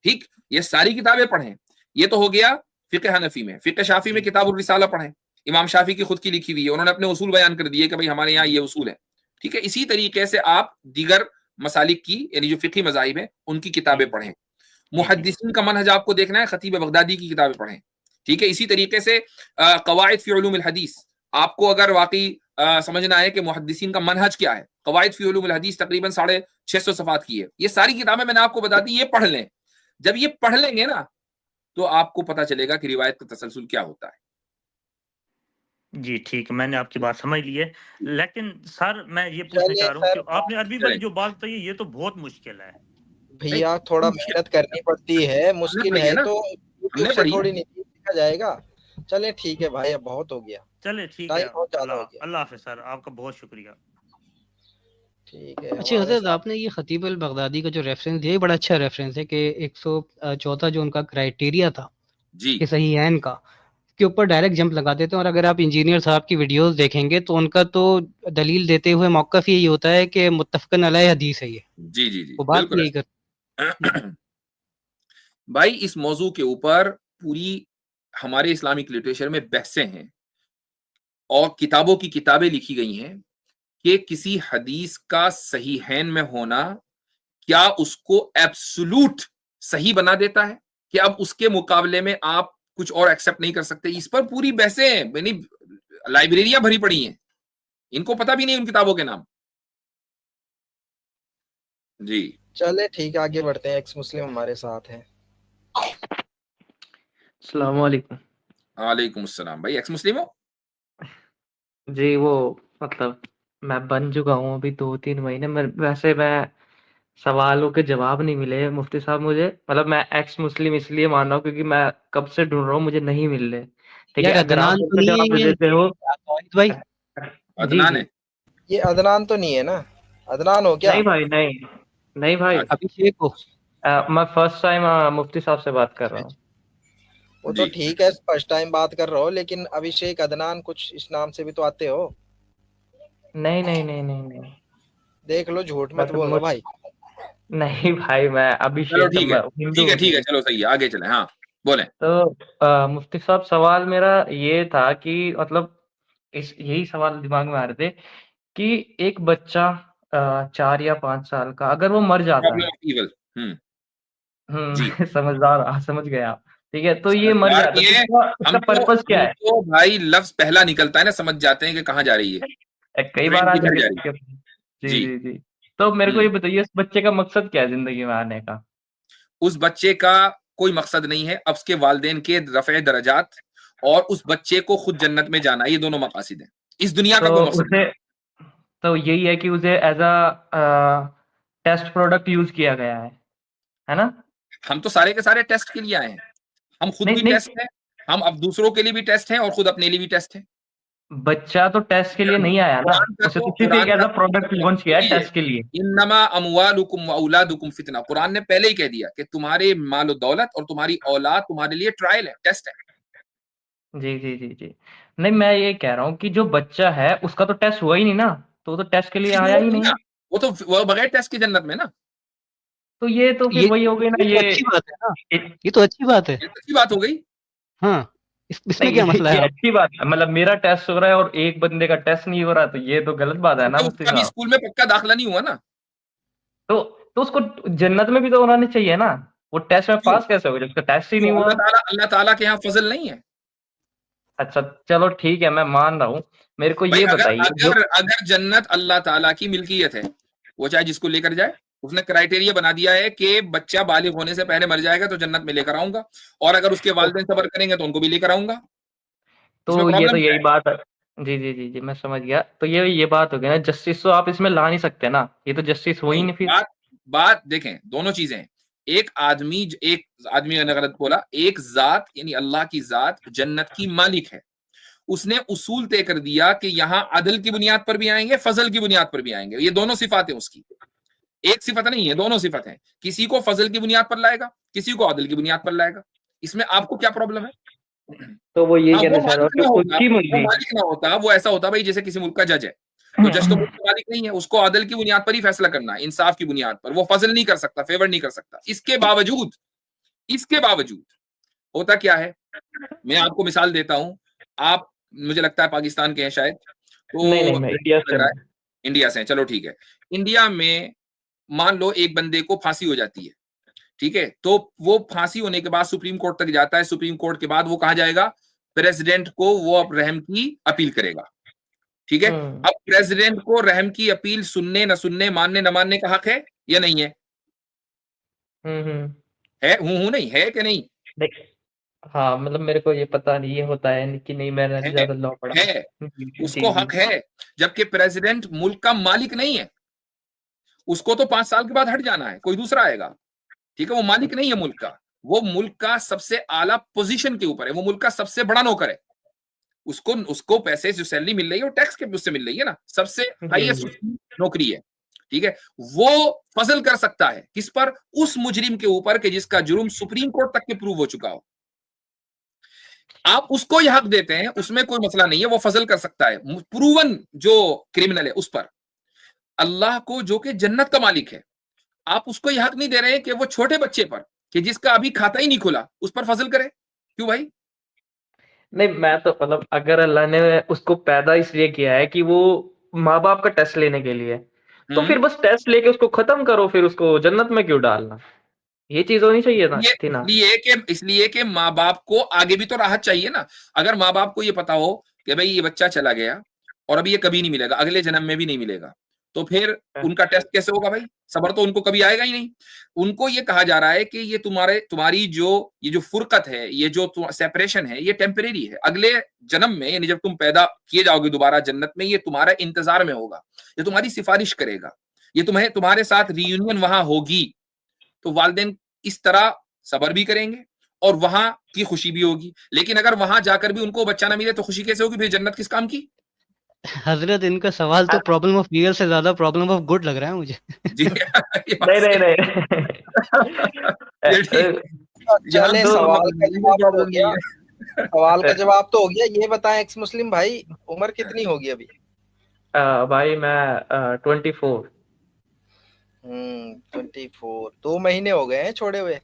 ठीक, ये सारी किताबें पढ़ें। ये तो हो गया फिक़ह हनफी में। फिक़ह शाफी में किताब रिसाला पढ़ें, इमाम शाफी की खुद की लिखी हुई है, उन्होंने अपने उसूल बयान कर दिए कि भाई हमारे यहाँ ये उसूल है। ठीक है, इसी तरीके से आप दीगर मसालिक की, यानी जो फिक़ही मज़ाहिब हैं, उनकी किताबें पढ़ें। मुहद्दिसीन का मनहज आपको देखना है, खतीब बगदादी की किताबें पढ़ें। ठीक है, इसी तरीके से कवाइद फी उलूम अल हदीस, आपको अगर वाकई समझना है कि मुहद्दिसीन का मनहज क्या है, कवाइद फी उलूम अल हदीस तकरीबन 650 सफ़ात की है। ये सारी किताबें मैंने आपको बता दी, ये पढ़ लें। जब ये पढ़ लेंगे ना, तो आपको पता चलेगा कि रिवायत का तसलसल क्या होता है। जी ठीक, मैंने आपकी बात समझ ली है, लेकिन सर मैं ये पूछना चाह रहा हूँ कि आपने अरबी वाली जो बात बताई ये तो बहुत मुश्किल है भैया, थोड़ा मेहनत करनी पड़ती है, मुश्किल है तो यूट्यूब से थोड़ी नहीं सीखा जाएगा। चले ठीक है भाई, अब बहुत हो गया। चले ठीक है, अल्लाह हाफ़िज़ सर, आपका बहुत शुक्रिया। ठीक है। अच्छा हज़रत, आपने ये खतीब अल बगदादी का जो रेफरेंस दिया, बड़ा अच्छा रेफरेंस है कि 114 जो उनका क्राइटेरिया था कि सहीहैन का, के ऊपर डायरेक्ट जंप लगा देते हैं। और अगर आप इंजीनियर साहब की वीडियोस देखेंगे तो उनका तो दलील देते हुए मौक़िफ़ यही होता है कि मुत्तफ़क़न अलैह हदीस है ये। जी, वो बात यही कर भाई इस मौजू के ऊपर पूरी हमारे इस्लामिक लिटरेचर में बहसें हैं और किताबों की किताबें लिखी गई हैं कि किसी हदीस का सहीहैन में होना क्या उसको एब्सोल्यूट सही बना देता है कि अब उसके मुकाबले में आप कुछ और एक्सेप्ट नहीं कर सकते। इस पर पूरी बहसें हैं, यानी लाइब्रेरियां भरी पड़ी हैं, इनको पता भी नहीं उन किताबों के नाम। जी चले ठीक है, आगे बढ़ते हैं। एक्स मुस्लिम हमारे साथ हैं। अस्सलाम वालेकुम। वालेकुम अस्सलाम। भाई एक्स मुस्लिम हो? जी वो मतलब मैं बन चुका हूँ अभी 2-3 महीने में। वैसे मैं सवालों के जवाब नहीं मिले मुफ्ती साहब मुझे, मतलब मैं एक्स मुस्लिम इसलिए मान रहा हूँ क्योंकि मैं कब से ढूंढ रहा हूँ, मुझे नहीं मिल रहे। ठीक है, यार अगर आप अदनान तो मुझे नहीं जवाब है दे ये देते हो। तौहीद भाई? जी अदनान जी है? ये अदनान तो नहीं है ना? अदनान हो क्या? नहीं भाई, नहीं नहीं भाई। अभिषेक को मैं फर्स्ट टाइम मुफ्ती साहब से बात कर रहा हूँ। वो तो जी ठीक है, फर्स्ट टाइम बात कर रहा हो, लेकिन अभिषेक अदनान कुछ इस नाम से भी तो आते हो। नहीं नहीं नहीं नहीं नहीं, देख लो, झूठ मत मतलब बोलना भाई। नहीं भाई, मैं चलो अभिषेक ठीक है, मैं हिंदू हूँ, ठीक ठीक है, है। चलो सही है, आगे चले। हाँ बोले। तो मुफ्ती साहब सवाल मेरा ये था कि मतलब इस यही सवाल दिमाग में आ रहे थे कि एक बच्चा 4 या 5 साल का अगर वो मर जाता प्रॉब्लम है। Of evil. जी समझदार, हाँ समझ गए आप। ठीक है, तो ये मर समझदार जाता भी है तो है। उसका उसका पर्पस क्या हम है? तो भाई लफ्ज पहला निकलता है ना, समझ जाते हैं कि कहाँ जा रही है, कई बार ट्रेन आ किधर चुके जा हैं रही है। इसके। जी जी जी जी। तो मेरे को ये बताइए, इस बच्चे का मकसद क्या है जिंदगी में आने का? उस बच्चे का कोई मकसद नहीं है, अब उसके वालिदैन के रफ़े दरजात और उस बच्चे को खुद जन्नत में जाना, ये दोनों मकासिद हैं। इस दुनिया का तो कोई मकसद उसे, नहीं। तो यही है कि उसे as a test product use किया गया है ना? हम तो सारे के सारे टेस्ट के लिए आए हैं, हम खुद नहीं भी नहीं, टेस्ट हैं, हम अब दूसरों के लिए भी टेस्ट हैं और खुद अपने लिए भी टेस्ट हैं। बच्चा तो टेस्ट के लिए नहीं आया ना, उसे तो सिर्फ एक कुरान का एज अ तो प्रोडक्ट लॉन्च किया है वही है, टेस्ट के लिए। इन्नमा अमवालुकुम व औलादुकुम फितना। कुरान ने पहले ही कह दिया कि तुम्हारे माल दौलत और तुम्हारी औलाद तुम्हारे लिए ट्रायल है, टेस्ट है। जी जी जी जी। नहीं, मैं ये कह रहा हूँ कि जो बच्चा है उसका तो टेस्ट हुआ ही नहीं ना, तो वो तो टेस्ट के लिए आया वो ही नहीं नहीं। ना, वो बगैर टेस्ट के जन्नत में ना। तो ये तो फिर वही हो गई ना ये तो अच्छी बात है ना, इत- ये तो अच्छी बात है। ये तो अच्छी बात हो गई। हाँ, इसमें नहीं, क्या मसला ये है? आप अच्छी बात है, मतलब मेरा टेस्ट हो रहा है और एक बंदे का टेस्ट नहीं हो रहा, तो ये तो गलत बात है ना तो मुफ्ती उसका भी साहब। स्कूल में पक्का दाखिला नहीं हुआ ना। तो उसको जन्नत में भी तो होना चाहिए ना, वो टेस्ट में क्यों? पास कैसे हो गया, उसका टेस्ट ही नहीं क्यों? हुआ। अल्लाह ताला के यहाँ फजल नहीं है? अच्छा चलो ठीक है, मैं मान रहा हूँ। मेरे को भाई ये अगर बताइए जो, अगर अगर जन्नत अल्लाह ताला की मिल्कियत है, वो चाहे जिसको लेकर जाए, उसने क्राइटेरिया बना दिया है कि बच्चा बालिग होने से पहले मर जाएगा तो जन्नत में लेकर आऊंगा, और अगर उसके वालिदैन सबर करेंगे तो उनको भी लेकर आऊंगा। इसमें तो ये तो प्रॉब्लम क्या यही बात है। जी जी जी जी, मैं समझ गया। तो ये बात हो गई ना, जस्टिस तो आप इसमें ला नहीं सकते ना, ये तो जस्टिस हो है? ही नहीं, नहीं फिर। बात बात देखें, दोनों चीजें हैं। एक आदमी ने गलत बोला, एक जात यानी अल्लाह की जात जन्नत की मालिक है, उसने उसूल तय कर दिया कि यहां अदल की बुनियाद पर भी आएंगे, फजल की बुनियाद पर भी आएंगे। ये दोनों सिफात है उसकी, एक सिफत नहीं है, दोनों सिफत है। किसी को फजल की बुनियाद पर लाएगा, किसी को अदल की बुनियाद पर लाएगा। इसमें आपको क्या प्रॉब्लम है? तो वो यही हाँ, कहना चाह रहा हूँ कि उसकी वो मर्जी। मालिक ना होता, वो ऐसा होता भाई जैसे किसी मुल्क का जज है, तो जज तो मुल्क का मालिक नहीं है, उसको अदल की बुनियाद पर ही फैसला करना है, इंसाफ की बुनियाद पर। वो फजल नहीं कर सकता, फेवर नहीं कर सकता। इसके बावजूद होता क्या है, मैं आपको मिसाल देता हूं। आप, मुझे लगता है पाकिस्तान के हैं शायद, नहीं तो नहीं, मैं इंडिया लग से रहा हूँ। है इंडिया से हैं, चलो ठीक है। इंडिया में मान लो एक बंदे को फांसी हो जाती है, ठीक है, तो वो फांसी होने के बाद सुप्रीम कोर्ट तक जाता है। सुप्रीम कोर्ट के बाद वो कहां जाएगा? प्रेसिडेंट को वो अब रहम की अपील करेगा, ठीक है। अब प्रेसिडेंट को रहम की अपील सुनने न सुनने, मानने न मानने का हक है या नहीं है? हम्म। है, हूं नहीं है कि नहीं? देख, हाँ मतलब मेरे को ये पता नहीं ये होता है कि नहीं, मैंने है, ज्यादा लॉ पढ़ा है, है। उसको जी जी। हक है। जबकि प्रेसिडेंट मुल्क का मालिक नहीं है, उसको तो 5 साल के बाद हट जाना है, कोई दूसरा आएगा, ठीक है। वो मालिक नहीं है मुल्क का, वो मुल्क का सबसे आला पोजीशन के ऊपर है, वो मुल्क का सबसे बड़ा नौकर है। उसको उसको पैसे जो सैलरी मिल रही है वो टैक्स के उससे मिल रही है ना, सबसे जी हाईएस्ट जी। उसकी नौकरी है, ठीक है। वो फजल कर सकता है किस पर? उस मुजरिम के ऊपर कि जिसका जुर्म सुप्रीम कोर्ट तक के प्रूव हो चुका हो। आप उसको यह हक देते हैं, उसमें कोई मसला नहीं है, वो फजल कर सकता है प्रूवन जो क्रिमिनल है उस पर। अल्लाह को जो कि जन्नत का मालिक है, आप उसको यह हक नहीं दे रहे हैं कि वो छोटे बच्चे पर कि जिसका अभी खाता ही नहीं खुला उस पर फजल करे? क्यों भाई? नहीं, मैं तो मतलब अगर अल्लाह ने उसको पैदा इसलिए किया है कि वो माँ-बाप का टेस्ट लेने के लिए, तो फिर बस टेस्ट लेके उसको खत्म करो, फिर उसको जन्नत में क्यों डालना? ये चीज़ होनी चाहिए ना, ये थी ना। इसलिए कि माँ बाप को आगे भी तो राहत चाहिए ना। अगर माँ बाप को ये पता हो कि भाई ये बच्चा चला गया और अभी ये कभी नहीं मिलेगा, अगले जन्म में भी नहीं मिलेगा, तो फिर उनका टेस्ट कैसे होगा भाई? सब्र तो उनको कभी आएगा ही नहीं। उनको ये कहा जा रहा है कि ये तुम्हारी ये जो फुरकत है, ये जो सेपरेशन है, ये टेम्परेरी है। अगले जन्म में यानी जब तुम पैदा किए जाओगे दोबारा जन्नत में, ये तुम्हारा इंतजार में होगा, ये तुम्हारी सिफारिश करेगा, ये तुम्हारे साथ रियूनियन वहां होगी। तो वालिदैन इस तरह सब्र भी करेंगे और वहां की खुशी भी होगी। लेकिन अगर वहां जाकर भी उनको बच्चा ना मिले तो खुशी कैसे होगी? फिर जन्नत किस काम की? हजरत, इनका सवाल तो प्रॉब्लम ऑफ ईयर से ज्यादा प्रॉब्लम ऑफ गुड लग रहा है मुझे। जी ये बात नहीं, सही नहीं, है। नहीं। ये ठीक। यहाँ चले, दो सवाल का नहीं जवाब तो हो नहीं गया। है। सवाल का जवाब तो हो गया। ये बताएं एक्स मुस्लिम भाई, उम्र कितनी होगी अभी? भाई मैं 24। 24। 2 महीने हो गए हैं छोड़े हुए।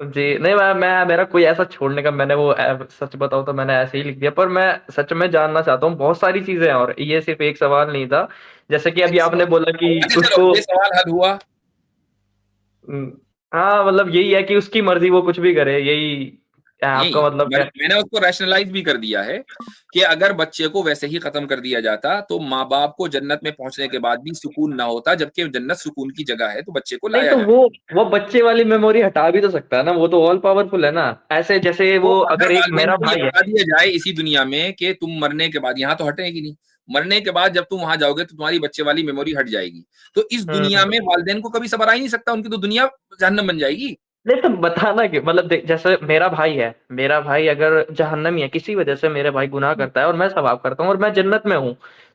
जी नहीं, मैं मेरा कोई ऐसा छोड़ने का, मैंने वो सच बताऊं तो मैंने ऐसे ही लिख दिया, पर मैं सच में जानना चाहता हूँ बहुत सारी चीजें हैं और ये सिर्फ एक सवाल नहीं था। जैसे कि अभी आपने बोला कि अच्छा चलो, उसको ये सवाल हल हुआ। हम्म, हाँ मतलब यही है कि उसकी मर्जी, वो कुछ भी करे, यही है यही आपका मतलब क्या? मैंने उसको रैशनलाइज भी कर दिया है कि अगर बच्चे को वैसे ही खत्म कर दिया जाता तो माँ बाप को जन्नत में पहुंचने के बाद भी सुकून ना होता, जबकि जन्नत सुकून की जगह है, तो बच्चे को नहीं लाया तो जाए। वो बच्चे वाली मेमोरी हटा भी तो सकता है ना, वो तो ऑल पावरफुल है ना। ऐसे जैसे तो वो अगर अगर एक वालिदैन मेरा को ये भाई है। बता दिया जाए इसी दुनिया में कि तुम मरने के बाद, यहाँ तो हटेगी नहीं, मरने के बाद जब तुम वहां जाओगे तो तुम्हारी बच्चे वाली मेमोरी हट जाएगी, तो इस दुनिया में वालिदैन को कभी सब्र आ ही नहीं सकता, उनकी तो दुनिया जहन्नम बन जाएगी। नहीं तो बताना कि मतलब जैसे मेरा भाई है, मेरा भाई अगर जहन्नमी है, किसी वजह से मेरे भाई गुनाह करता है और मैं सवाब करता हूँ और मैं जन्नत में हूँ,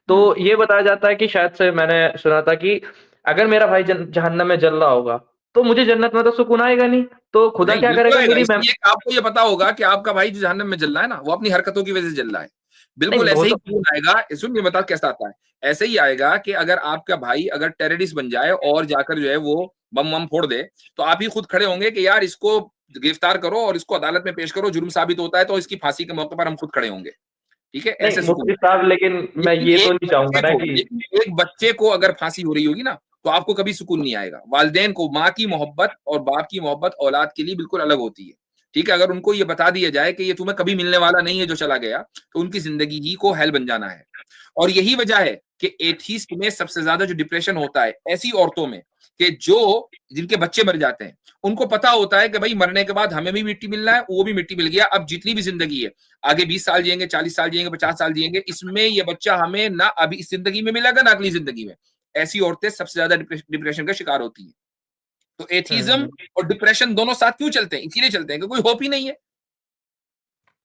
तो ये बताया जाता है कि शायद से मैंने सुना था कि अगर मेरा भाई जहन्नम में जल रहा होगा तो मुझे जन्नत में तो सुकून आएगा नहीं, तो खुदा नहीं क्या बिल्कुल करेगा आएगा, मेरी इसलिए कि आपको ये पता होगा कि आपका भाई जो जहन्नम में जल रहा है ना, वो अपनी हरकतों की वजह से जल रहा है। नहीं बिल्कुल वो ऐसे ही तो खून आएगा, सुन ये बता कैसा आता है, ऐसे ही आएगा कि अगर आपका भाई अगर टेररिस्ट बन जाए और जाकर जो है वो बम वम फोड़ दे, तो आप ही खुद खड़े होंगे कि यार इसको गिरफ्तार करो और इसको अदालत में पेश करो, जुर्म साबित होता है तो इसकी फांसी के मौके पर हम खुद खड़े होंगे। ठीक है, नहीं ऐसे सुकून। मुफ्ती साहब, लेकिन मैं लेकिन ये तो एक नहीं चाहूंगा बच्चे ना को कि लेकिन एक बच्चे को अगर फांसी हो रही होगी ना, तो आपको कभी सुकून नहीं आएगा। वालिदैन को माँ की मोहब्बत और बाप की मोहब्बत औलाद के लिए बिल्कुल अलग होती है। ठीक है, अगर उनको ये बता दिया जाए कि ये तुम्हें कभी मिलने वाला नहीं है जो चला गया, तो उनकी जिंदगी ही को हेल बन जाना है। और यही वजह है कि एथीस्ट में सबसे ज्यादा जो डिप्रेशन होता है ऐसी औरतों में, कि जो जिनके बच्चे मर जाते हैं, उनको पता होता है कि भाई मरने के बाद हमें भी मिट्टी मिलना है, वो भी मिट्टी मिल गया, अब जितनी भी जिंदगी है, आगे 20 साल जिएंगे, 40 साल जिएंगे, 50 साल जिएंगे, इसमें ये बच्चा हमें ना अभी इस जिंदगी में मिलेगा ना अगली जिंदगी में। ऐसी औरतें सबसे ज्यादा डिप्रेशन का शिकार होती है। तो एथीज्म हम्म, और डिप्रेशन दोनों साथ क्यों चलते हैं? इसीलिए चलते हैं कि कोई होप ही नहीं है।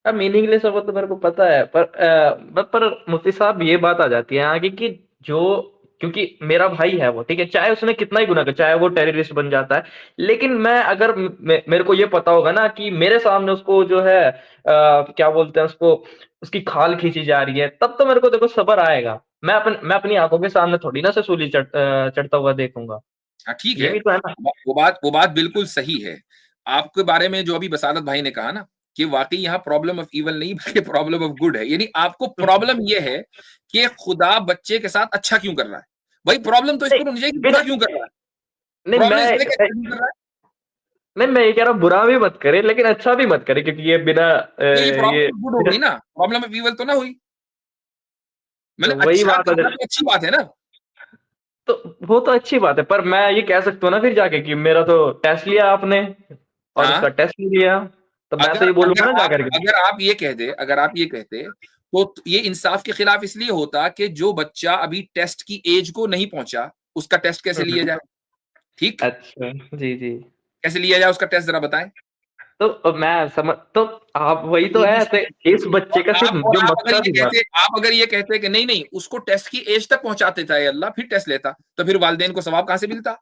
मीनिंगलेस है वो तो मेरे को पता है, पर मुफ्ती साहब ये बात आ जाती है आगे कि जो, क्योंकि मेरा भाई है वो, ठीक है, चाहे उसने कितना ही गुनाह कर, चाहे वो टेररिस्ट बन जाता है, लेकिन मैं अगर मेरे को ये पता होगा ना कि मेरे सामने उसको जो है क्या बोलते हैं उसको, उसकी खाल खींची जा रही है, तब तो मेरे को देखो सब्र आएगा। मैं अपनी आंखों के सामने थोड़ी ना से सूली चढ़ता हुआ देखूंगा। हाँ ठीक ये है, भी तो है ना। वो बात बिल्कुल सही है। आपके बारे में जो अभी बसारत भाई ने कहा ना, कि वाकई यहाँ प्रॉब्लम ऑफ इवल नहीं बल्कि प्रॉब्लम ऑफ गुड है, यानी आपको प्रॉब्लम ये है कि खुदा बच्चे के साथ अच्छा क्यों कर रहा है। भाई प्रॉब्लम तो इस नहीं पर होनी चाहिए कि बिना बुरा क्यों कर रहा है। नहीं प्रॉब्लम मैं इसमें कि अच्छा क्यों कर रहा है। नहीं, मैं ये कह रहा हूँ बुरा भी मत करे लेकिन अच्छा भी मत करे, क्योंकि ये बिना ये ये प्रॉब्लम ऑफ गुड हो गई ना, प्रॉब्लम ऑफ इवल तो ना हुई। मैंने तो वही अच्छा बात है। करना तो अच्छी बात है ना। तो वो तो अच्छी बात है, पर मैं ये कह सकता हूँ ना फिर जाके कि मेरा तो टेस्ट लिया आपने और उसका हाँ, टेस्ट नहीं लिया, तो मैं तो अगर ये बोलूंगा अगर ना आप जाकर के। अगर आप ये कहते तो ये इंसाफ के खिलाफ इसलिए होता कि जो बच्चा अभी टेस्ट की एज को नहीं पहुंचा उसका टेस्ट कैसे लिया हम्म, जाए। ठीक, अच्छा, जी जी। कैसे लिया जाए उसका टेस्ट जरा बताएं। तो मैं समझ, तो आप वही तो है ABC ऐसे, इस बच्चे का सिर्फ जो मकसद हुआ। आप अगर ये कहते कि नहीं नहीं उसको टेस्ट की एज तक पहुंचाते था ये अल्लाह, फिर टेस्ट लेता, तो फिर वालिदैन को सवाब कहां से मिलता।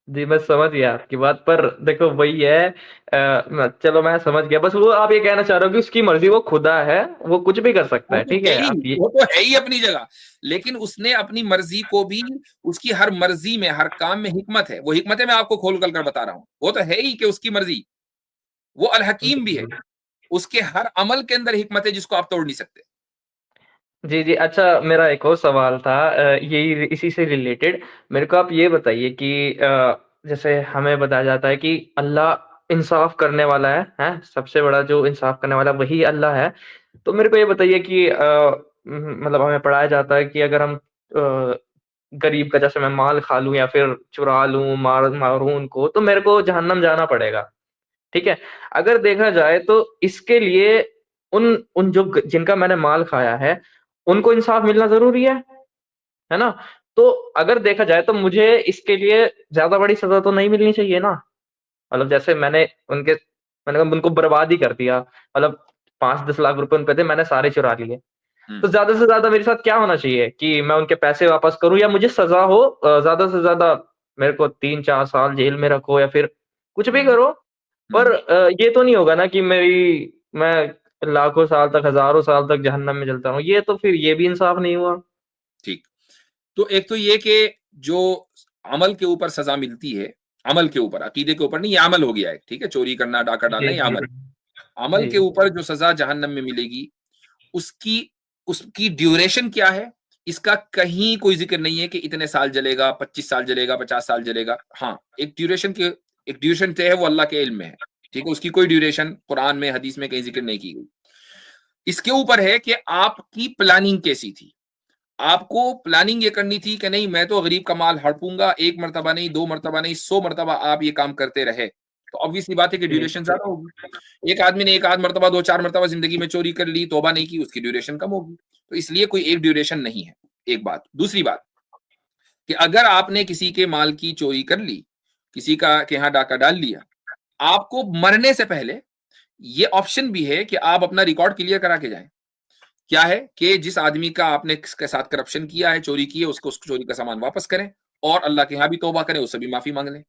जी, मैं समझ गया आपकी बात, पर देखो वही है, चलो मैं समझ गया, बस वो आप ये कहना चाह रहे हो कि उसकी मर्जी, वो खुदा है, वो कुछ भी कर सकता वो है, तो ठीक है है? ही, आप ये वो तो है ही अपनी जगह, लेकिन उसने अपनी मर्जी को भी, उसकी हर मर्जी में, हर काम में हिकमत है। वो हिकमत है, मैं आपको खोल कर बता रहा हूँ। वो तो है ही कि उसकी मर्जी, वो अल हकीम भी है, उसके हर अमल के अंदर हिकमत है जिसको आप तोड़ नहीं सकते। जी, जी। अच्छा, मेरा एक और सवाल था, यही इसी से रिलेटेड, मेरे को आप ये बताइए कि जैसे हमें बताया जाता है कि अल्लाह इंसाफ करने वाला है? सबसे बड़ा जो इंसाफ करने वाला वही अल्लाह है। तो मेरे को ये बताइए कि मतलब हमें पढ़ाया जाता है कि अगर हम गरीब का जैसे मैं माल खा लूँ या फिर चुरा लूँ, मारूँ उनको, तो मेरे को जहन्नम जाना पड़ेगा, ठीक है? अगर देखा जाए तो इसके लिए उन उन जो ग जिनका मैंने माल खाया है, उनको इंसाफ मिलना ज़रूरी है ना? तो अगर देखा जाए तो मुझे इसके लिए ज़्यादा बड़ी सज़ा तो नहीं मिलनी चाहिए ना? मतलब जैसे मैंने कहा उनको बर्बाद ही कर दिया, मतलब 5-10 लाख रुपए उन पे थे, मैंने सारे चुरा लिए। तो ज़्यादा से ज़्यादा मेरे साथ क्या होना चाहिए कि मैं उनके पैसे वापस करूँ या मुझे सज़ा हो, ज़्यादा से ज़्यादा मेरे को 3-4 साल जेल में रखो या फिर कुछ भी करो, पर ये तो नहीं होगा ना कि मैं लाखों साल तक, हज़ारों साल तक जहन्नम में जलता रहूँ, ये तो फिर ये भी इंसाफ नहीं हुआ। ठीक, तो एक तो ये कि जो अमल के ऊपर सजा मिलती है, अमल के ऊपर, अकीदे के ऊपर नहीं, ये अमल हो गया है, ठीक है? चोरी करना, डाका डालना, जी, ये जी। अमल। अमल जी। के ऊपर जो सजा जहन्नम में मिलेगी, उसकी उसकी ड्यूरेशन क्या है, इसका कहीं कोई ज़िक्र नहीं है कि इतने साल जलेगा, 25 साल जलेगा, 50 साल जलेगा। हाँ, एक ड्यूरेशन तय है, वो अल्लाह के इल्म में है, ठीक है? उसकी कोई ड्यूरेशन कुरान में, हदीस में कहीं ज़िक्र नहीं की गई। इसके ऊपर है कि आपकी प्लानिंग कैसी थी? आपको प्लानिंग ये करनी थी कि नहीं, मैं तो गरीब का माल हड़पूंगा, 1 मर्तबा नहीं, 2 मर्तबा नहीं, 100 मर्तबा आप ये काम करते रहे, तो ऑब्वियस सी बात है कि जी। ड्यूरेशन ज़्यादा होगी। एक आदमी ने 1 आध मर्तबा, 2-4 मर्तबा ज़िंदगी में चोरी कर ली, तौबा नहीं की, उसकी ड्यूरेशन कम होगी। तो इसलिए कोई एक ड्यूरेशन नहीं है, एक बात। दूसरी बात कि अगर आपने किसी के माल की चोरी कर ली, किसी का के यहाँ डाका डाल लिया, आपको मरने से पहले ये ऑप्शन भी है कि आप अपना रिकॉर्ड क्लियर करा के जाएँ। क्या है कि जिस आदमी का आपने के साथ करप्शन किया है, चोरी की है, उसको उस चोरी का सामान वापस करें और अल्लाह के यहाँ भी तौबा करें, उससे भी माफी मांग लें।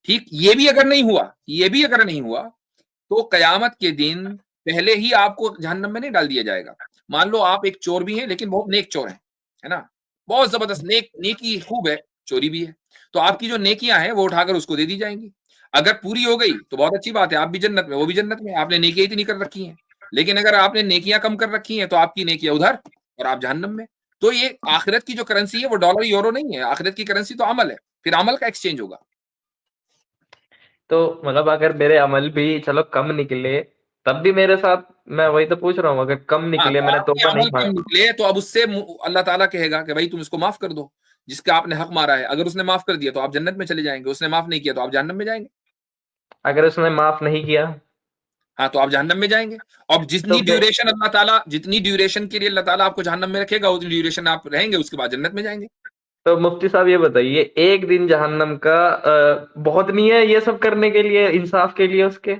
ठीक, ये भी अगर नहीं हुआ, तो कयामत के दिन पहले ही आपको जहन्नम में नहीं डाल दिया जाएगा। मान लो आप एक चोर भी हैं, लेकिन बहुत नेक चोर हैं, है ना? बहुत जबरदस्त नेकी खूब है, चोरी भी है। तो आपकी जो नेकियां हैं, वो उठाकर उसको दे दी जाएंगी। अगर पूरी हो गई तो बहुत अच्छी बात है, आप भी जन्नत में, वो भी जन्नत में। आपने नेकियां इतनी कर रखी हैं। लेकिन अगर आपने नेकियां कम कर रखी हैं, तो आपकी नेकियां उधर और आप जहन्नम में। तो ये आखिरत की जो करेंसी है, वो डॉलर यूरो नहीं है। आखिरत की करेंसी तो अमल है, फिर अमल का एक्सचेंज होगा। तो मतलब अगर मेरे अमल भी चलो कम निकले, तब भी मेरे साथ, मैं वही तो पूछ रहा हूँ, अगर कम हाँ, निकले, तो मैंने आपके तौबा नहीं अमल कम मांगा, निकले, तो अब उससे अल्लाह ताला कहेगा कि भाई तुम इसको माफ कर दो, जिसका आपने हक मारा है। अगर उसने माफ कर दिया तो आप जन्नत में चले जाएंगे, उसने माफ नहीं किया तो आप जहन्नम में जाएंगे। अगर उसने माफ नहीं किया, हाँ, तो आप जहन्नम में जाएंगे। और तो जितनी ड्यूरेशन के लिए अल्लाह ताला आपको जहन्नम में रखेगा, उतनी ड्यूरेशन आप रहेंगे, उसके बाद जन्नत में जाएंगे। तो मुफ्ती साहब ये बताइए, एक दिन जहन्नम का बहुत नहीं है ये सब करने के लिए, इंसाफ के लिए उसके?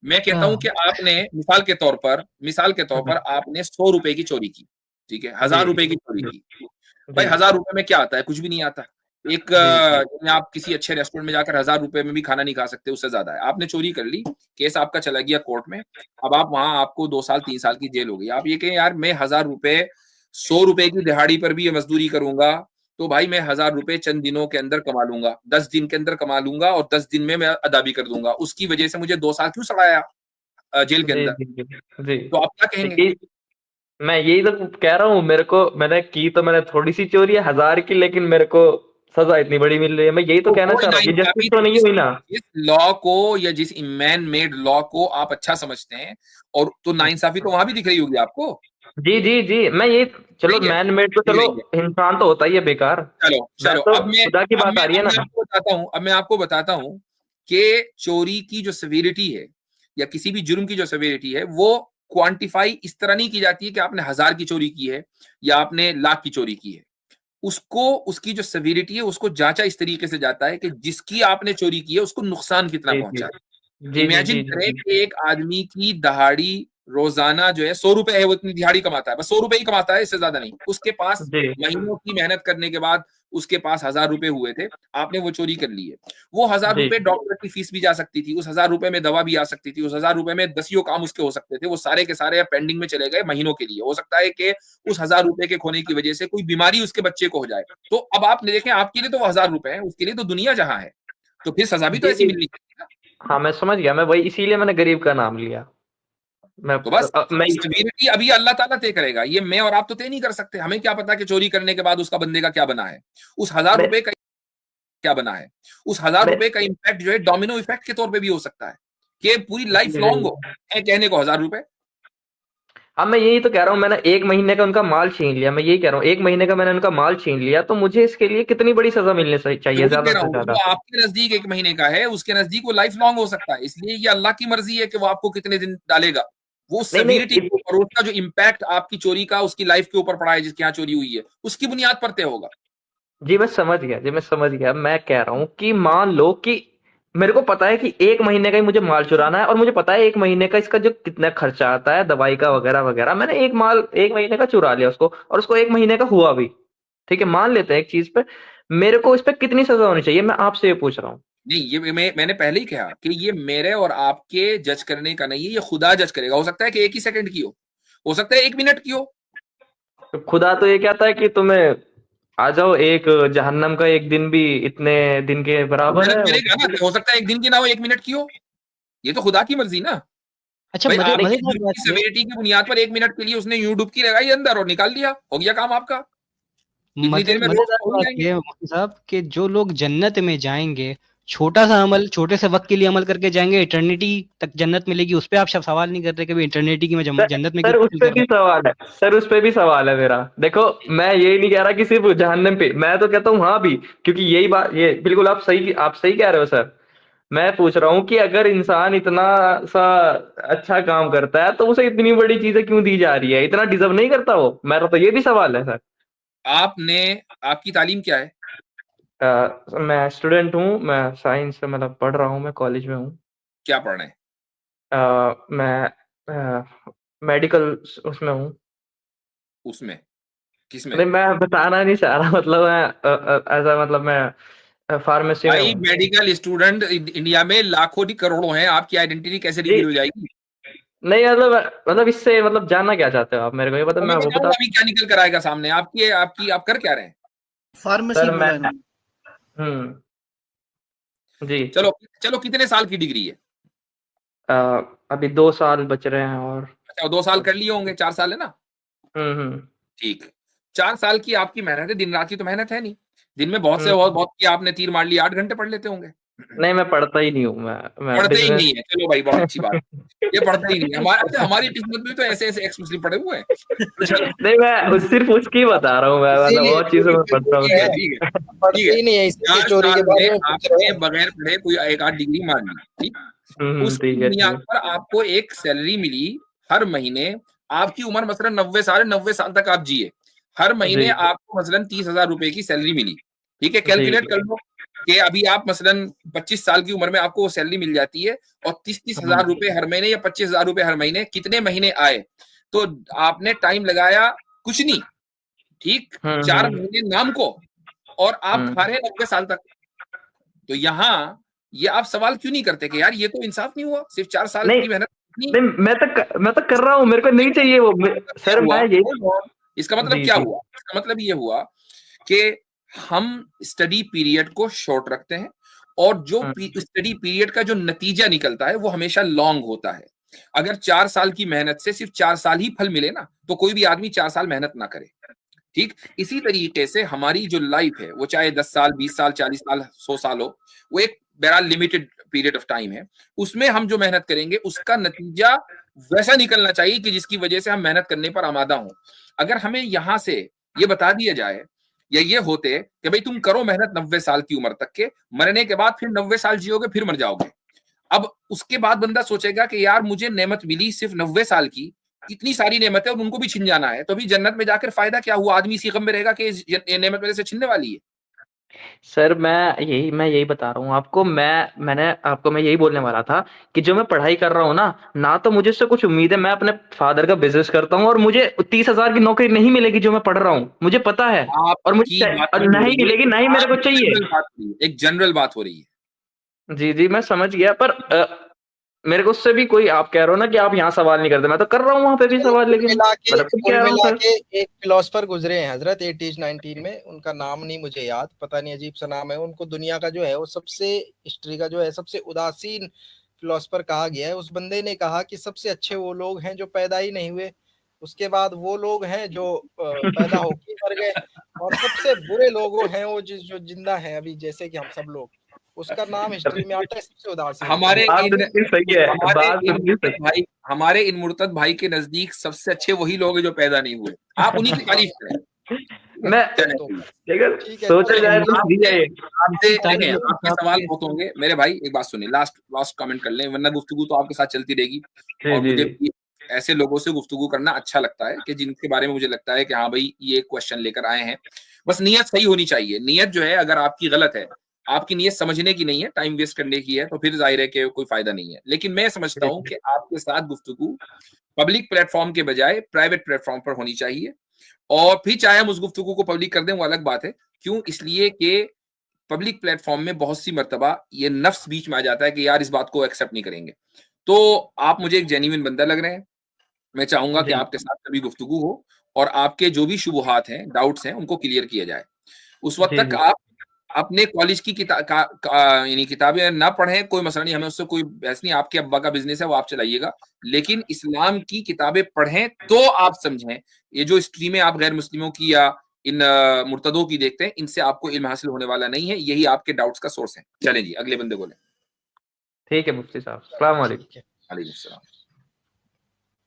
मैं कहता हूं कि आपने मिसाल के तौर पर आपने 100 रुपए की चोरी की, ठीक है? जी, 1000 रुपए की चोरी की। भाई जी, 1000 रुपए में क्या आता है? कुछ भी नहीं आता। एक जी, जी, आप किसी अच्छे रेस्टोरेंट में जाकर 1000 रुपए में भी खाना नहीं खा सकते, उससे ज्यादा है। आपने चोरी कर ली, केस आपका चला गया कोर्ट में। अब आप वहां, आपको 2 साल 3 साल की जेल हो गई। आप ये कहें यार मैं 1000 रुपए, 100 रुपए की दिहाड़ी पर भी ये मजदूरी करूंगा, तो भाई मैं 1000 रुपए चंद दिनों के अंदर कमा लूंगा, 10 दिन के अंदर कमा लूंगा और 10 दिन में मैं अदा भी कर दूंगा। उसकी वजह से मुझे 2 साल क्यों सड़ाया जेल के जी, अंदर? जी, जी, जी। तो आप क्या कहेंगे? यही मैं यही तो कह रहा हूँ, मैंने थोड़ी सी चोरी है 1000 की, लेकिन मेरे को सजा इतनी बड़ी मिल रही है। मैं यही तो तो कहना वो चाह रहा हूँ, ये जस्टिस नाइंसाफी तो नहीं जिस हुई ना? जिस लॉ को या जिस मैन मेड लॉ को आप अच्छा समझते हैं, और तो नाइंसाफी तो वहां भी दिख रही होगी आपको। जी, जी, जी। मैं ये, चलो रही है, मैन मेड तो दिख चलो, रही है। इंसान तो होता ही है बेकार। चलो मैं चलो, तो अब मैं खुदा की अब बात मैं आ रही है अब मैं ना? आपको बताता हूं कि चोरी की जो सेवेरिटी है, या किसी भी जुर्म की जो सेवेरिटी है, वो क्वांटिफाई इस तरह नहीं की जाती है कि आपने 1000 की चोरी की है या आपने लाख की चोरी की है। उसको, उसकी जो सेवेरिटी है, उसको जांचा इस तरीके से जाता है कि जिसकी आपने चोरी की है, उसको नुकसान कितना जी, जी। पहुंचा है। जी, जी, इमेजिन जी, जी, करें जी। कि एक आदमी की दहाड़ी रोजाना जो है 100 रुपए है, वो इतनी दिहाड़ी कमाता है, बस 100 रुपए ही कमाता है, इससे ज्यादा नहीं। उसके पास जी। महीनों की मेहनत करने के बाद उसके पास 1000 रुपए हुए थे, आपने वो चोरी कर लिए, वो 1000 जी। रुपए डॉक्टर की फीस भी जा सकती थी, उस 1000 रुपए में दवा भी आ सकती थी, उस 1000 रुपए में 10 काम उसके हो सकते थे, वो सारे के सारे पेंडिंग में चले गए महीनों के लिए। हो सकता है कि उस 1000 रुपए के खोने की वजह से कोई बीमारी उसके बच्चे को हो जाए। तो अब आपने देखें, आपके लिए तो वो 1000 रुपए है, उसके लिए तो दुनिया जहां है, तो फिर सजा भी तो जी, ऐसी जी। मिलनी चाहिए ना। हाँ, मैं समझ गया, मैं वही इसीलिए मैंने गरीब का नाम लिया। तो बस मैं सिवियरिटी अभी अल्लाह ताला तय करेगा, ये मैं और आप तो तय नहीं कर सकते। हमें क्या पता कि चोरी करने के बाद उसका बंदे का क्या बना है, उस 1000 मैं रुपए का क्या बना है, उस 1000 मैं रुपए का इम्पैक्ट जो है डोमिनो इफेक्ट के तौर पे भी हो सकता है कि पूरी लाइफ जी, लॉन्ग हो है कहने को 1000 रुपए। हाँ, मैं यही तो कह रहा हूँ, मैंने 1 महीने का उनका माल छीन लिया। मैं यही कह रहा हूँ, 1 महीने का मैंने उनका माल छीन लिया, तो मुझे इसके लिए कितनी बड़ी सज़ा मिलनी मैं चाहिए वही कह ज़्यादा रहा से हूँ, ज़्यादा? जो आपके नजदीक 1 महीने का है, उसके नजदीक वो लाइफ लॉन्ग हो सकता है। इसलिए ये अल्लाह की मर्जी है कि वो आपको कितने दिन डालेगा। वो नहीं, नहीं, सेविरिटी के ऊपर, उसका जो इम्पैक्ट आपकी चोरी का उसकी लाइफ के ऊपर पड़ा है, जिसके यहाँ चोरी हुई है, उसकी बुनियाद पर तय होगा। जी, मैं समझ गया, जी, मैं समझ गया। मैं कह रहा हूँ कि मान लो कि मेरे को पता है कि 1 महीने का ही मुझे माल चुराना है, और मुझे पता है 1 महीने का इसका जो कितना खर्चा आता है, दवाई का वगैरह-वगैरह। मैंने 1 महीने का चुरा लिया उसको, और उसको 1 महीने का हुआ भी। ठीक है, मान लेते हैं एक चीज़ पे। मेरे को इस पे कितनी सज़ा होनी चाहिए? मैं आपसे ये पूछ रहा हूँ। नहीं, ये मैंने पहले ही कहा कि ये मेरे और आपके जज करने का नहीं है, ये खुदा जज करेगा। हो सकता है कि 1 ही सेकंड की हो सकता है 1 मिनट की हो। तो खुदा तो ये कहता है कि तुम्हें आ जाओ, एक जहन्नम का 1 दिन भी इतने दिन के बराबर मेहनत है। करेगा ना, हो सकता है 1 दिन की ना हो, 1 मिनट की हो। ये तो खुदा की मर्जी ना। अच्छा, भाई आपके मजेदार जुर्म बात की ये सेवेरिटी की बुनियाद पर 1 मिनट के लिए उसने यूं डुबकी लगाई अंदर और निकाल लिया, हो गया काम आपका। इतनी देर में रोज मजेदार हो बात जाएंगे। ये है मुफ्ती साहब कि जो लोग जन्नत में जाएंगे, छोटा सा अमल, छोटे से वक्त के लिए अमल करके जाएंगे, इटर्निटी तक जन्नत मिलेगी। उस पे आप सब सवाल नहीं करते कि भाई इटर्निटी की मैं जन्नत में सर, क्यों उस पे कर भी रहा सवाल है। सर, उस पे भी सवाल है मेरा। देखो, मैं ये नहीं कह रहा कि सिर्फ जहन्नम पे, मैं तो कहता हूँ हाँ भी, क्योंकि यही बात, ये बिल्कुल आप सही कह रहे हो सर। मैं पूछ रहा हूँ कि अगर इंसान इतना सा अच्छा काम करता है, तो उसे इतनी बड़ी चीजें क्यों दी जा रही है? इतना डिजर्व नहीं करता वो? मेरा तो ये भी सवाल है सर। आपकी तालीम क्या है? मैं स्टूडेंट हूँ, मैं साइंस से मतलब पढ़ रहा हूँ, मैं कॉलेज में हूँ। क्या पढ़ रहे हैं? मैं मेडिकल उसमें हूँ। उसमें किसमें? नहीं, मैं बताना नहीं चाह रहा, मतलब मैं ऐसा, मतलब मैं फार्मेसी में भाई, हूँ। मेडिकल स्टूडेंट इंडिया में लाखों नहीं करोड़ों हैं, आपकी आइडेंटिटी कैसे जी, रिवील हो जाएगी? नहीं, मतलब इससे मतलब जानना क्या चाहते हो आप? मेरे को ये पता, तो मैं मैं वो बताऊंगा बता। अभी क्या निकल कर आएगा सामने। आप कर क्या रहे हैं? फार्मेसी सर, बोला मैं इन्होंने। जी। चलो चलो, कितने साल की डिग्री है? अ, अभी 2 साल बच रहे हैं, और अच्छा, 2 साल कर लिए होंगे, 4 साल है ना? हम्म। ठीक। 4 साल की आपकी मेहनत है, दिन रात की तो मेहनत है नहीं। दिन में बहुत से हम्म। बहुत बहुत की आपने तीर मार लिया, 8 घंटे पढ़ लेते होंगे। नहीं, मैं पढ़ता ही नहीं हूँ, मैं पढ़ते ही बिजनेस। नहीं है, चलो भाई बहुत अच्छी बात है। ये पढ़ते ही नहीं है। अच्छा, हमारी किस्मत में तो ऐसे ऐसे एक्स मुस्लिम पढ़े हुए हैं। तो चलो नहीं, मैं सिर्फ उसकी बता रहा हूँ, मैं मतलब इसीलिए और चीजों चोरी में पे पढ़ता हूँ चोरी है, सर। ठीक है, ठीक पढ़ते है। ही नहीं है, इसीलिए 4 चोरी के साल में बारे में पूछ रहे आपने हैं। बगैर पढ़े कोई 1 आध डिग्री मार ली, ठीक? उसकी ठीक है, ठीक बुनियाद है। पर आपको एक सैलरी मिली हर महीने। आपकी उम्र मसलन 90 साल है, 90 साल तक आप जिए, हर महीने जी, आपको मसलन 30,000 रुपए की सैलरी मिली। ठीक है, जी, कैलकुलेट कर लो कि अभी आप मसलन 25 साल की उम्र में आपको वो सैलरी मिल जाती है, और 30 हजार रुपए हर महीने या 25,000 रुपए हर महीने कितने महीने आए? तो आपने टाइम लगाया कुछ नहीं, ठीक, 4 महीने नाम को, और आप खा रहे हैं 90 साल तक। तो यहाँ ये आप सवाल क्यों नहीं करते कि यार ये तो इंसाफ नहीं हुआ, सिर्फ 4 साल नहीं, की मेहनत इतनी। नहीं, मैं तो कर रहा हूँ, मेरे को नहीं चाहिए वो। क्या सर, हुआ? मैं ये Hold on. इसका मतलब जी, क्या जी, हुआ? इसका मतलब ये हुआ कि हम स्टडी पीरियड को शॉर्ट रखते हैं, और जो स्टडी पीरियड का जो नतीजा निकलता है वो हमेशा लॉन्ग होता है। अगर 4 साल की मेहनत से सिर्फ 4 साल ही फल मिले ना, तो कोई भी आदमी 4 साल मेहनत ना करे। ठीक, इसी तरीके से हमारी जो लाइफ है, वो चाहे 10 साल, 20 साल, 40 साल, 100 साल हो, वो एक बहरहाल लिमिटेड पीरियड ऑफ टाइम है। उसमें हम जो मेहनत करेंगे उसका नतीजा वैसा निकलना चाहिए कि जिसकी वजह से हम मेहनत करने पर आमादा हों। अगर हमें यहां से ये बता दिया जाए, या ये होते कि भाई तुम करो मेहनत 90 साल की उम्र तक के, मरने के बाद फिर 90 साल जियोगे, फिर मर जाओगे। अब उसके बाद बंदा सोचेगा कि यार मुझे नेमत मिली सिर्फ 90 साल की, इतनी सारी नेमत है और उनको भी छिन जाना है, तो अभी जन्नत में जाकर फायदा क्या हुआ? आदमी इसी गम में रहेगा कि ये नेमत मेरे से छिनने वाली है। सर मैं यही बता रहा हूँ आपको। मैं यही बोलने वाला था कि जो मैं पढ़ाई कर रहा हूँ ना तो मुझे उससे कुछ उम्मीद है। मैं अपने फादर का बिजनेस करता हूँ और मुझे 30,000 की नौकरी नहीं मिलेगी जो मैं पढ़ रहा हूँ, मुझे पता है। और आपकी बात नहीं हो नहीं रही है, मिलेगी, नहीं मेरे को चाहिए। जनरल बात हो रही है, एक जनरल बात हो रही है। जी मैं समझ गया, पर मेरे को उससे भी कोई, आप कह रहे हो ना कि आप यहाँ सवाल नहीं करते, मैं तो कर रहा हूँ वहां पे भी चलो, सवाल, लेकिन मैं तो खुद कुल कह रहा हूँ मिला सर। के एक फिलोसफर गुजरे हैं हजरत 1819 में, उनका नाम नहीं मुझे याद, पता नहीं अजीब सा नाम है। उनको दुनिया का जो है वो सबसे, हिस्ट्री का जो है सबसे उदासीन फिलोसफर कहा गया है। उस बंदे ने कहा कि सबसे अच्छे वो लोग हैं जो पैदा ही नहीं हुए, उसके बाद वो लोग हैं जो पैदा होके मर गए, और सबसे बुरे लोग हैं वो जो जिंदा हैं अभी, जैसे कि हम सब लोग। उसका नाम हिस्ट्री में आता है सबसे उदासीन। हमारे बात इन बिल्कुल सही है, हमारे इन मुर्तद भाई के नजदीक सबसे अच्छे वही लोग हैं जो पैदा नहीं हुए। आप उन्हीं की तारीफ करें। मैं ठीक है, सोचा जाए तो सही है। आपसे देखें, आपके सवाल बहुत होंगे मेरे भाई, एक बात सुनिए, लास्ट कमेंट कर लें, वरना गुफ्तगू तो आपके साथ चलती रहेगी। और मुझे भी ऐसे लोगों से गुफ्तगू करना अच्छा लगता है कि जिनके बारे में मुझे लगता है कि हाँ भाई ये क्वेश्चन लेकर आए हैं। बस नीयत सही होनी चाहिए। नीयत जो है अगर आपकी गलत है, आपकी नीयत समझने की नहीं है, टाइम वेस्ट करने की है, तो फिर जाहिर है कि कोई फायदा नहीं है। लेकिन मैं समझता हूं कि आपके साथ गुफ्तगू पब्लिक प्लेटफॉर्म के बजाय प्राइवेट प्लेटफॉर्म पर होनी चाहिए। और फिर चाहे हम उस गुफ्तगू को पब्लिक कर दें, वो अलग बात है। क्यों? इसलिए कि पब्लिक प्लेटफॉर्म में बहुत सी मर्तबा ये नफ्स बीच में आ जाता है कि यार इस बात को एक्सेप्ट नहीं करेंगे। तो आप मुझे एक जेन्युइन बंदा लग रहे हैं। मैं चाहूंगा कि आपके साथ कभी गुफ्तगू हो और आपके जो भी शुबुहात हैं, डाउट्स हैं, उनको क्लियर किया जाए। उस वक्त तक आप अपने कॉलेज की यानी किताबें ना पढ़ें, कोई मसला नहीं, हमें उससे कोई बहस नहीं। आपके अब्बा का बिजनेस है, वो आप चलाइएगा, लेकिन इस्लाम की किताबें पढ़ें तो आप समझें। ये जो स्ट्रीमें आप गैर मुस्लिमों की या इन मुर्तदों की देखते हैं, इनसे आपको इल्म हासिल होने वाला नहीं है। यही आपके डाउट्स का सोर्स है। चलें जी, अगले बंदे बोले। ठीक है मुफ्ती साहब, अस्सलाम वालेकुम। वालेकुम सलाम।